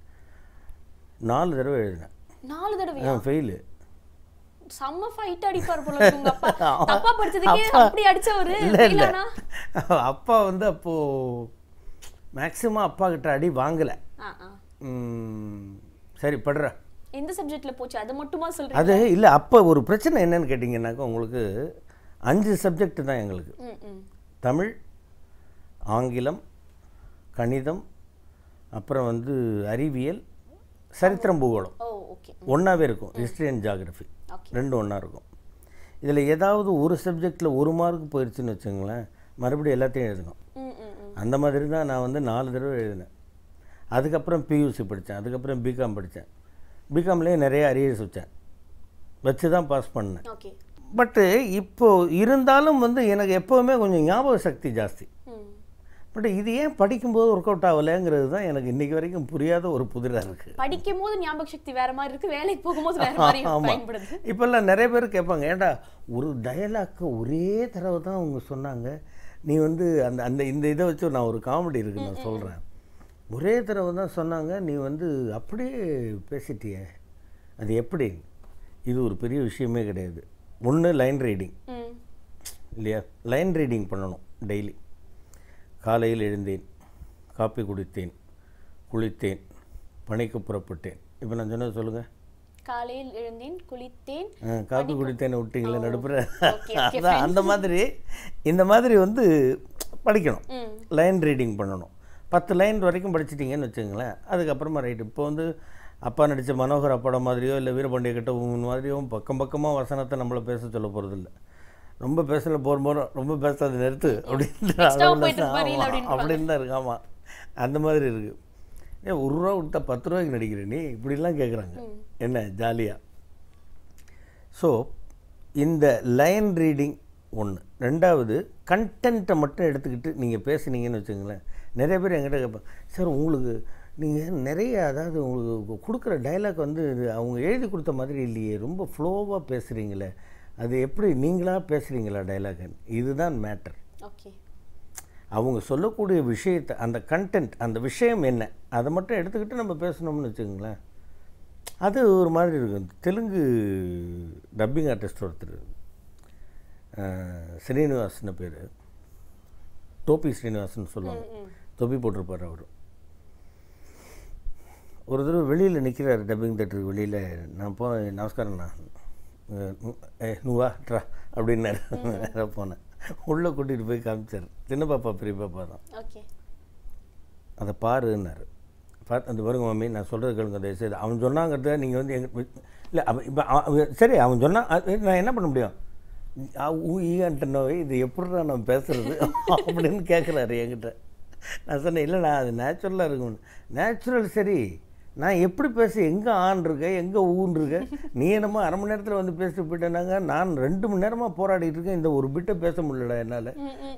4 தடவை எழுதினேன். 4 தடவை ஃபெயிலு. செம்ம ஃபைட் அடிப்பார் போல உங்க அப்பா. தப்பா படிச்சதுக்கே அப்படி அடிச்சவரு. இல்ல அப்பா வந்து அப்போ மேக்ஸிமம் அப்பா கிட்ட அடி வாங்கல. சரி படுற எந்த சப்ஜெக்ட்ல போச்சு அது மட்டுமா சொல்றீங்க? அது இல்ல அப்போ ஒரு பிரச்சனை என்னன்னு கேட்டிங்கன்னாக்கா உங்களுக்கு 5 சப்ஜெக்ட் தான் எங்களுக்கு. தமிழ், ஆங்கிலம், கணிதம், அப்புறம் வந்து அறிவியல், சரித்திரம், பூகோளம் ஒன்றாவே இருக்கும். ஹிஸ்ட்ரி அண்ட் ஜியாகிரஃபி ரெண்டும் ஒன்றா இருக்கும். இதில் ஏதாவது ஒரு சப்ஜெக்டில் 1 மார்க் போயிடுச்சுன்னு வச்சுங்களேன், மறுபடியும் எல்லாத்தையும் எழுதணும். அந்த மாதிரி தான் நான் வந்து 4 தடவை எழுதினேன். அதுக்கப்புறம் பியூசி படித்தேன், அதுக்கப்புறம் பிகாம் படித்தேன். பிகாம்லேயே நிறைய அரியர்ஸ் வச்சு தான் பாஸ் பண்ணேன். பட்டு இப்போது இருந்தாலும் வந்து எனக்கு எப்போவுமே கொஞ்சம் ஞாபக சக்தி ஜாஸ்தி. பட் இது ஏன் படிக்கும்போது ஒர்க் அவுட் ஆகலைங்கிறது தான் எனக்கு இன்றைக்கி வரைக்கும் புரியாத ஒரு புதிராக இருக்குது. படிக்கும் போது ஞாபக சக்தி வேறு மாதிரி இருக்குது, வேலைக்கு போகும்போது வேறு மாதிரி பயன்படுது. இப்போல்லாம் நிறைய பேர் கேட்பாங்க, ஏன்டா ஒரு டயலாக்கு ஒரே தடவை தான் அவங்க சொன்னாங்க, நீ வந்து அந்த அந்த இந்த இதை வச்சு நான் ஒரு காமெடி இருக்குது நான் சொல்கிறேன், ஒரே தடவை தான் சொன்னாங்க, நீ வந்து அப்படியே பேசிட்டியே, அது எப்படி? இது ஒரு பெரிய விஷயமே கிடையாது. ஒன்று லைன் ரீடிங் இல்லையா, லைன் ரீடிங் பண்ணணும் டெய்லி. காலையில் எழுந்தேன், காப்பி குடித்தேன், குளித்தேன், பணிக்கு புறப்பட்டேன். இப்போ நான் சொன்னது சொல்லுங்கள். காலையில் எழுந்தேன், குளித்தேன், காப்பி குடித்தேன்னு விட்டிங்களே நடுப்புற. அதான் அந்த மாதிரி இந்த மாதிரி வந்து படிக்கணும், லைன் ரீடிங் பண்ணணும். 10 லைன் வரைக்கும் படிச்சிட்டிங்கன்னு வச்சுங்களேன், அதுக்கப்புறமா ரைட்டு. இப்போ வந்து அப்பா நடித்த மனோகர் படம் மாதிரியோ இல்லை வீரபாண்டிய கட்டபொம்மன் மாதிரியோ பக்கம் பக்கமாக வசனத்தை நம்மளை பேச சொல்ல போகிறதில்ல. ரொம்ப பேசல போகிறோம், ரொம்ப பேசாத நிறுத்து அப்படின்னு அப்படின்னு தான் இருக்கு. ஆமாம், அந்த மாதிரி இருக்குது. ஏன் 1 ரூபா கொடுத்தா 10 ரூபாய்க்கு நடிக்கிறேன் நீ இப்படிலாம் கேட்குறாங்க, என்ன ஜாலியாக. ஸோ இந்த லைன் ரீடிங் ஒன்று. 2வது கண்டென்ட்டை மட்டும் எடுத்துக்கிட்டு நீங்கள் பேசுனீங்கன்னு வச்சுங்களேன், நிறைய பேர் என்கிட்ட கேட்பாங்க, சார் உங்களுக்கு நீங்கள் நிறைய அதாவது உங்களுக்கு கொடுக்குற டைலாக் வந்து அவங்க எழுதி கொடுத்த மாதிரி இல்லையே, ரொம்ப ஃப்ளோவாக பேசுகிறீங்களே, அது எப்படி நீங்களாக பேசுகிறீங்களா டைலாக்? இதுதான் மேட்டர். ஓகே, அவங்க சொல்லக்கூடிய விஷயத்தை, அந்த கண்டென்ட், அந்த விஷயம் என்ன, அதை மட்டும் எடுத்துக்கிட்டு நம்ம பேசணும்னு வச்சுக்கோங்களேன், அது ஒரு மாதிரி இருக்கும். தெலுங்கு டப்பிங் ஆர்டிஸ்ட் ஒருத்தர் ஸ்ரீனிவாசன் பேர், டோபி ஸ்ரீனிவாசன் சொல்லுவாங்க, தொப்பி போட்டிருப்பார் அவர். ஒரு தடவை வெளியில் நிற்கிறார் டப்பிங் தேட்டருக்கு வெளியில். நான் நமஸ்காரண்ணா, நூவா ட்ரா அப்படின்னாரு. நேராக போனேன், உள்ளே கூட்டிகிட்டு போய் காமிச்சார். சின்ன பாப்பா பெரிய பாப்பா தான். அதை பாருன்னாரு. பார்த்து அந்த பாருங்க மாமி, நான் சொல்கிறது கேளுங்க தயவுசெய்து. அவன் சொன்னாங்கிறத நீங்கள் வந்து எங்கள் இல்லை இப்போ சரி அவன் சொன்னால் நான் என்ன பண்ண முடியும், ஈகன்ட்டனோவே இது எப்படிடா நான் பேசுகிறது அப்படின்னு கேட்குறாரு என்கிட்ட. நான் சொன்னேன், இல்லைண்ணா அது நேச்சுரலாக இருக்கும். நேச்சுரல் சரி, நான் எப்படி பேச, எங்கே ஆண் இருக்க, எங்கே ஊன் இருக்க, நீ என்னமோ 1/2 மணி நேரத்தில் வந்து பேசிட்டு போயிட்டேனாங்க, நான் 2 மணி நேரமாக போராடிட்டு இருக்கேன், இந்த ஒரு பிட்டை பேச முடியலடா என்னால்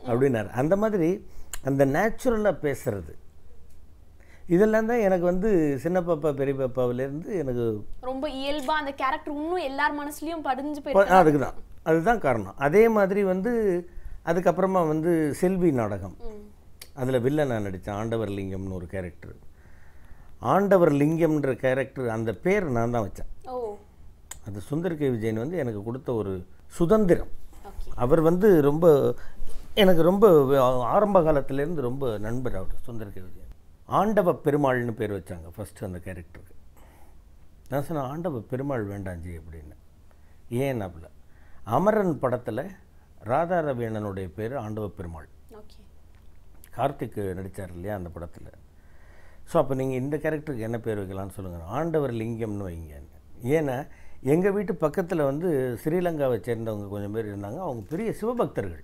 அப்படின்னாரு. அந்த மாதிரி அந்த நேச்சுரலாக பேசுகிறது, இதெல்லாம் தான் எனக்கு வந்து சின்ன பாப்பா பெரிய பாப்பாவிலேருந்து எனக்கு ரொம்ப இயல்பாக அந்த கேரக்டர் இன்னும் எல்லார் மனசுலையும் படிஞ்சு போயிருக்கு. அதுக்கு தான், அதுதான் காரணம். அதே மாதிரி வந்து அதுக்கப்புறமா வந்து செல்வி நாடகம், அதில் வில்லன் நான் நடித்தேன், ஆண்டவர் லிங்கம்னு ஒரு கேரக்டர். ஆண்டவர் லிங்கம்ன்ற கேரக்டர், அந்த பேர் நான் தான் வச்சேன். அது சுந்தர் கே விஜயன் வந்து எனக்கு கொடுத்த ஒரு சுதந்திரம். அவர் வந்து ரொம்ப எனக்கு ரொம்ப ஆரம்ப காலத்திலேருந்து ரொம்ப நண்பர் அவர், சுந்தர் கே விஜயன். ஆண்டவ பெருமாள்னு பேர் வச்சாங்க ஃபஸ்ட்டு அந்த கேரக்டருக்கு. நான் சொன்னேன், ஆண்டவ பெருமாள் வேண்டாஞ்சி அப்படின்னு. ஏன் அப்படில, அமரன் படத்தில் ராதா ரவியண்ணனுடைய பேர் ஆண்டவ பெருமாள், கார்த்திக் நடித்தார் இல்லையா அந்த படத்தில். ஸோ அப்போ நீங்கள் இந்த கேரக்டருக்கு என்ன பேர் வைக்கலான்னு சொல்லுங்கள். ஆண்டவர் லிங்கம்னு வைங்க. ஏன்னா எங்கள் வீட்டு பக்கத்தில் வந்து ஸ்ரீலங்காவை சேர்ந்தவங்க கொஞ்சம் பேர் இருந்தாங்க, அவங்க பெரிய சிவபக்தர்கள்.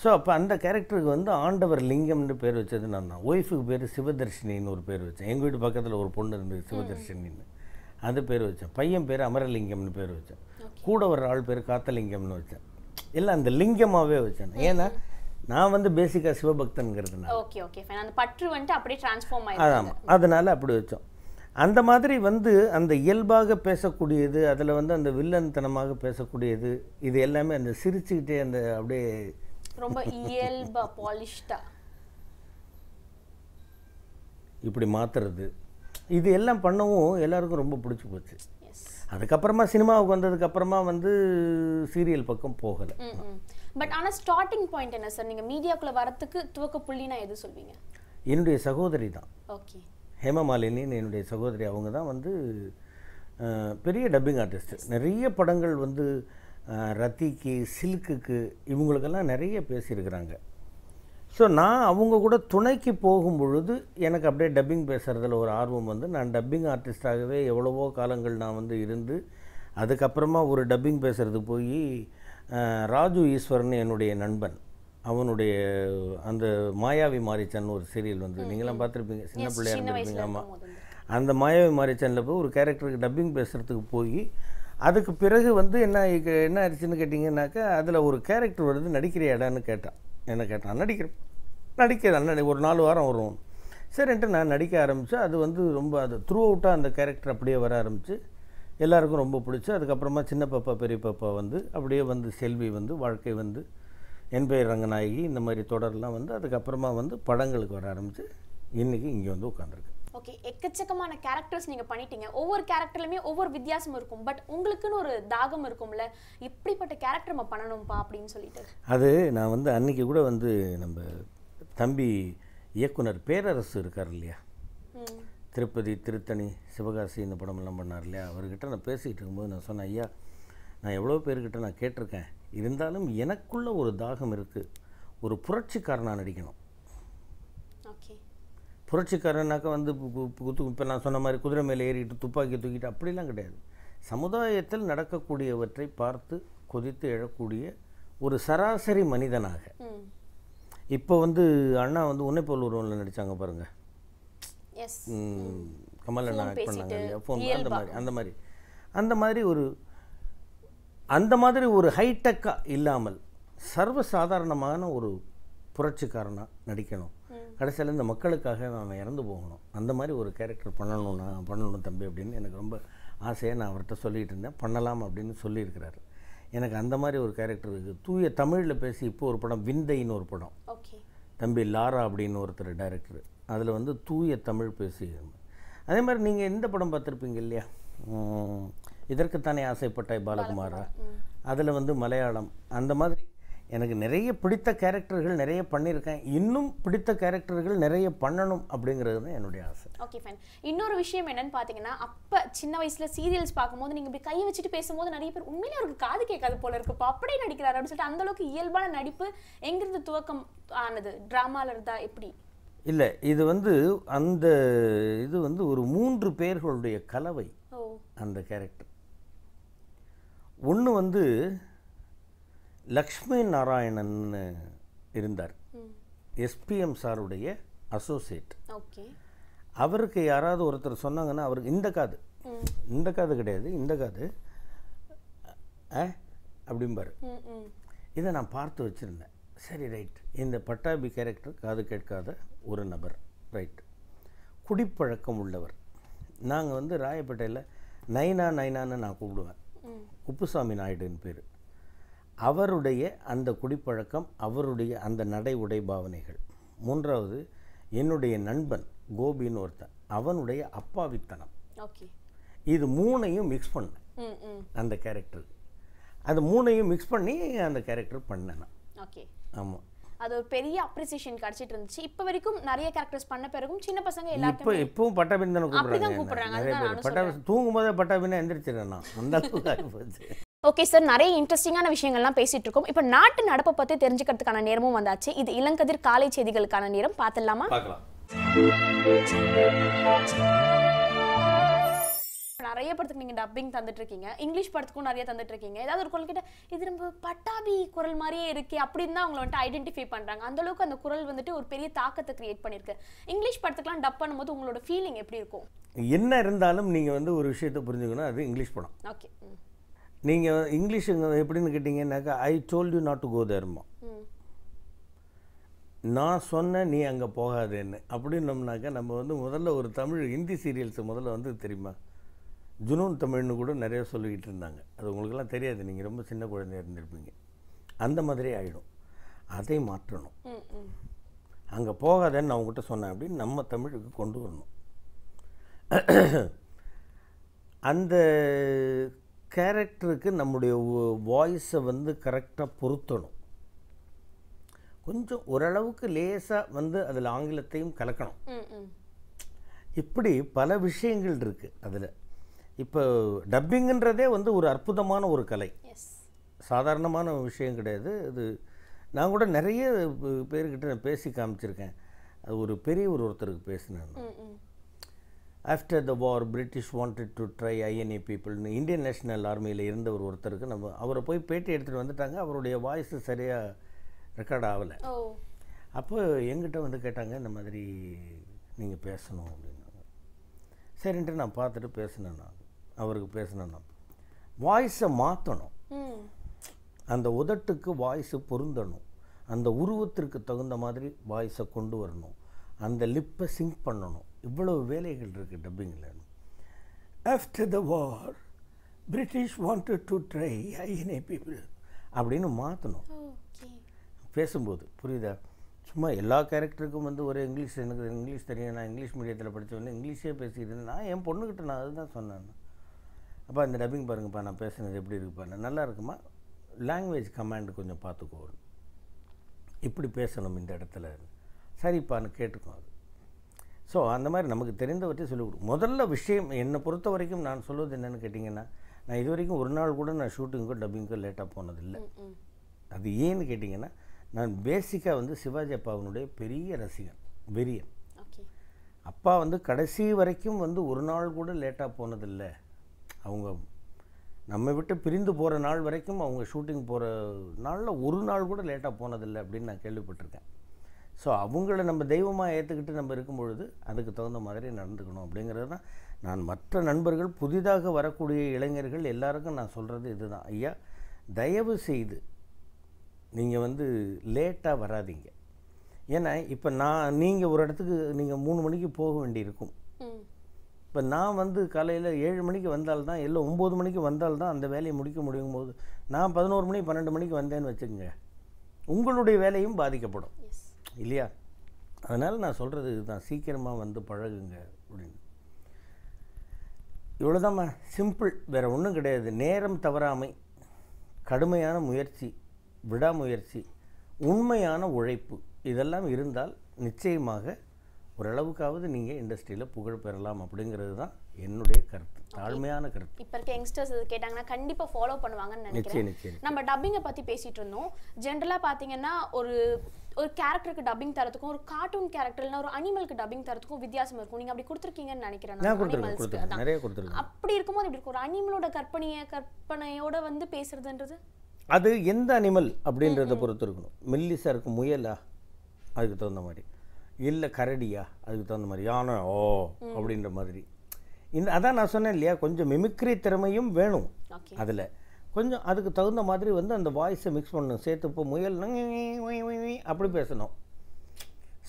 ஸோ அப்போ அந்த கேரக்டருக்கு வந்து ஆண்டவர் லிங்கம்னு பேர் வச்சது நான் தான். ஒய்ஃபுக்கு பேர் சிவதர்ஷினின்னு ஒரு பேர் வச்சேன். எங்கள் வீட்டு பக்கத்தில் ஒரு பொண்ணு இருந்தது சிவதர்ஷினின்னு, அது பேர் வச்சேன். பையன் பேர் அமரலிங்கம்னு பேர் வச்சேன். கூட ஒரு ஆள் பேர் காத்தலிங்கம்னு வச்சேன். எல்லாம் அந்த லிங்கமாகவே வச்சேன். ஏன்னா நான் வந்து பேசிக்காக சிவபக்தன்கிறதுனால. Okay okay fine. அந்த பற்று வந்துட்டு அப்படியே ட்ரான்ஸ்ஃபார்ம் ஆமாம், அதனால் அப்படி வச்சோம். அந்த மாதிரி வந்து அந்த இயல்பாக பேசக்கூடியது, அதில் வந்து அந்த வில்லன்தனமாக பேசக்கூடியது, இது எல்லாமே அந்த சிரிச்சுக்கிட்டே அந்த அப்படியே ரொம்ப இயல்பா பாலிஷ்டா இப்படி மாற்றுறது, இது எல்லாம் பண்ணவும் எல்லாருக்கும் ரொம்ப பிடிச்சி போச்சு. அதுக்கப்புறமா சினிமாவுக்கு வந்ததுக்கப்புறமா வந்து சீரியல் பக்கம் போகலை. பட் ஆனால் ஸ்டார்டிங் பாயிண்ட் என்ன சார்? நீங்கள் மீடியாக்குள்ளே வரத்துக்கு துவக்க புள்ளினா எது சொல்வீங்க? என்னுடைய சகோதரி தான். ஓகே. ஹேமமாலினின்னு என்னுடைய சகோதரி. அவங்க தான் வந்து பெரிய டப்பிங் ஆர்டிஸ்ட்டு. நிறைய படங்கள் வந்து ரத்திக்கு, சில்க்குக்கு, இவங்களுக்கெல்லாம் நிறைய பேசியிருக்கிறாங்க. ஸோ நான் அவங்க கூட துணைக்கு போகும் பொழுது எனக்கு அப்படியே டப்பிங் பேசுகிறதுல ஒரு ஆர்வம் வந்து, நான் டப்பிங் ஆர்டிஸ்டாகவே எவ்வளவோ காலங்கள் நான் வந்து இருந்து, அதுக்கப்புறமா ஒரு டப்பிங் பேசுகிறது போய் ராஜு ஈஸ்வரன் என்னுடைய நண்பன், அவனுடைய அந்த மாயாவி மாரிச்சன் ஒரு சீரியல் வந்து நீங்களாம் பார்த்துருப்பீங்க, சின்ன பிள்ளையாக இருந்திருப்பீங்க. ஆமாம், அந்த மாயாவி மாரிச்சனில் போய் ஒரு கேரக்டருக்கு டப்பிங் பேசுகிறதுக்கு போய், அதுக்கு பிறகு வந்து என்ன ஆயிடுச்சுன்னு கேட்டிங்கன்னாக்கா, அதில் ஒரு கேரக்டர் வருது, நடிக்கிறியாடான்னு கேட்டான். என்ன கேட்டான்? நடிக்கிறேன் ஒரு 4 வாரம் வரும். சரின்ட்டு நான் நடிக்க ஆரம்பித்தேன். அது வந்து ரொம்ப அது த்ரூ அவுட்டாக அந்த கேரக்டர் அப்படியே வர ஆரம்பித்து எல்லாருக்கும் ரொம்ப பிடிச்சி, அதுக்கப்புறமா சின்ன பாப்பா பெரிய பாப்பா வந்து அப்படியே வந்து செல்வி வந்து வாழ்க்கை வந்து என் பெயர் ரங்கநாயகி இந்த மாதிரி தொடர்லாம் வந்து அதுக்கப்புறமா வந்து படங்களுக்கு வர ஆரம்பித்து இன்றைக்கி இங்கே வந்து உட்காந்துருக்கு. ஓகே, எக்கச்சக்கமான கேரக்டர்ஸ் நீங்கள் பண்ணிட்டீங்க. ஒவ்வொரு கேரக்டர்லையுமே ஒவ்வொரு வித்தியாசம் இருக்கும். பட் உங்களுக்குன்னு ஒரு தாகம் இருக்கும்ல, இப்படிப்பட்ட கேரக்டர் நம்ம பண்ணணும்ப்பா அப்படின்னு சொல்லிட்டு. அது நான் வந்து அன்றைக்கி கூட வந்து நம்ம தம்பி இயக்குனர் பேரரசு இருக்கார் இல்லையா, திருப்பதி, திருத்தணி, சிவகாசி இந்த படமெல்லாம் பண்ணார் இல்லையா, அவர்கிட்ட நான் பேசிகிட்டு இருக்கும்போது நான் சொன்னேன், ஐயா நான் எவ்வளோ பேர்கிட்ட நான் கேட்டிருக்கேன், இருந்தாலும் எனக்குள்ள ஒரு தாகம் இருக்குது, ஒரு புரட்சிக்காரனாக நடிக்கணும். ஓகே, புரட்சிக்காரனாக்கா வந்து இப்போ நான் சொன்ன மாதிரி குதிரை மேலே ஏறிட்டு துப்பாக்கி தூக்கிட்டு அப்படிலாம் கிடையாது. சமுதாயத்தில் நடக்கக்கூடியவற்றை பார்த்து கொதித்து எழக்கூடிய ஒரு சராசரி மனிதனாக. இப்போ வந்து அண்ணா வந்து உன்னை போல் ஒருவனில் நடித்தாங்க பாருங்கள், கமல் அண்ணா ஆக்ட் பண்ணாங்க இல்லையா, ஃபோன், அந்த மாதிரி ஒரு ஹைடெக்காக இல்லாமல் சர்வசாதாரணமான ஒரு புரட்சிக்காரனாக நடிக்கணும். கடைசியில் இந்த மக்களுக்காக நான் இறந்து போகணும், அந்த மாதிரி ஒரு கேரக்டர் பண்ணணும் தம்பி அப்படின்னு எனக்கு ரொம்ப ஆசையாக நான் அவர்கிட்ட சொல்லிகிட்டு இருந்தேன். பண்ணலாம் அப்படின்னு சொல்லியிருக்கிறாரு. எனக்கு அந்த மாதிரி ஒரு கேரக்டர் இருக்குது. தூய தமிழில் பேசி இப்போ ஒரு படம் விந்தைன்னு ஒரு படம், தம்பி லாரா அப்படின்னு ஒருத்தர் டைரக்டர், அதில் வந்து தூய தமிழ் பேசி. அதே மாதிரி நீங்கள் இந்த படம் பார்த்துருப்பீங்க இல்லையா, இதற்குத்தானே ஆசைப்பட்டாய் பாலகுமாரா, அதில் வந்து மலையாளம். அந்த மாதிரி எனக்கு நிறைய பிடித்த கேரக்டர்கள் நிறைய பண்ணியிருக்கேன். இன்னும் பிடித்த கேரக்டர்கள் நிறைய பண்ணணும் அப்படிங்கிறது தான் என்னுடைய ஆசை. Okay fine. இன்னொரு விஷயம் என்னன்னு பார்த்தீங்கன்னா, அப்போ சின்ன வயசில் சீரியல்ஸ் பார்க்கும்போது நீங்கள் இப்படி கையை வச்சுட்டு பேசும்போது நிறைய பேர் உண்மையிலே அவருக்கு காது கேட்காது போல இருக்குப்பா, அப்படியே நடிக்கிறாரு அப்படின்னு சொல்லிட்டு அந்தளவுக்கு இயல்பான நடிப்பு எங்கிருந்து துவக்கம் ஆனது? ட்ராமாவில் இருந்தா எப்படி? இல்லை, இது வந்து அந்த இது வந்து ஒரு 3 பேர்களுடைய கலவை. அந்த கேரக்டர் ஒன்று வந்து லக்ஷ்மி நாராயணன் இருந்தார், எஸ்பிஎம் சாருடைய அசோசியேட். அவருக்கு யாராவது ஒருத்தர் சொன்னாங்கன்னா அவருக்கு இந்த காது கிடையாது, இந்த காது அப்படிம்பார். இதை நான் பார்த்து வச்சுருந்தேன். சரி ரைட், இந்த பட்டாபி கேரக்டர் காது கேட்காத ஒரு நபர், ரைட், குடிப்பழக்கம் உள்ளவர். நாங்கள் வந்து ராயப்பேட்டையில் நைனான்னு நான் கூப்பிடுவேன், குப்புசாமி நாயுடுன்னு பேர். அவருடைய அந்த குடிப்பழக்கம், அவருடைய அந்த நடை உடை பாவனைகள். 3வது என்னுடைய நண்பன் கோபின்னு ஒருத்தன், அவனுடைய அப்பாவித்தனம். இது 3ஐயும் மிக்ஸ் பண்ணேன் அந்த கேரக்டர். அது 3ஐயும் மிக்ஸ் பண்ணி அந்த கேரக்டர் பண்ணேன் நான். ஆமாம், அது ஒரு பெரிய அப்ரிசியேஷன் கிடைச்சிட்டு இருந்துச்சு. இப்போ வரைக்கும் நிறைய கேரக்டர்ஸ் பண்ண பிறகும் சின்ன பசங்க எல்லாரும் இப்பவும் பட்டாபின்னு தானே கூப்பிடுறாங்க. பட்டாபி தூங்கும் போதே பட்டாபின்னு எந்திரிச்சிடறேன் நான், அந்த அளவுக்கு போச்சு. ஓகே சார், நிறைய இன்ட்ரெஸ்டிங்கான விஷயங்கள்லாம் பேசிட்டு இருக்கோம். இப்போ நாட்டு நடப்பை பற்றி தெரிஞ்சுக்கிறதுக்கான நேரமும் வந்தாச்சு. இது இளங்கதிர் காலை செய்திகளுக்கான நேரம். பார்த்துடலாமா? நிறைய படத்துக்கு நீங்கள் டப்பிங் தந்துட்டு இருக்கீங்க, இங்கிலீஷ் படத்துக்கும் நிறைய தந்துட்டு இருக்கீங்க. ஏதாவது ஒரு குரல் கிட்ட இது நம்ம பட்டாபி குரல் மாதிரியே இருக்கே அப்படின்னு தான் அவங்களை வந்துட்டு ஐடென்டிஃபை பண்ணுறாங்க. அந்த அளவுக்கு அந்த குரல் வந்துட்டு ஒரு பெரிய தாக்கத்தை கிரியேட் பண்ணியிருக்கு. இங்கிலீஷ் படத்துக்குலாம் டப் பண்ணும்போது உங்களோட ஃபீலிங் எப்படி இருக்கும்? என்ன இருந்தாலும் நீங்கள் வந்து ஒரு விஷயத்தை புரிஞ்சுக்கணும், அது இங்கிலீஷ் படம். ஓகே, நீங்கள் இங்கிலீஷ் எப்படின்னு கேட்டிங்கன்னாக்கா I told you not to go தேர்மா, நான் சொன்னேன் நீ அங்கே போகாதேன்னு அப்படின்னோம்னாக்கா நம்ம வந்து முதல்ல ஒரு தமிழ் ஹிந்தி சீரியல்ஸ் முதல்ல வந்து தெரியுமா, ஜுனூன் தமிழ்னு கூட நிறைய சொல்லிக்கிட்டு இருந்தாங்க. அது உங்களுக்கெல்லாம் தெரியாது, நீங்கள் ரொம்ப சின்ன குழந்தையாக இருந்திருப்பீங்க. அந்த மாதிரி ஆகிடும். அதை மாற்றணும். அங்கே போகாதேன்னு நான் உங்கள்கிட்ட சொன்னேன் அப்படின்னு நம்ம தமிழுக்கு கொண்டு வரணும். அந்த கேரக்டருக்கு நம்முடைய வாய்ஸை வந்து கரெக்டாக பொருத்தணும். கொஞ்சம் ஓரளவுக்கு லேசாக வந்து அதில் ஆங்கிலத்தையும் கலக்கணும். இப்படி பல விஷயங்கள் இருக்குது அதில். இப்போ டப்பிங்குன்றதே வந்து ஒரு அற்புதமான ஒரு கலை, சாதாரணமான விஷயம் கிடையாது. அது நான் கூட நிறைய பேர்கிட்ட நான் பேசி காமிச்சிருக்கேன். அது ஒரு பெரிய ஒருத்தருக்கு பேசினேன். After the war British wanted to try INA பீப்புள்னு இந்தியன் நேஷனல் ஆர்மியில் இருந்த ஒருத்தருக்கு நம்ம அவரை போய் பேட்டி எடுத்துகிட்டு வந்துட்டாங்க. அவருடைய வாய்ஸு சரியாக ரெக்கார்ட் ஆகலை. அப்போ எங்கிட்ட வந்து கேட்டாங்க, இந்த மாதிரி நீங்கள் பேசணும் அப்படின்னாங்க. சரின்ட்டு நான் பார்த்துட்டு பேசினேன். நான் அவருக்கு பேசினேன். நான் வாய்ஸை மாற்றணும். அந்த உதட்டுக்கு வாய்ஸு பொருந்தணும். அந்த உருவத்திற்கு தகுந்த மாதிரி வாய்ஸை கொண்டு வரணும். அந்த லிப்பை சிங்க் பண்ணணும். இவ்வளவு வேலைகள் இருக்குது டப்பிங்கில். After the war British wanted to try INA people அப்படின்னு மாற்றணும் பேசும்போது. புரியுதா? சும்மா எல்லா கேரக்டருக்கும் வந்து ஒரு இங்கிலீஷ், எனக்கு இங்கிலீஷ் தெரியும், நான் இங்கிலீஷ் மீடியத்தில் படித்தவொடனே இங்கிலீஷே பேசிக்கிட்டு இருந்தேன். நான் என் பொண்ணுக்கிட்ட நான் அதுதான் சொன்னேன். அப்போ அந்த டப்பிங் பாருங்கப்பா, நான் பேசுனது எப்படி இருக்குப்பா, நல்லா இருக்குமா, லாங்குவேஜ் கமாண்ட் கொஞ்சம் பார்த்துக்கோ, இப்படி பேசணும் இந்த இடத்துல, சரிப்பான்னு கேட்டுக்கோம். அது ஸோ அந்த மாதிரி நமக்கு தெரிந்தவற்றை சொல்லிக் கொடுக்கும். முதல்ல விஷயம் என்னை பொறுத்த வரைக்கும் நான் சொல்வது என்னென்னு கேட்டிங்கன்னா, நான் இது வரைக்கும் ஒரு நாள் கூட நான் ஷூட்டிங்கோ டப்பிங்கோ லேட்டாக போனதில்லை. அது ஏன்னு கேட்டிங்கன்னா, நான் பேசிக்காக வந்து சிவாஜி அப்பாவினுடைய பெரிய ரசிகன், வெறியன். அப்பா வந்து கடைசி வரைக்கும் வந்து ஒரு நாள் கூட லேட்டாக போனதில்லை. அவங்க நம்ம விட்டு பிரிந்து போகிற நாள் வரைக்கும் அவங்க ஷூட்டிங் போகிற நாளில் ஒரு நாள் கூட லேட்டாக போனதில்லை அப்படின்னு நான் கேள்விப்பட்டிருக்கேன். ஸோ அவங்கள நம்ம தெய்வமாக ஏற்றுக்கிட்டு நம்ம இருக்கும் பொழுது அதுக்கு தகுந்த மாதிரி நடந்துக்கணும் அப்படிங்கிறது தான் நான் மற்ற நண்பர்கள், புதிதாக வரக்கூடிய இளைஞர்கள் எல்லாருக்கும் நான் சொல்கிறது இது தான். ஐயா, தயவு செய்து நீங்கள் வந்து லேட்டாக வராதிங்க. ஏன்னா இப்போ நீங்கள் ஒரு இடத்துக்கு நீங்கள் 3 மணிக்கு போக வேண்டியிருக்கும். இப்போ நான் வந்து காலையில் 7 மணிக்கு வந்தால்தான், இல்லை 9 மணிக்கு வந்தால்தான் அந்த வேலையை முடிக்க முடியும் போது நான் 11 மணி 12 மணிக்கு வந்தேன்னு வச்சுக்கோங்க, உங்களுடைய வேலையும் பாதிக்கப்படும் இல்லையா? அதனால் நான் சொல்கிறது இதுதான், சீக்கிரமாக வந்து பழகுங்க அப்படின்னு. இவ்வளோதாம்மா, சிம்பிள், வேறு ஒன்றும் கிடையாது. நேரம் தவறாமை, கடுமையான முயற்சி, விடாமுயற்சி, உண்மையான உழைப்பு, இதெல்லாம் இருந்தால் நிச்சயமாக ஓரளவுக்காவது நீங்கள் இண்டஸ்ட்ரியில் புகழ் பெறலாம் அப்படிங்கிறது தான் என்னுடைய கருத்து, தாழ்மையான கருத்து. இப்போ இருக்க யங்ஸ்டர்ஸ் இது கேட்டாங்கன்னா கண்டிப்பாக ஃபாலோ பண்ணுவாங்கன்னு நினைக்கிறேன். நிச்சயம். நம்ம டப்பிங்கை பற்றி பேசிகிட்டு இருந்தோம். ஜென்ரலாக பார்த்தீங்கன்னா ஒரு கேரக்டருக்கு டப்பிங் தரத்துக்கும் ஒரு கார்ட்டூன் கேரக்டர் இல்லை ஒரு அனிமலுக்கு டப்பிங் தரத்துக்கும் வித்தியாசம் இருக்கும். நீங்கள் அப்படி கொடுத்துருக்கீங்கன்னு நினைக்கிறேன். நான் கொடுத்துருக்கேன், நிறைய கொடுத்துருக்கேன். அப்படி இருக்கும்போது இப்படி இருக்கும் ஒரு அனிமலோட கற்பனையோட வந்து பேசுறதுன்றது, அது எந்த அனிமல் அப்படின்றத பொறுத்து இருக்கணும். மெல்லிசா இருக்கும் முயலா, அதுக்கு தகுந்த மாதிரி, இல்லை கரடியா, அதுக்கு தகுந்த மாதிரி, யானை ஓ அப்படின்ற மாதிரி. அதான் நான் சொன்னேன் இல்லையா, கொஞ்சம் மிமிக்ரி திறமையும் வேணும். அதில் கொஞ்சம் அதுக்கு தகுந்த மாதிரி வந்து அந்த வாய்ஸை மிக்ஸ் பண்ணணும். சேர்த்து இப்போ முயல் அப்படி பேசணும்.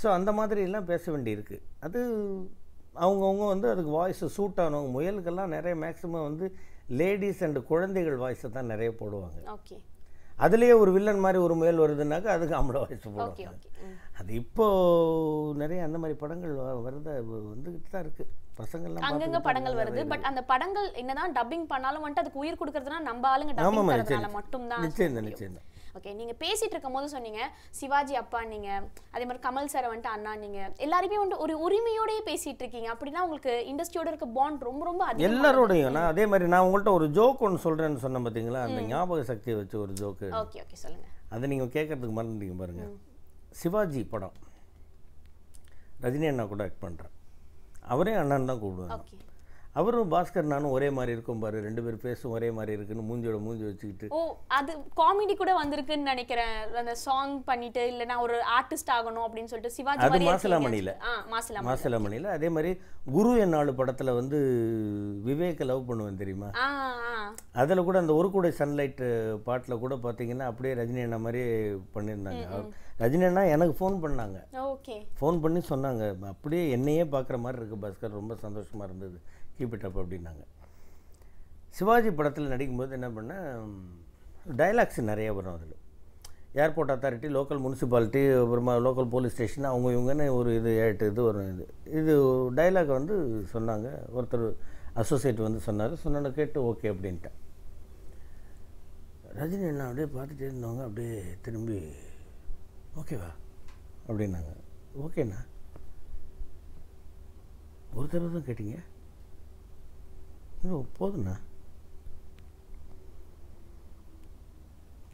ஸோ அந்த மாதிரிலாம் பேச வேண்டியிருக்கு. அது அவங்கவுங்க வந்து அதுக்கு வாய்ஸை சூட் ஆனவங்க. முயலுக்கெல்லாம் நிறைய மேக்ஸிமம் வந்து லேடிஸ் அண்ட் குழந்தைகள் வாய்ஸை தான் நிறைய போடுவாங்க. அதுலேயே ஒரு வில்லன் மாதிரி ஒரு முயல் வருதுன்னாக்கா அதுக்கு ஆம்பளை வாய்ஸ் போடுவாங்க. அது இப்போது நிறைய அந்த மாதிரி படங்கள் வருது, வந்துக்கிட்டு தான் இருக்குது. பசங்கள்லாம் அங்கங்க படங்கள் வருது. பட் அந்த படங்கள் என்னதான் டப்பிங் பண்ணாலும் வந்துட்டு அதுக்கு உயிர் கொடுக்கறதுனா நம்ம ஆளுங்க டப்பிங் பண்றதுனால மட்டும் தான். நிச்சயம். ஓகே, நீங்க பேசிட்டு இருக்கும்போது சொன்னீங்க சிவாஜி அப்பா, நீங்க அதே மாதிரி கமல் சார் வந்துட்டு அண்ணா, நீங்க எல்லாருமே வந்துட்டு ஒரு உரிமையோடயே பேசிட்டு இருக்கீங்க. அப்படின்னா உங்களுக்கு இண்டஸ்ட்ரியோட இருக்க பாண்ட் ரொம்ப ரொம்ப அதிகம். எல்லாரோடையும் நான் அதே மாதிரி நான் உங்கள்கிட்ட ஒரு ஜோக் ஒன்று சொல்கிறேன்னு சொன்னேன் பார்த்தீங்களா, அந்த ஞாபக சக்தியை வச்சு ஒரு ஜோக்கு. ஓகே சொல்லுங்க. அதை நீங்கள் கேட்கறதுக்கு மறந்துட்டீங்க பாருங்க. சிவாஜி படம் ரஜினி அண்ணா கூட ஆக்ட் பண்ணுறேன். அவரே அண்ணன் தான் கூப்பிடுவாங்க. அவரும் பாஸ்கர் நானும் ஒரே மாதிரி இருக்கும் பாரு, 2 பேர் பேசும் ஒரே மாதிரி இருக்குன்னு மூஞ்சி வச்சுக்கிட்டு. ஓ, அது காமெடி கூட வந்திருக்குன்னு நினைக்கிறேன். அந்த சாங் பண்ணிட்டு இல்லை நான் ஒரு ஆர்டிஸ்ட் ஆகணும் அப்படின்னு சொல்லிட்டு சிவாஜி அது மாசிலாமணியில். அதே மாதிரி குரு என்னாலு படத்தில் வந்து விவேக்க லவ் பண்ணுவேன் தெரியுமா, அதில் கூட அந்த ஒரு கூடை சன்லைட் பாட்டில் கூட பார்த்தீங்கன்னா அப்படியே ரஜினி அண்ணா மாதிரியே பண்ணியிருந்தாங்க. ரஜினி அண்ணா எனக்கு ஃபோன் பண்ணாங்க. ஓகே. ஃபோன் பண்ணி சொன்னாங்க, அப்படியே என்னையே பார்க்குற மாதிரி இருக்குது பாஸ்கர், ரொம்ப சந்தோஷமாக இருந்தது, கீப் இட் அப் அப்படின்னாங்க. சிவாஜி படத்தில் நடிக்கும்போது என்ன பண்ணேன், டைலாக்ஸ் நிறைய வரும். அதில் ஏர்போர்ட் அத்தாரிட்டி, லோக்கல் முனிசிபாலிட்டி, அப்புறமா லோக்கல் போலீஸ் ஸ்டேஷன், அவங்க இவங்கன்னு ஒரு இது 8 இது வரும். இது டைலாக் வந்து சொன்னாங்க. ஒருத்தர் அசோசியேட் வந்து சொன்னோன்னு கேட்டு ஓகே அப்படின்ட்டேன். ரஜினி அண்ணா அப்படியே பார்த்துட்டே இருந்தவங்க அப்படியே திரும்பி ஓகேவா அப்படின்னாங்க. ஓகேண்ணா, ஒரு தடவை தான் கேட்டீங்க, போதுண்ணா.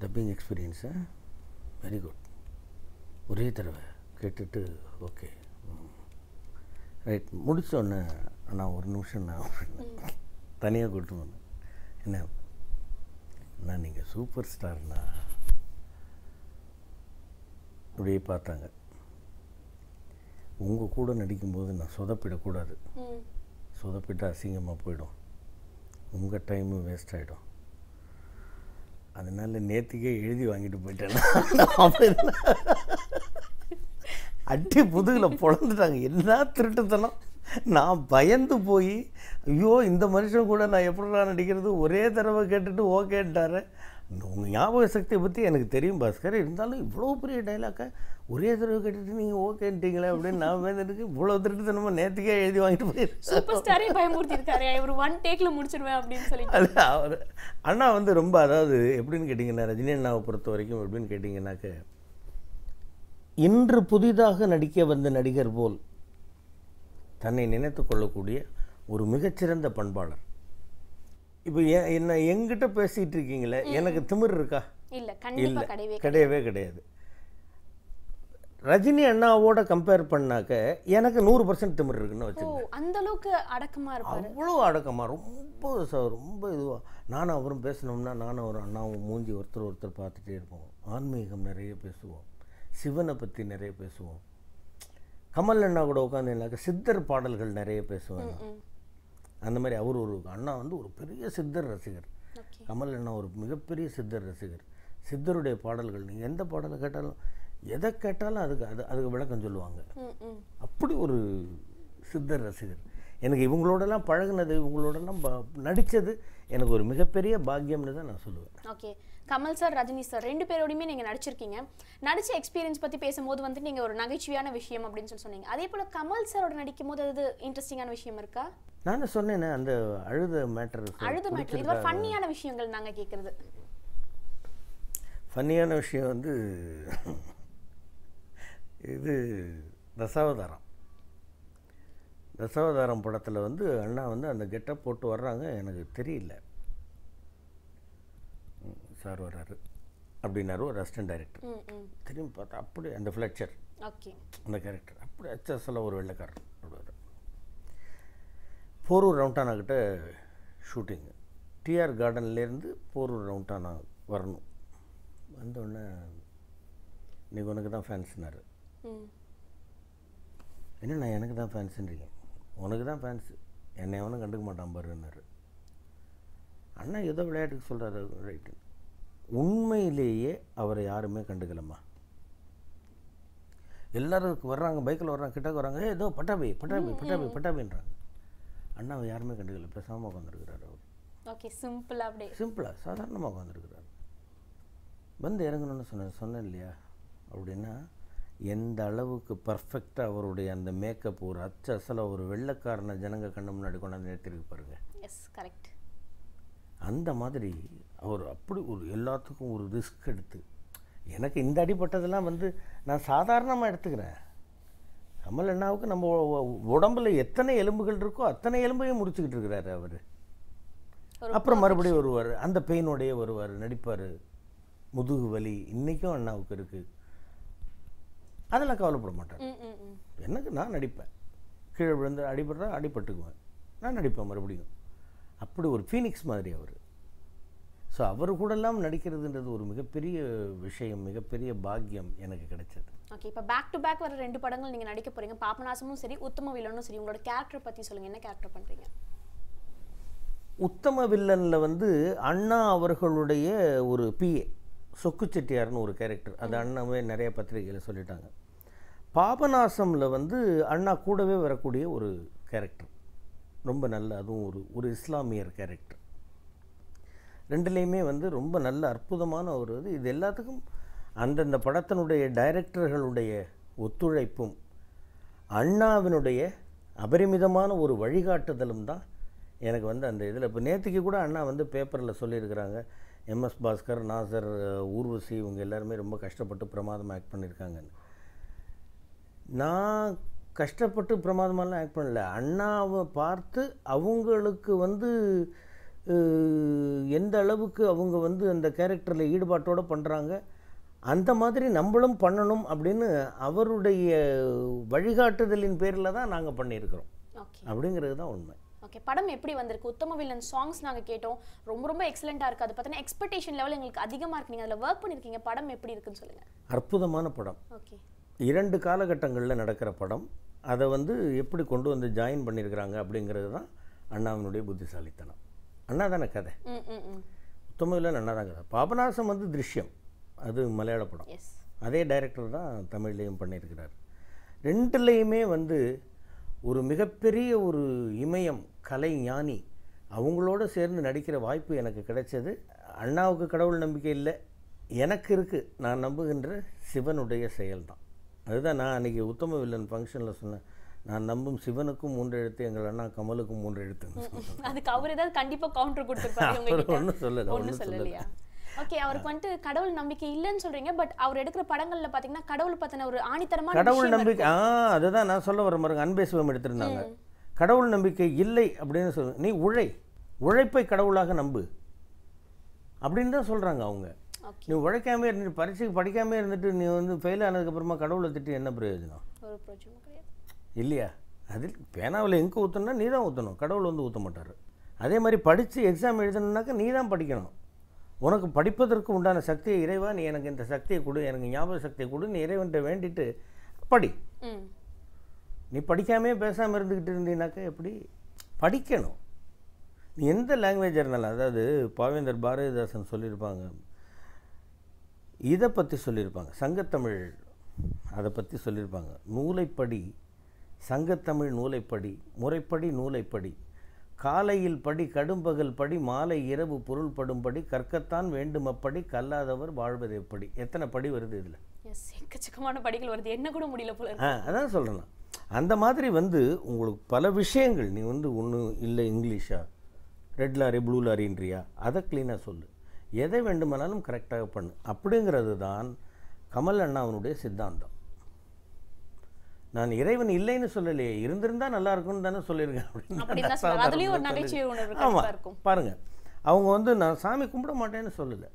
டப்பிங் எக்ஸ்பீரியன்ஸா வெரி குட், ஒரே தடவை கேட்டுட்டு ஓகே ரைட் முடித்தோடனே அண்ணா ஒரு நிமிஷம் நான் தனியாக கூப்பிட்டு வந்தேன். என்ன அண்ணா நீங்கள் சூப்பர் ஸ்டார்ண்ணா அப்படியே பார்த்தாங்க. உங்கள் கூட நடிக்கும்போது நான் சொதப்பிடக்கூடாது, சொதப்பிட்டு அசிங்கமாக போயிடும், உங்கள் டைமு வேஸ்ட் ஆகிடும், அதனால் நேற்றுக்கே எழுதி வாங்கிட்டு போயிட்டேன். அட்டி புதுகில் பொழந்துட்டாங்க. என்ன திருட்டுத்தனம்! நான் பயந்து போய் ஐயோ இந்த மனுஷன் கூட நான் எப்படிலாம் நடிக்கிறது, ஒரே தடவை கேட்டுட்டு ஓகேன்ட்டாரு. உங்கள் ஞாபக சக்தியை பற்றி எனக்கு தெரியும் பாஸ்கர், இருந்தாலும் இவ்வளோ பெரிய டைலாக்கை ஒரே தடவை கேட்டுட்டு நீங்கள் ஓகேன்ட்டீங்களே அப்படின்னு நான் வேண்டிருக்கு. இவ்வளோ திருட்டுத்தனமாக நேற்றுக்கே எழுதி வாங்கிட்டு போயிருக்கேன். சூப்பர் ஸ்டாரே பயமுறுத்திருக்காரு, ஒரு 1 டேக்ல முடிச்சிடுவேன் அப்படின்னு சொல்லி. அவர் அண்ணா வந்து ரொம்ப, அதாவது எப்படின்னு கேட்டிங்கன்னா, ரஜினி அண்ணாவை பொறுத்த வரைக்கும் எப்படின்னு கேட்டிங்கன்னாக்க, இன்று புதிதாக நடிக்க வந்த நடிகர் போல் தன்னை நினைத்து கொள்ளக்கூடிய ஒரு மிகச்சிறந்த பண்பாளர். இப்போ என்ன எங்கிட்ட பேசிகிட்டு இருக்கீங்களே, எனக்கு திமிர் இருக்கா? இல்லை, கிடையவே கிடையாது. ரஜினி அண்ணாவோட கம்பேர் பண்ணாக்க எனக்கு 100% திமிர் இருக்குன்னு வச்சுக்கோங்க. அந்த அளவுக்கு அடக்கமாக இருப்பார். அவ்வளோ அடக்கமாக, ரொம்ப இதுவாக. நானும் அவரும் பேசணும்னா நானும் ஒரு அண்ணாவும் மூஞ்சி ஒருத்தர் பார்த்துட்டே இருப்போம். ஆன்மீகம் நிறைய பேசுவோம், சிவனை பற்றி நிறைய பேசுவோம். கமல் அண்ணா கூட உட்காந்துனாக்க சித்தர் பாடல்கள் நிறைய பேசுவாங்க. அந்த மாதிரி அவர் ஒரு அண்ணா வந்து ஒரு பெரிய சித்தர் ரசிகர். கமல் அண்ணா ஒரு மிகப்பெரிய சித்தர் ரசிகர். சித்தருடைய பாடல்கள் நீங்கள் எந்த பாடலை கேட்டாலும், எதை கேட்டாலும் அதுக்கு விளக்கம் சொல்லுவாங்க. அப்படி ஒரு சித்தர் ரசிகர். எனக்கு இவங்களோடலாம் பழகுனது, இவங்களோடலாம் நடித்தது எனக்கு ஒரு மிகப்பெரிய பாக்கியம்னு தான் நான் சொல்லுவேன். Okay, Kamal sir, Rajini sir 2 பேரோடையுமே நீங்கள் நடிச்சிருக்கீங்க. நடிச்ச எக்ஸ்பீரியன்ஸ் பற்றி பேசும்போது வந்து நீங்கள் ஒரு நகைச்சுவையான விஷயம் அப்படின்னு சொல்லி சொன்னீங்க. அதே போல் கமல் சாரோட நடிக்கும் போது அது இன்ட்ரெஸ்டிங்கான விஷயம் இருக்கா? நான் சொன்னேனே அந்த அழுத மேட்டர். இது ஃபன்னியான விஷயங்கள் நாங்கள் கேட்குறது. ஃபன்னியான விஷயம் வந்து இது தசாவதாரம் படத்தில் வந்து அண்ணா வந்து அந்த கெட்டப் போட்டு வர்றாங்க. எனக்கு தெரியல, சார் வர்றாரு அப்படின்னாரு ஒரு அசிஸ்டன்ட் டைரக்டர். திரும்பி பார்த்தா அப்படி அந்த ஃப்ளெச்சர், அந்த கேரக்டர் அப்படி HSL ஒரு வெள்ளைக்காரர் வருவார். போரூர் ரவுண்டானா கிட்ட ஷூட்டிங்கு, டிஆர் கார்டன்லேருந்து போரூர் ரவுண்டானா வரணும். வந்தோடனே இன்றைக்கி உனக்கு தான் ஃபேன்ஸ்னாரு. என்ன நான் எனக்கு தான் ஃபேன்ஸுன்றீங்க? உனக்கு தான் ஃபேன்ஸு, என்னை எவனும் கண்டுக்க மாட்டான் பாருன்னாரு. அண்ணா ஏதோ விளையாட்டுக்கு சொல்கிறாரு, ரைட்டு. உண்மையிலேயே அவரை யாருமே கண்டுக்கலம்மா. எல்லோரும் வர்றாங்க, பைக்கில் வர்றாங்க, கிட்டக்கு வர்றாங்க, ஏதோ பட்டாபின்றாங்க. அண்ணாவை யாருமே கண்டுக்கல, பேசாமல் உட்காந்துருக்கிறாரு அவர். ஓகே, சிம்பிளாக சாதாரணமாக உட்காந்துருக்கிறாரு. வந்து இறங்கணும்னு சொன்னேன் இல்லையா அப்படின்னா, எந்த அளவுக்கு பர்ஃபெக்டாக அவருடைய அந்த மேக்கப் ஒரு அச்சசல ஒரு வெள்ளைக்காரனை ஜனங்க கண்ண முன்னாடி கொண்டாந்து நிறுத்திருக்கு பாருங்க. Yes, correct. அந்த மாதிரி அவர் அப்படி ஒரு எல்லாத்துக்கும் ஒரு ரிஸ்க் எடுத்து, எனக்கு இந்த அடிப்பட்டதெல்லாம் வந்து நான் சாதாரணமாக எடுத்துக்கிறேன். கமல் அண்ணாவுக்கு நம்ம உடம்புல எத்தனை எலும்புகள் இருக்கோ அத்தனை எலும்பையும் முடிச்சுக்கிட்டு இருக்கிறாரு அவர். அப்புறம் மறுபடியும் வருவார், அந்த பெயினோடையே வருவார், நடிப்பார். முதுகு வலி இன்றைக்கும் அண்ணாவுக்கு இருக்குது, அதெல்லாம் கவலைப்பட மாட்டேன். எனக்கு நான் நடிப்பேன், கீழே விழுந்து அடிபட்டுக்குவேன், நான் நடிப்பேன் மறுபடியும். அப்படி ஒரு ஃபீனிக்ஸ் மாதிரி அவர். ஸோ அவர் கூடலாம் நடிக்கிறதுன்றது ஒரு மிகப்பெரிய விஷயம், மிகப்பெரிய பாக்கியம் எனக்கு கிடைச்சது. ஓகே, இப்போ பேக் டு பேக் வர 2 படங்கள் நீங்கள் நடிக்க போகிறீங்க. பாபநாசமும் சரி, உத்தம வில்லனும் சரி. உங்களோட கேரக்டர் பற்றி சொல்லுங்கள், என்ன கேரக்டர் பண்ணுறீங்க? உத்தம வில்லனில் வந்து அண்ணா அவர்களுடைய ஒரு PA, சொக்கு செட்டியார்னு ஒரு கேரக்டர், அது அண்ணாவே நிறைய பத்திரிகையில் சொல்லிட்டாங்க. பாபநாசமில் வந்து அண்ணா கூடவே வரக்கூடிய ஒரு கேரக்டர், ரொம்ப நல்ல, அதுவும் ஒரு இஸ்லாமியர் கேரக்டர். ரெண்டுலேயுமே வந்து ரொம்ப நல்ல அற்புதமான ஒரு இது எல்லாத்துக்கும் அந்தந்த படத்தினுடைய டைரக்டர்களுடைய ஒத்துழைப்பும் அண்ணாவினுடைய அபரிமிதமான ஒரு வழிகாட்டுதலும் தான் எனக்கு வந்து அந்த இதில். இப்போ நேற்றுக்கு கூட அண்ணா வந்து பேப்பரில் சொல்லியிருக்கிறாங்க, எம்எஸ் பாஸ்கர், நாசர், ஊர்வசி இவங்க எல்லாருமே ரொம்ப கஷ்டப்பட்டு பிரமாதமாக ஆக்ட் பண்ணியிருக்காங்கன்னு. நான் கஷ்டப்பட்டு பிரமாதமாலாம் ஆக்ட் பண்ணல, அண்ணாவை பார்த்து அவங்களுக்கு வந்து எந்த அளவுக்கு அவங்க வந்து அந்த கேரக்டரில் ஈடுபாட்டோடு பண்ணுறாங்க, அந்த மாதிரி நம்மளும் பண்ணணும் அப்படின்னு அவருடைய வழிகாட்டுதலின் பேரில் தான் நாங்கள் பண்ணியிருக்கிறோம். அப்படிங்கிறது தான் உண்மை. ஓகே, படம் எப்படி வந்திருக்கு? உத்தம வில்லன் சாங்ஸ் நாங்கள் கேட்டோம், ரொம்ப ரொம்ப எக்ஸலண்ட்டாக இருக்குது. அது பார்த்தீங்கன்னா எக்ஸ்பெக்டேஷன் லெவல் எங்களுக்கு அதிகமாக இருக்கு. நீங்கள் அதில் ஒர்க் பண்ணியிருக்கீங்க, படம் எப்படி இருக்குன்னு சொல்லுங்கள். அற்புதமான படம். ஓகே, 2 காலகட்டங்களில் நடக்கிற படம், அதை வந்து எப்படி கொண்டு வந்து ஜாயின் பண்ணியிருக்கிறாங்க அப்படிங்கிறது தான் அண்ணாவினுடைய புத்திசாலித்தனம். அண்ணா தானே கதை, உத்தம வில்லன் அண்ணா தான் கதை. பாபநாசம் வந்து திருஷ்யம், அது மலையாள படம், அதே டைரக்டர் தான் தமிழ்லேயும் பண்ணியிருக்கிறார். ரெண்டுலேயுமே வந்து ஒரு மிகப்பெரிய ஒரு இமயம் கலை ஞானி அவங்களோட சேர்ந்து நடிக்கிற வாய்ப்பு எனக்கு கிடைச்சது. அண்ணாவுக்கு கடவுள் நம்பிக்கை இல்லை, எனக்கு இருக்குது. நான் நம்புகின்ற சிவனுடைய செயல்தான். அதுதான் நான் அன்றைக்கி உத்தம வில்லன் ஃபங்க்ஷனில் சொன்னேன், நான் நம்பும் சிவனுக்கும் 3 எழுத்து, எங்கள் அண்ணா கமலுக்கும் 3 எழுத்துன்னு சொன்னேன். அதுக்கு அவர் ஏதாவது கண்டிப்பாக கவுண்டர் கொடுத்துருப்பாரு. ஒன்றும் சொல்லலை. ஓகே, அவருக்கு வந்துட்டு கடவுள் நம்பிக்கை இல்லைன்னு சொல்றீங்க, பட் அவர் எடுக்கிற படங்கள்ல பாத்தீங்கன்னா கடவுள் பத்தின ஒரு ஆணித்தரமான கடவுள் நம்பிக்கை, அதுதான் நான் சொல்ல வர மாதிரி. அன்பே சிவம் எடுத்திருந்தாங்க, கடவுள் நம்பிக்கை இல்லை அப்படின்னு சொல்லு, நீ உழைப்பை கடவுளாக நம்பு அப்படின்னு தான் சொல்றாங்க அவங்க. நீ உழைக்காமே இருந்துட்டு பரீட்சைக்கு படிக்காமே இருந்துட்டு நீ வந்து ஃபெயில் ஆனதுக்கப்புறமா கடவுளை திட்டி என்ன பிரயோஜனம்? ஒரு பிரயோஜனம் கிடையாது இல்லையா? அதில் பேனாவில் எங்கே ஊற்றணும்னா நீ தான் ஊற்றணும், கடவுள் வந்து ஊற்ற மாட்டார். அதே மாதிரி படித்து எக்ஸாம் எழுதணுன்னாக்கா நீ தான் படிக்கணும். உனக்கு படிப்பதற்கு உண்டான சக்தியை இறைவா நீ எனக்கு இந்த சக்தியை கொடு, எனக்கு ஞாபக சக்தியை கொடு, நீ இறைவன்கிட்ட வேண்டிட்டு படி. நீ படிக்காமே பேசாமல் இருந்துக்கிட்டு இருந்தீனாக்கா எப்படி? படிக்கணும். நீ எந்த லாங்குவேஜாக இருந்தாலும், அதாவது பாவேந்தர் பாரதிதாசன் சொல்லியிருப்பாங்க, இதை பற்றி சொல்லியிருப்பாங்க, சங்கத்தமிழ் அதை பற்றி சொல்லியிருப்பாங்க. நூலைப்படி, சங்கத்தமிழ் நூலைப்படி, முறைப்படி நூலைப்படி, காலையில் படி, கடும்பகல் படி, மாலை இரவு பொருள் படும்படி, கற்கத்தான் வேண்டும் அப்படி, கல்லாதவர் வாழ்வது எப்படி. எத்தனை படி வருது இதில்? எக்கச்சக்கமான படிகள் வருது, என்ன கூட முடியல போல. அதான் சொல்கிறேன். அந்த மாதிரி வந்து உங்களுக்கு பல விஷயங்கள், நீ வந்து ஒன்று இல்லை இங்கிலீஷா, ரெட் லாரி ப்ளூ லாரின்றியா, அதை க்ளீனாக சொல்லு, எதை வேண்டுமானாலும் கரெக்டாக பண்ணு. அப்படிங்கிறது தான் கமல் அண்ணாவனுடைய சித்தாந்தம். நான் இறைவன் இல்லைன்னு சொல்லலையே, இருந்திருந்தா நல்லா இருக்கும்னு தானே சொல்லியிருக்கேன். ஆமாம், பாருங்கள், அவங்க வந்து நான் சாமி கும்பிட மாட்டேன்னு சொல்லலை.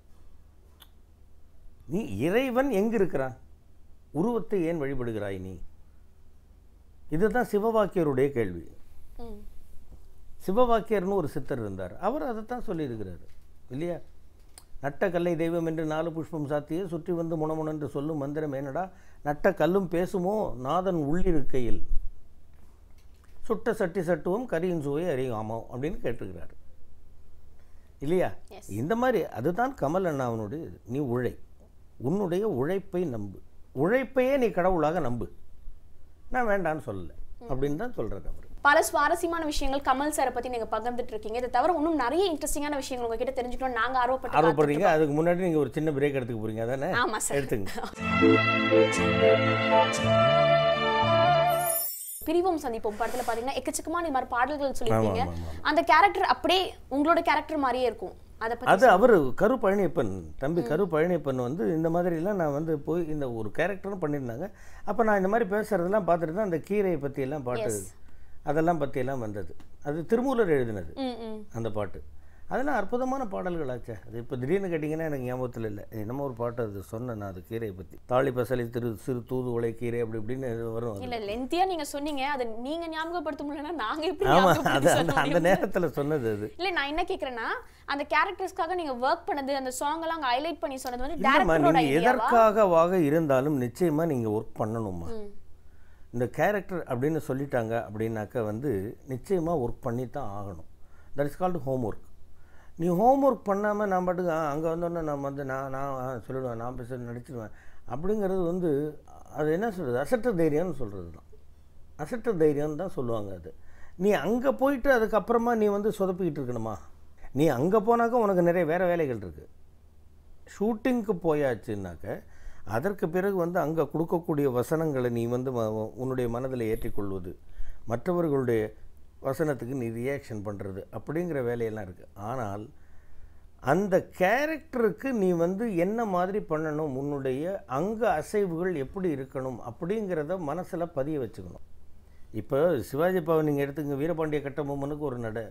நீ இறைவன் எங்கே இருக்கிறான், உருவத்தை ஏன் வழிபடுகிறாய் நீ? இதுதான் சிவவாக்கியருடைய கேள்வி. சிவவாக்கியர்னு ஒரு சித்தர் இருந்தார், அவர் அதைத்தான் சொல்லியிருக்கிறார் இல்லையா? நட்ட கல்லை தெய்வம் என்று 4 புஷ்பம் சாத்தியே சுற்றி வந்து முனமுனென்று சொல்லும் மந்திரம் ஏனடா, நட்ட கல்லும் பேசுமோ நாதன் உள்ளிருக்கையில், சுட்ட சட்டி சட்டுவோம் கரியின் சுவையை அறியாமோ அப்படின்னு கேட்டுக்கிறார் இல்லையா? இந்த மாதிரி அதுதான் கமல் அண்ணாவனுடைய. நீ உன்னுடைய உழைப்பை நம்பு, உழைப்பையே நீ கடவுளாக நம்பு, நான் வேண்டான்னு சொல்லலை அப்படின்னு தான் சொல்கிறது அவர். பல சுவாரஸ்யமான விஷயங்கள் கமல் சாரை பத்தி நீங்க பகிர்ந்துட்டு இருக்கீங்க. இதை தவிர இன்னும் நிறைய இன்ட்ரெஸ்டிங்கான விஷயங்கள் உங்ககிட்ட தெரிஞ்சுக்கணும் நாங்க ஆர்வப்படுறீங்க. அதுக்கு முன்னாடி நீங்க ஒரு சின்ன பிரேக் எடுத்துக்க போறீங்க அதானே? ஆமா சார், எடுத்துங்க. பிரிவோம் சந்திப்போம் படத்துல பாத்தீங்கன்னா எக்கச்சக்கமான இந்த மாதிரி பாடல்கள் சொல்லியிருக்கீங்க. அந்த கேரக்டர் அப்படியே உங்களோட கேரக்டர் மாதிரியே இருக்கும். அது அவர் கரு பழனியப்பன், தம்பி கரு பழனியப்பன் வந்து இந்த மாதிரிலாம் நான் வந்து போய் இந்த ஒரு கேரக்டரும் பண்ணியிருந்தாங்க. அப்போ நான் இந்த மாதிரி பேசுறதெல்லாம் பார்த்துட்டு தான் அந்த கீரையை பற்றியெல்லாம் பாட்டு அதெல்லாம் பற்றியெல்லாம் வந்தது. அது திருமூலர் எழுதினது அந்த பாட்டு. அதெல்லாம் அற்புதமான பாடல்கள் ஆச்சு. அது இப்போ திடீர்னு கேட்டிங்கன்னா எனக்கு ஞாபகத்தில் இல்லை. என்னமோ ஒரு பாட்டு அது சொன்னேன் நான், அது கீரையை பற்றி, தாளி பசலி சிறு தூது உலை கீரை அப்படி இப்படின்னு வரும். இல்லை லென்த்தியாக நீங்கள் சொன்னீங்க, அதை நீங்கள் ஞாபகப்படுத்த முடியலன்னா நாங்கள் எப்படி? ஆமாம், அது அந்த நேரத்தில் சொன்னது அது. இல்லை நான் என்ன கேட்குறேன்னா, அந்த கேரக்டர்ஸ்க்காக நீங்கள் ஒர்க் பண்ணது, அந்த சாங் எல்லாம் அங்கே ஹைலைட் பண்ணி சொன்னது வந்து டேரக்டரோட ஐடியாவா? எதற்காகவாக இருந்தாலும் நிச்சயமாக நீங்கள் ஒர்க் பண்ணணுமா. இந்த கேரக்டர் அப்படின்னு சொல்லிட்டாங்க அப்படின்னாக்கா வந்து நிச்சயமாக ஒர்க் பண்ணி தான் ஆகணும். That is called home work. நீ ஹோம்ஒர்க் பண்ணாமல் நான் பாட்டுக்கு அங்கே வந்தோடனே நான் வந்து நான் சொல்லிடுவேன், நான் பேச நடிச்சிடுவேன் அப்படிங்கிறது வந்து அது என்ன சொல்கிறது, அசட்ட தைரியம்னு சொல்கிறது தான். அசட்ட தைரியம்னு தான் சொல்லுவாங்க. அது நீ அங்கே போயிட்டு அதுக்கப்புறமா நீ வந்து சொதப்பிக்கிட்டு இருக்கணுமா? நீ அங்கே போனாக்கா உனக்கு நிறைய வேறு வேலைகள் இருக்குது. ஷூட்டிங்க்கு போயாச்சுன்னாக்க அதற்கு பிறகு வந்து அங்கே கொடுக்கக்கூடிய வசனங்களை நீ வந்து உன்னுடைய மனதில் ஏற்றிக்கொள்வது, மற்றவர்களுடைய வசனத்துக்கு நீ ரியாக்ஷன் பண்ணுறது அப்படிங்கிற வேலையெல்லாம் இருக்குது. ஆனால் அந்த கேரக்டருக்கு நீ வந்து என்ன மாதிரி பண்ணணும், உன்னுடைய அங்க அசைவுகள் எப்படி இருக்கணும் அப்படிங்கிறத மனசில் பதிய வச்சுக்கணும். இப்போ சிவாஜி பாவை நீங்கள் எடுத்துங்க, வீரபாண்டிய கட்டபொம்மனுக்கு ஒரு நடை,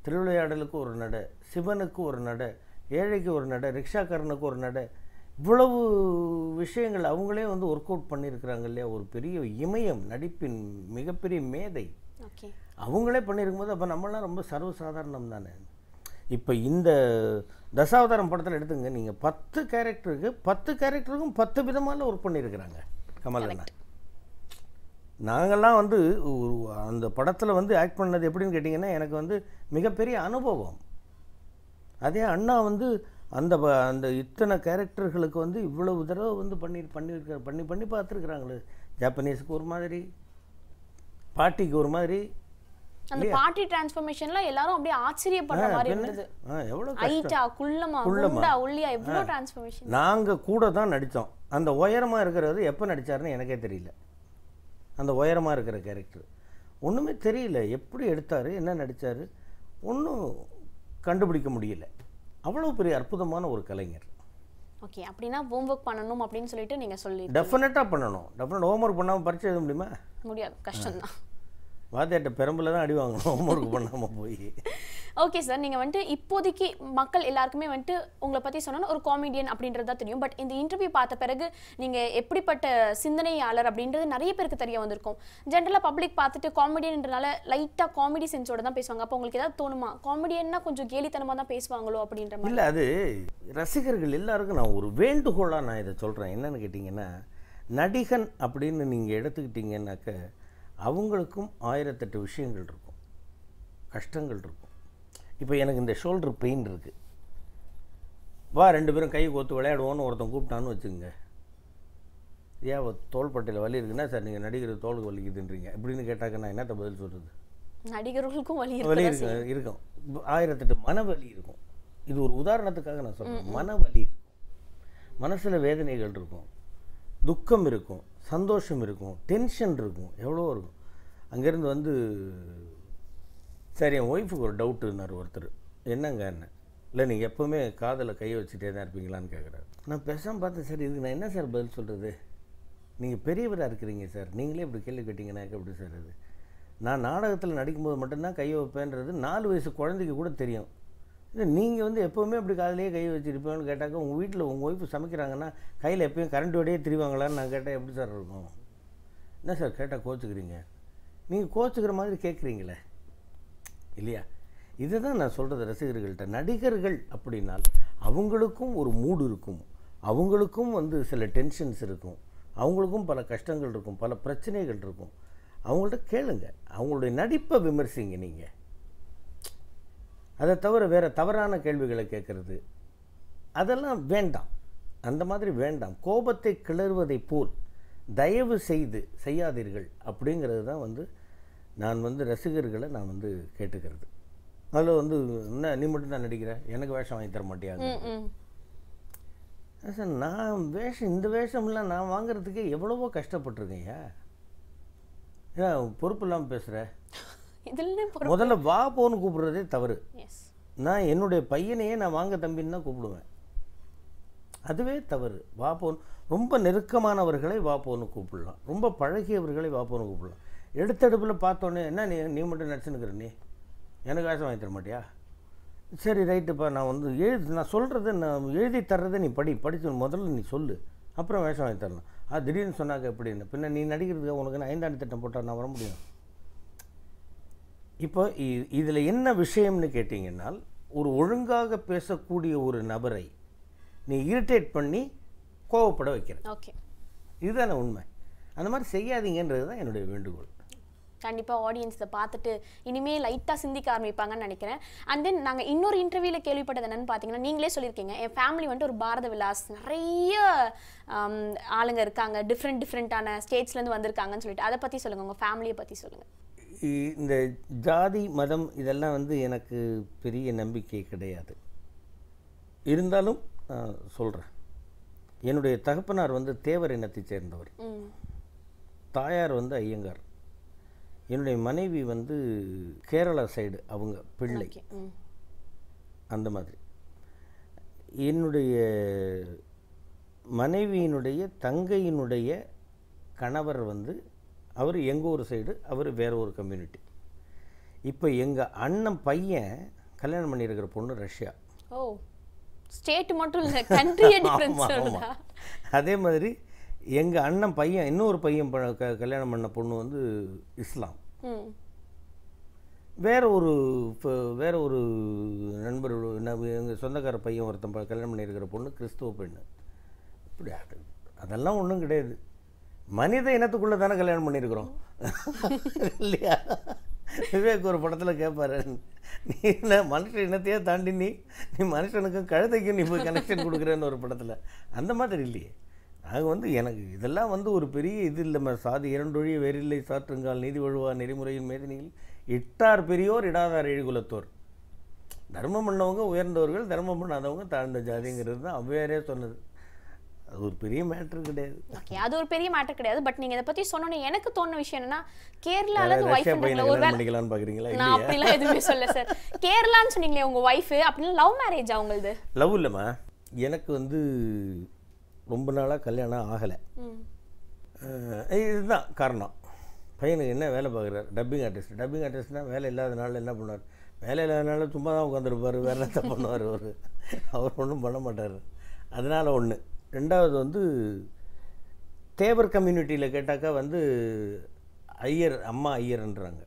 திருவிளையாடலுக்கு ஒரு நடை, சிவனுக்கு ஒரு நடை, ஏழைக்கு ஒரு நடை, ரிக்ஷாக்காரனுக்கு ஒரு நடை, இவ்வளவு விஷயங்கள் அவங்களே வந்து ஒர்க் அவுட் பண்ணியிருக்கிறாங்க இல்லையா. ஒரு பெரிய இமயம், நடிப்பின் மிகப்பெரிய மேதை அவங்களே பண்ணியிருக்கும்போது அப்போ நம்மளாம் ரொம்ப சர்வசாதாரணம் தானே. இப்போ இந்த தசாவதாரம் படத்தில் எடுத்துங்க, நீங்கள் 10 கேரக்டருக்கும் 10 விதமான ஒர்க் பண்ணியிருக்கிறாங்க கமல் அண்ணா. நாங்கள்லாம் வந்து அந்த படத்தில் வந்து ஆக்ட் பண்ணது எப்படின்னு கேட்டிங்கன்னா எனக்கு வந்து மிகப்பெரிய அனுபவம். அதே அண்ணா வந்து அந்த இத்தனை கேரக்டர்களுக்கு வந்து இவ்வளவு தடவை வந்து பண்ணி பார்த்துருக்குறாங்களே. ஜாப்பனீஸுக்கு ஒரு மாதிரி, பாட்டிக்கு ஒரு மாதிரி, அந்த பாட்டி டிரான்ஸ்ஃபர்மேஷன்ல எல்லாரும் அப்படியே ஆச்சரியப்படுற மாதிரி இருந்தது. எவ்வளவு ஹைட்டா, குள்ளமா, குண்டா, ஒல்லியா, எவ்வளவு டிரான்ஸ்ஃபர்மேஷன். நாங்க கூட தான் நடித்தோம். அந்த உயரமா இருக்கிறது எப்போ நடிச்சாருன்னு எனக்கே தெரியல. அந்த உயரமா இருக்கிற கேரக்டர் ஒன்றுமே தெரியல, எப்படி எடுத்தாரு, என்ன நடிச்சாரு ஒன்றும் கண்டுபிடிக்க முடியல. அவ்வளோ பெரிய அற்புதமான ஒரு கலைஞர். ஓகே, அப்படின்னா ஹோம்ஒர்க் பண்ணணும் அப்படின்னு சொல்லிட்டு நீங்க சொல்லி டெஃபினட்டாக பண்ணணும். டெஃபினட் ஹோம்ஒர்க் பண்ணாமல் பரிச்சை எழுத முடியுமா? முடியாது, கஷ்டம்தான். வாத்தியாட்ட பெரம்பில் தான் அடி வாங்கணும் ஹோம்ஒர்க் பண்ணாமல் போய். ஓகே சார், நீங்கள் வந்துட்டு இப்போதைக்கு மக்கள் எல்லாருக்குமே வந்துட்டு உங்களை பற்றி சொன்னால் ஒரு காமெடியன் அப்படின்றது தான் தெரியும். பட் இந்த இன்டர்வியூ பார்த்த பிறகு நீங்கள் எப்படிப்பட்ட சிந்தனையாளர் அப்படின்றது நிறைய பேருக்கு தெரிய வந்திருக்கும். ஜென்ரலாக பப்ளிக் பார்த்துட்டு காமெடியன்றனால லைட்டாக காமெடி சென்ஸோட தான் பேசுவாங்க. அப்போ உங்களுக்கு ஏதாவது தோணுமா, காமெடியன்னா கொஞ்சம் கேலித்தனமாக தான் பேசுவாங்களோ அப்படின்ற மாதிரி? இல்லை, அது ரசிகர்கள் எல்லாருக்கும் நான் ஒரு வேண்டுகோளாக நான் இதை சொல்கிறேன். என்னென்னு கேட்டிங்கன்னா, நடிகன் அப்படின்னு நீங்கள் எடுத்துக்கிட்டிங்கன்னாக்க அவங்களுக்கும் 1008 விஷயங்கள் இருக்கும், கஷ்டங்கள் இருக்கும். இப்போ எனக்கு இந்த ஷோல்டர் பெயின் இருக்குது, வா 2 பேரும் கை கோத்து விளையாடுவோன்னு ஒருத்தன் கூப்பிட்டான்னு வச்சுக்கோங்க. ஏன் தோள்பட்டையில் வலி இருக்குன்னா, சார் நீங்கள் நடிகர் தோளுக்கு வலிக்குதுன்றீங்க அப்படின்னு கேட்டாக்க நான் என்னத்த பதில் சொல்கிறது? நடிகர்களுக்கும் வலி இருக்கும், 1008 மனவலி இருக்கும். இது ஒரு உதாரணத்துக்காக நான் சொல்கிறேன். மனவலி இருக்கும், மனசில் வேதனைகள் இருக்கும், துக்கம் இருக்கும், சந்தோஷம் இருக்கும், டென்ஷன் இருக்கும், எவ்வளோ இருக்கும். அங்கேருந்து வந்து சரி என் ஒய்ஃபுக்கு ஒரு டவுட்டுன்னார் ஒருத்தர். என்னங்க என்ன இல்லை, நீங்கள் எப்போவுமே காதில் கையை வச்சுட்டே தான் இருப்பீங்களான்னு கேட்குறாரு. நான் பேசாமல் பார்த்தேன், சார் இதுக்கு நான் என்ன சார் பதில் சொல்கிறது? நீங்கள் பெரியவராக இருக்கிறீங்க சார், நீங்களே இப்படி கேள்வி கேட்டிங்கனாக்க எப்படி சார் இது? நான் நாடகத்தில் நடிக்கும்போது மட்டும்தான் கையை வைப்பேன்றது 4 வயசு குழந்தைக்கு கூட தெரியும். இல்லை நீங்கள் வந்து எப்போவுமே அப்படி காதிலேயே கையை வச்சுருப்பேன்னு கேட்டாக்க, உங்கள் வீட்டில் உங்கள் ஒய்ஃபு சமைக்கிறாங்கன்னா கையில் எப்போயும் கரண்ட்டோடையே திரிவாங்களான்னு நான் கேட்டால் எப்படி சார் இருக்கும்? என்ன சார் கேட்டால் கோச்சுக்கிறீங்க? நீங்கள் கோச்சுக்கிற மாதிரி கேட்குறீங்களே இல்லையா? இதுதான் நான் சொல்கிறது ரசிகர்கள்ட்ட. நடிகர்கள் அப்படின்னால் அவங்களுக்கும் ஒரு மூடு இருக்கும், அவங்களுக்கும் வந்து சில டென்ஷன்ஸ் இருக்கும், அவங்களுக்கும் பல கஷ்டங்கள் இருக்கும், பல பிரச்சனைகள் இருக்கும். அவங்கள்ட்ட கேளுங்க, அவங்களுடைய நடிப்பை விமர்சிங்க. நீங்கள் அதை தவிர வேறு தவறான கேள்விகளை கேட்குறது அதெல்லாம் வேண்டாம், அந்த மாதிரி வேண்டாம். கோபத்தை கிளறுவதை போல் தயவு செய்து செய்யாதீர்கள் அப்படிங்கிறது தான் வந்து நான் வந்து ரசிகர்களை நான் வந்து கேட்டுக்கிறது. அதில் வந்து என்ன நீ மட்டும்தான் நடிக்கிற, எனக்கு வேஷம் வாங்கி தர மாட்டியாங்க சார்? நான் வேஷம், இந்த வேஷம்லாம் நான் வாங்குறதுக்கே எவ்வளவோ கஷ்டப்பட்டிருக்கேன்யா. ஏன் பொறுப்பு இல்லாமல் பேசுகிற? முதல்ல வா போன்னு கூப்பிடுறதே தவறு. நான் என்னுடைய பையனையே நான் வாங்க தம்பின்னு தான் கூப்பிடுவேன், அதுவே தவறு. வா போன்னு ரொம்ப நெருக்கமானவர்களை வா போன்னு கூப்பிடலாம், ரொம்ப பழகியவர்களை வா போன்னு கூப்பிடலாம். எடுத்தடுப்பில் பார்த்தோன்னே என்ன நீ மட்டும் நடிச்சுன்னுக்கிற, நீ எனக்கு வேஷம் வாங்கி தர மாட்டியா? சரி ரைட்டுப்பா, நான் வந்து நான் சொல்கிறத நான் எழுதி தர்றதை நீ படித்து முதல்ல நீ சொல்லு, அப்புறம் வேஷம் வாங்கி தரலாம். திடீர்னு சொன்னாக்க எப்படின்னு, பின்ன நீ நடிக்கிறதுக்கு உனக்கு நான் 5ஆண்டு திட்டம் போட்டால் நான் வர முடியும்? இப்போ இதில் என்ன விஷயம்னு கேட்டிங்கன்னால், ஒரு ஒழுங்காக பேசக்கூடிய ஒரு நபரை நீ இரிட்டேட் பண்ணி கோவப்பட வைக்கிற, இதுதானே உண்மை. அந்த மாதிரி செய்யாதீங்கன்றது தான் என்னுடைய வேண்டுகோள். கண்டிப்பாக ஆடியன்ஸ் இதை பார்த்துட்டு இனிமேல் லைட்டாக சிந்திக்க ஆரம்பிப்பாங்கன்னு நினைக்கிறேன். அண்ட் தென் நாங்கள் இன்னொரு இன்டர்வியூவில் கேள்விப்பட்டது என்னென்னு பார்த்தீங்கன்னா, நீங்களே சொல்லியிருக்கீங்க என் ஃபேமிலி வந்துட்டு ஒரு பாரத விலாஸ், நிறைய ஆளுங்க இருக்காங்க, டிஃப்ரெண்ட்டான ஸ்டேட்ஸ்லேருந்து வந்திருக்காங்கன்னு சொல்லிட்டு. அதை பற்றி சொல்லுங்கள், உங்கள் ஃபேமிலியை பற்றி சொல்லுங்கள். இந்த ஜாதி மதம் இதெல்லாம் வந்து எனக்கு பெரிய நம்பிக்கை கிடையாது. இருந்தாலும் சொல்கிறேன், என்னுடைய தகப்பனார் வந்து தேவர் இனத்தை சேர்ந்தவர், தாயார் வந்து ஐயங்கார், என்னுடைய மனைவி வந்து கேரளா சைடு, அவங்க பிள்ளை அந்த மாதிரி. என்னுடைய மனைவியினுடைய தங்கையினுடைய கணவர் வந்து அவர் எங்கள் ஊர் சைடு, அவர் வேற ஒரு கம்யூனிட்டி. இப்போ எங்கள் அண்ணன் பையன் கல்யாணம் பண்ணியிருக்கிற பொண்ணு ரஷ்யா. ஓ, ஸ்டேட் மட்டும் இல்லை, கண்ட்ரியே டிஃபரன்ஸ். அதே மாதிரி எங்கள் அண்ணன் பையன் இன்னொரு பையன் கல்யாணம் பண்ண பொண்ணு வந்து இஸ்லாம். வேற ஒரு நண்பர், எங்கள் சொந்தக்கார பையன் ஒருத்தன் கல்யாணம் பண்ணியிருக்கிற பொண்ணு கிறிஸ்துவ பெண்ணு. இப்படி அதெல்லாம் ஒன்றும் கிடையாது. மனித இனத்துக்குள்ளே தானே கல்யாணம் பண்ணியிருக்கிறோம் இல்லையா? விவேக் ஒரு படத்தில் கேட்பாரு, நீ என்ன மனுஷ இனத்தையே தாண்டி நீ மனுஷனுக்கும் கழுதைக்கும் நீ போய் கனெக்ஷன் கொடுக்குறேன்னு ஒரு படத்தில். அந்த மாதிரி இல்லையே. நாங்கள் வந்து எனக்கு இதெல்லாம் வந்து ஒரு பெரிய இது இல்லை. சாதி இரண்டொழிய வேறில்லை சாற்றுங்கால் நீதி வழுவா நெறிமுறையின் மேதினியில் இட்டார் பெரியோர் இடாதார் எழுகுலத்தோர். தர்மம் பண்ணவங்க உயர்ந்தவர்கள், தர்மம் பண்ணாதவங்க தாழ்ந்த ஜாதிங்கிறது தான் அவ்வையாரே சொன்னது. அது ஒரு பெரிய மேட்ரு கிடையாது. ஓகே, அது ஒரு பெரிய மேட்டர் கிடையாது. பட் நீங்க இதை பத்தி சொன்னோன்னே எனக்கு தோணுன விஷயம் என்னன்னா, கேரளால இருந்து வைஃப் பண்ணிக்கலாம்னு பாக்குறீங்களா? நான் அப்படிலாம் எதுவுமே சொல்ல சார். கேரளான்னு சொன்னீங்களே உங்க வைஃப், அப்படின்னா லவ் மேரேஜ் அவங்களது? லவ் இல்லைம்மா, எனக்கு வந்து ரொம்ப நாளாக கல்யாணம் ஆகலை. இதுதான் காரணம். பையனுக்கு என்ன வேலை பார்க்குறாரு? Dubbing artist. டப்பிங் ஆர்டிஸ்ட்னால் வேலை இல்லாத நாள் என்ன பண்ணுவார்? வேலை இல்லாதனால சும்மா தான் உட்காந்துருப்பார், வேறு என்ன பண்ணுவார் அவர் ஒன்றும் பண்ண மாட்டார். அதனால் ஒன்று. ரெண்டாவது வந்து தேவர் கம்யூனிட்டியில் கேட்டாக்கா வந்து ஐயர், அம்மா ஐயர்ன்றாங்க.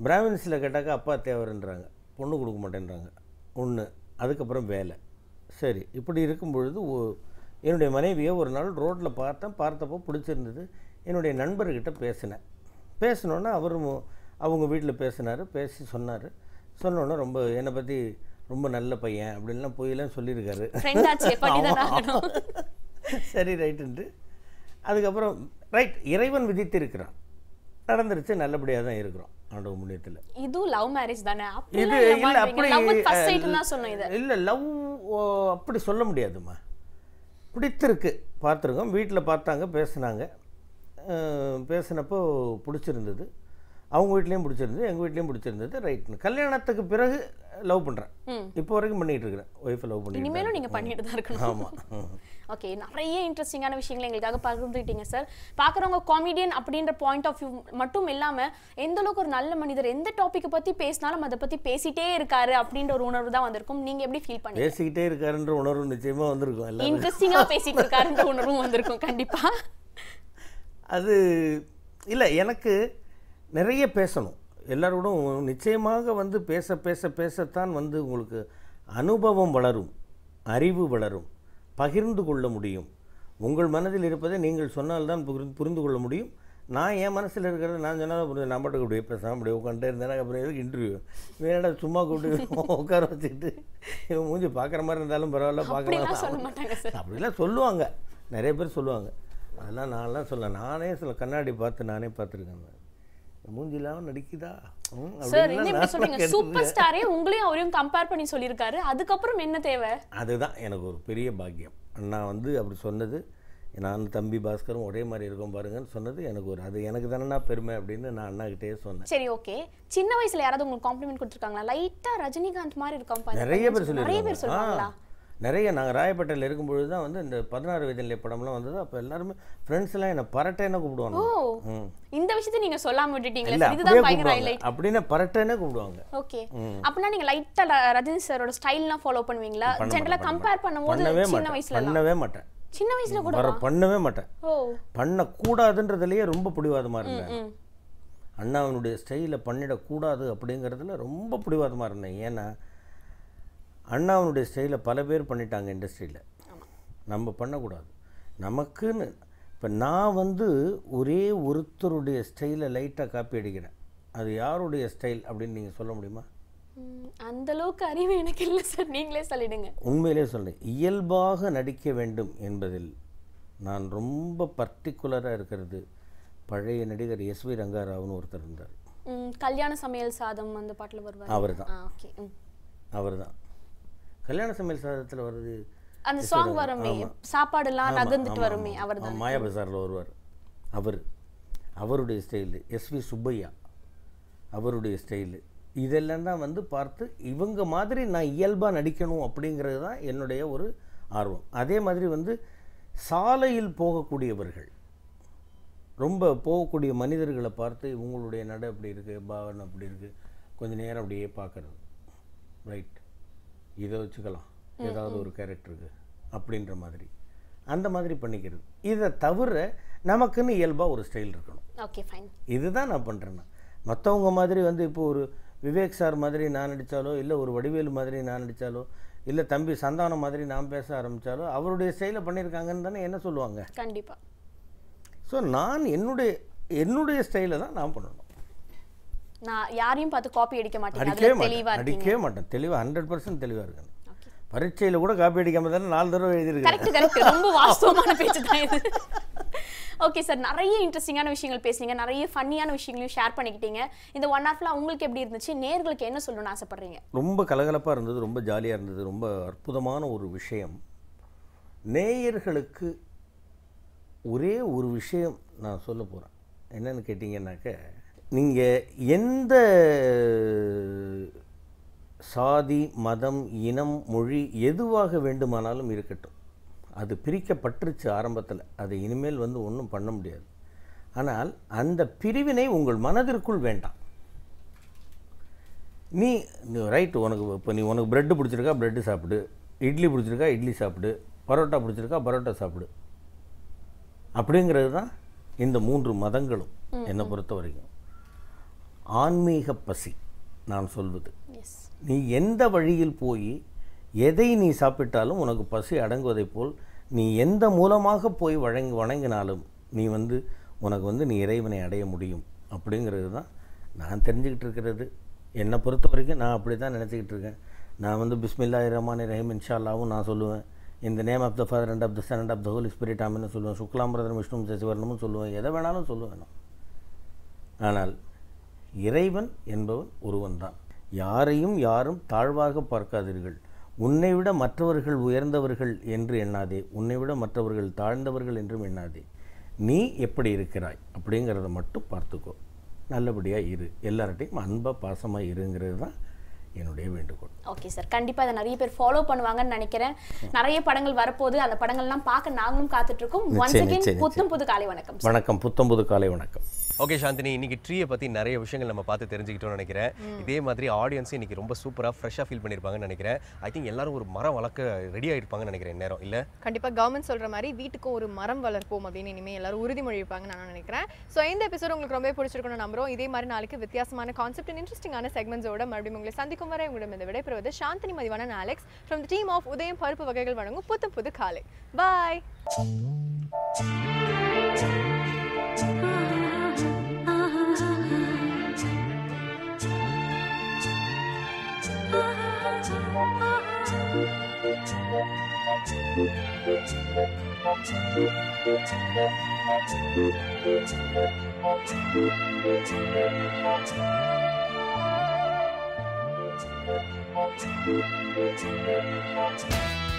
பிராமின்ஸில் கேட்டாக்கா அப்பா தேவர்ன்றாங்க, பொண்ணு கொடுக்க மாட்டேன்றாங்க. ஒன்று. அதுக்கப்புறம் வேலை. சரி, இப்படி இருக்கும் பொழுது என்னுடைய மனைவியை ஒரு நாள் ரோட்டில் பார்த்தப்போ பிடிச்சிருந்தது. என்னுடைய நண்பர்கிட்ட பேசினோன்னே அவரும் அவங்க வீட்டில் பேசி சொன்னோன்னே ரொம்ப என்னை பற்றி ரொம்ப நல்ல பையன் அப்படின்லாம் போயெல்லாம் சொல்லியிருக்காரு. சரி ரைட்டுன்ட்டு அதுக்கப்புறம் ரைட், இறைவன் விதித்து இருக்கிறான், நடந்துருச்சு, நல்லபடியாக தான் இருக்கிறோம் ஆண்டவ முன்னியத்தில். இது லவ் மேரேஜ் தானே? இது இல்லை, அப்படி இல்லை, லவ் அப்படி சொல்ல முடியாதுமா. பிடித்திருக்கு, பார்த்துருக்கோம், வீட்டில் பார்த்தாங்க, பேசினப்போ பிடிச்சிருந்தது, அவங்க வீட்லேயும் பிடிச்சிருந்தது, எங்கள் வீட்லேயும் பிடிச்சிருந்தது. ரைட்னு கல்யாணத்துக்கு பிறகு லவ் பண்ணுறேன். இப்போ வரைக்கும் பண்ணிகிட்டு இருக்கிறேன். ஒய்ஃபை லவ் பண்ணி இனிமேலும் நீங்கள் பண்ணிட்டு தான் இருக்கணும். ஆமாம். ஓகே, நிறைய இன்ட்ரெஸ்டிங்கான விஷயங்களை எங்களுக்காக பகிர்ந்துக்கிட்டீங்க சார். பார்க்குறவங்க காமெடியன் அப்படின்ற பாயிண்ட் ஆஃப் வியூ மட்டும் இல்லாமல் எந்த அளவுக்கு ஒரு நல்ல மனிதர், எந்த டாப்பிக்கை பற்றி பேசினாலும் அதை பற்றி பேசிட்டே இருக்காரு அப்படின்ற ஒரு உணர்வு தான் வந்திருக்கும். நீங்கள் எப்படி ஃபீல் பண்ணி? பேசிக்கிட்டே இருக்காருன்ற உணர்வு நிச்சயமாக வந்திருக்கும். இன்ட்ரெஸ்டிங்காக பேசிட்டு இருக்காருன்ற உணர்வும் வந்திருக்கும் கண்டிப்பாக. அது இல்லை, எனக்கு நிறைய பேசணும் எல்லாரோடும். நிச்சயமாக வந்து பேசத்தான் வந்து உங்களுக்கு அனுபவம் வளரும், அறிவு வளரும், பகிர்ந்து கொள்ள முடியும். உங்கள் மனதில் இருப்பதை நீங்கள் சொன்னால்தான் புரிந்து கொள்ள முடியும். நான் என் மனசில் இருக்கிறத நான் சொன்னால் புரிஞ்சு, நான் பாட்டுக்கு அப்படியே பேசாமல் அப்படியே உட்காந்துட்டே இருந்தேன்னா அப்புறம் எதுக்கு இன்டர்வியூ? வேணா சும்மா கூப்பிட்டு உட்கார வச்சுக்கிட்டு இவன் மூஞ்சி பார்க்குற மாதிரி இருந்தாலும் பரவாயில்ல, பார்க்கலாம் அப்படிலாம் சொல்லுவாங்க, நிறைய பேர் சொல்லுவாங்க. அதெல்லாம் நான்லாம் நானே சில கண்ணாடி பார்த்து நானே பார்த்துருக்கேன். மூஞ்சிலாம் நடிக்குதா சார்? என்ன சொல்றீங்க? சூப்பர் ஸ்டாரே உங்களையும் அவரையும் கம்பேர் பண்ணி சொல்லியிருக்காரு. அதுக்கப்புறம் என்ன தேவை? அதுதான் எனக்கு ஒரு பெரிய பாக்கியம். அண்ணா வந்து அப்படி சொன்னது, நான் தம்பி பாஸ்கரும் ஒரே மாதிரி இருக்கோம் பாருங்கன்னு சொன்னது எனக்கு ஒரு, அது எனக்கு தானே பெருமை அப்படின்னு நான் அண்ணாகிட்டே சொன்னேன். சரி, ஓகே. சின்ன வயசுல யாராவது உங்களுக்கு காம்ப்ளிமெண்ட் கொடுத்துருக்காங்களா? லைட்டா ரஜினிகாந்த் மாதிரி இருக்கான் நிறைய பேர் சொல்லுவாங்களா? நிறைய. நாங்கள் ராயப்பேட்டையில் இருக்கும்பொழுது தான் வந்து இந்த 16 வயதிலே படம்லாம் வந்தது. அப்போ எல்லாருமே ஃப்ரெண்ட்ஸ்லாம் என்னை பரட்டேன்னு கூப்பிடுவாங்க. இந்த விஷயத்தை நீங்க சொல்லாம விட்டுட்டீங்களா? இதுதான் பயங்கர ஹைலைட். அப்படின்னா பரட்டேன்னு கூப்பிடுவாங்க. ஓகே, அப்படினா நீங்க லைட்டா ரஜினி சாரோட ஸ்டைல்லாம் ஃபாலோ பண்ணுவீங்களா? ஜெனரலா கம்பேர் பண்ணும்போது சின்ன வயசுல பண்ணவே மாட்டேன். சின்ன வயசுல கூட பண்ணவே மாட்டேன். பண்ண கூடாதுன்றதுலயே ரொம்ப பிடிவாதமா இருந்தேன். அண்ணாவினுடைய ஸ்டைல பண்ணிடக்கூடாது அப்படிங்கிறதுல ரொம்ப பிடிவாதமா இருந்தேன். ஏன்னா அண்ணாவினுடைய ஸ்டைலை பல பேர் பண்ணிட்டாங்க இண்டஸ்ட்ரியில், நம்ம பண்ணக்கூடாது. நமக்குன்னு இப்போ நான் வந்து ஒரே ஒருத்தருடைய ஸ்டைலை லைட்டாக காப்பி அடிக்கிறேன். அது யாருடைய ஸ்டைல் அப்படின்னு நீங்கள் சொல்ல முடியுமா? அந்த அளவுக்கு அறிவு எனக்கு இல்லை சார், நீங்களே சொல்லிடுங்க. உண்மையிலே சொல்கிறேன், இயல்பாக நடிக்க வேண்டும் என்பதில் நான் ரொம்ப பர்டிகுலராக இருக்கிறது. பழைய நடிகர் எஸ்வி ரங்காராவ்னு ஒருத்தர் இருந்தார். கல்யாண சமையல் சாதம் அந்த பாட்டில் வருவார். அவர் தான். ஓகே, அவர் தான். கல்யாண சமையல் சாதத்தில் வருது அந்த சாங் வருமே, சாப்பாடுலாம் நகர்ந்துட்டு வருமே, அவர் தான். மாயா பஜாரில் வருவார் அவர். அவருடைய ஸ்டைலு. எஸ்வி சுப்பையா அவருடைய ஸ்டைலு. இதெல்லாம் தான் வந்து பார்த்து இவங்க மாதிரி நான் இயல்பாக நடிக்கணும் அப்படிங்கிறது தான் என்னுடைய ஒரு ஆர்வம். அதே மாதிரி வந்து சாலையில் போகக்கூடியவர்கள், ரொம்ப போகக்கூடிய மனிதர்களை பார்த்து இவங்களுடைய நட அப்படி இருக்குது, பாவனை அப்படி இருக்குது, கொஞ்சம் நேரம் அப்படியே பார்க்குறது. ரைட், இதை வச்சுக்கலாம் ஏதாவது ஒரு கேரக்டருக்கு அப்படின்ற மாதிரி அந்த மாதிரி பண்ணிக்கிறது. இதை தவிர நமக்குன்னு இயல்பாக ஒரு ஸ்டைல் இருக்கணும். Okay, fine. இதுதான் நான் பண்ணுறேன்னா. மற்றவங்க மாதிரி வந்து இப்போ ஒரு விவேக் சார் மாதிரி நான் நடித்தாலோ, இல்லை ஒரு வடிவேலு மாதிரி நான் நடித்தாலோ, இல்லை தம்பி சந்தானம் மாதிரி நான் பேச ஆரம்பித்தாலோ அவருடைய ஸ்டைலை பண்ணியிருக்காங்கன்னு தானே என்ன சொல்லுவாங்க. கண்டிப்பாக. ஸோ நான் என்னுடைய ஸ்டைலை தான் நான் பண்ணணும். நான் யாரையும் பார்த்து காப்பி அடிக்க மாட்டேன். அடிக்கவே மாட்டேன். தெளிவாக 100% தெளிவாக இருக்கேன். பரீட்சையில் கூட காப்பி அடிக்காமல் தானே 4 தடவை எழுதியிருக்கேன். கரெக்ட். ரொம்ப வாஸ்தவமான பேச்சு தான் இது. ஓகே சார், நிறைய இன்ட்ரெஸ்டிங்கான விஷயங்கள் பேசுனீங்க, நிறைய ஃபன்னியான விஷயங்களையும் ஷேர் பண்ணிக்கிட்டீங்க. இந்த 1 hour ஃபுல்லாக உங்களுக்கு எப்படி இருந்துச்சு? நேர்களுக்கு என்ன சொல்லணும்னு ஆசைப்படுறீங்க? ரொம்ப கலகலப்பாக இருந்தது, ரொம்ப ஜாலியாக இருந்தது, ரொம்ப அற்புதமான ஒரு விஷயம். நேயர்களுக்கு ஒரே ஒரு விஷயம் நான் சொல்ல போகிறேன். என்னன்னு கேட்டிங்கன்னாக்க, நீங்கள் எந்த சாதி, மதம், இனம், மொழி எதுவாக வேண்டுமானாலும் இருக்கட்டும், அது பிரிக்கப்பட்டுருச்சு ஆரம்பத்தில். அது இனிமேல் வந்து ஒன்றும் பண்ண முடியாது. ஆனால் அந்த பிரிவினை உங்கள் மனதிற்குள் வேண்டாம். நீ ரைட்டு, உனக்கு ப்ரெட்டு பிடிச்சிருக்கா ப்ரெட்டு சாப்பிடு, இட்லி பிடிச்சிருக்கா இட்லி சாப்பிடு, பரோட்டா பிடிச்சிருக்கா பரோட்டா சாப்பிடு. அப்படிங்கிறது தான் இந்த 3 மதங்களும் என்னை பொறுத்த வரைக்கும். ஆன்மீக பசி நான் சொல்வது. நீ எந்த வழியில் போய் எதை நீ சாப்பிட்டாலும் உனக்கு பசி அடங்குவதைப் போல் நீ எந்த மூலமாக போய் வணங்கினாலும் நீ வந்து உனக்கு வந்து நீ இறைவனை அடைய முடியும். அப்படிங்கிறது தான் நான் தெரிஞ்சுக்கிட்டு இருக்கிறது. என்னை பொறுத்த வரைக்கும் நான் அப்படி தான் நினச்சிக்கிட்டு இருக்கேன். நான் வந்து பிஸ்மில்லாஹிர் ரஹ்மானிர் ரஹீம் இன்ஷா அல்லாஹ்வும் நான் சொல்லுவேன். இந்த name of the father and of the son and of the holy spirit ஆமின்னு சொல்லுவேன். சுக்லாம்பிரதம் விஷ்ணு சசிவர்ணமும் சொல்லுவேன். எதை வேணாலும் சொல்லுவேன் நான். ஆனால் இறைவன் என்பவன் ஒருவன் தான். யாரையும் யாரும் தாழ்வாக பார்க்காதீர்கள். உன்னை விட மற்றவர்கள் உயர்ந்தவர்கள் என்று எண்ணாதே, உன்னை விட மற்றவர்கள் தாழ்ந்தவர்கள் என்றும் எண்ணாதே. நீ எப்படி இருக்கிறாய் அப்படிங்கிறத மட்டும் பார்த்துக்கோ. நல்லபடியாக இரு, எல்லார்ட்டையும் அன்பாக பாசமாக இருங்கிறது தான் என்னுடைய வேண்டுகோள். ஓகே சார், கண்டிப்பாக அதை நிறைய பேர் ஃபாலோ பண்ணுவாங்கன்னு நினைக்கிறேன். நிறைய படங்கள் வரப்போது, அந்த படங்கள்லாம் பார்க்க நாங்களும் காத்துட்டு இருக்கோம். ஒன்ஸ் அகைன் புத்தம் புது காலை வணக்கம். வணக்கம், புத்தம் புது காலை வணக்கம். ஓகே சாந்தினி, இன்னைக்கு ட்ரீயை பற்றி நிறைய விஷயங்கள் நம்ம பார்த்து தெரிஞ்சுக்கிட்டோம்னு நினைக்கிறேன். இதே மாதிரி ஆடியன்ஸும் இன்னைக்கு ரொம்ப சூப்பராக ஃப்ரெஷ்ஷாக ஃபீல் பண்ணியிருப்பாங்கன்னு நினைக்கிறேன். ஐ திங்க் எல்லாரும் ஒரு மரம் வளர்க்க ரெடி ஆகிருப்பாங்கன்னு நினைக்கிறேன் நேரம் இல்லை. கண்டிப்பாக கவர்மெண்ட் சொல்கிற மாதிரி வீட்டுக்கும் ஒரு மரம் வளர்ப்போம் அப்படின்னு இனிமேல் எல்லாரும் உறுதிமொழி இருப்பாங்கன்னு நான் நினைக்கிறேன். ஸோ இந்த எபிசோட் உங்களுக்கு ரொம்ப பிடிச்சிருக்கணும்னு நம்புறோம். இதே மாதிரி நாளைக்கு வித்தியாசமான கான்செப்ட் அண்ட் இன்ட்ரெஸ்டிங்கான செக்மெண்ட்ஸோட மறுபடியும் உங்களை சந்திக்கும் வரை உங்களிடம் இந்த விடைபெறுவது சாந்தினி மதிவான Alex from the team of Udhayam பருப்பு வகைகள் வழங்கும் புத்தம் புது காலை. பாய். Thank you.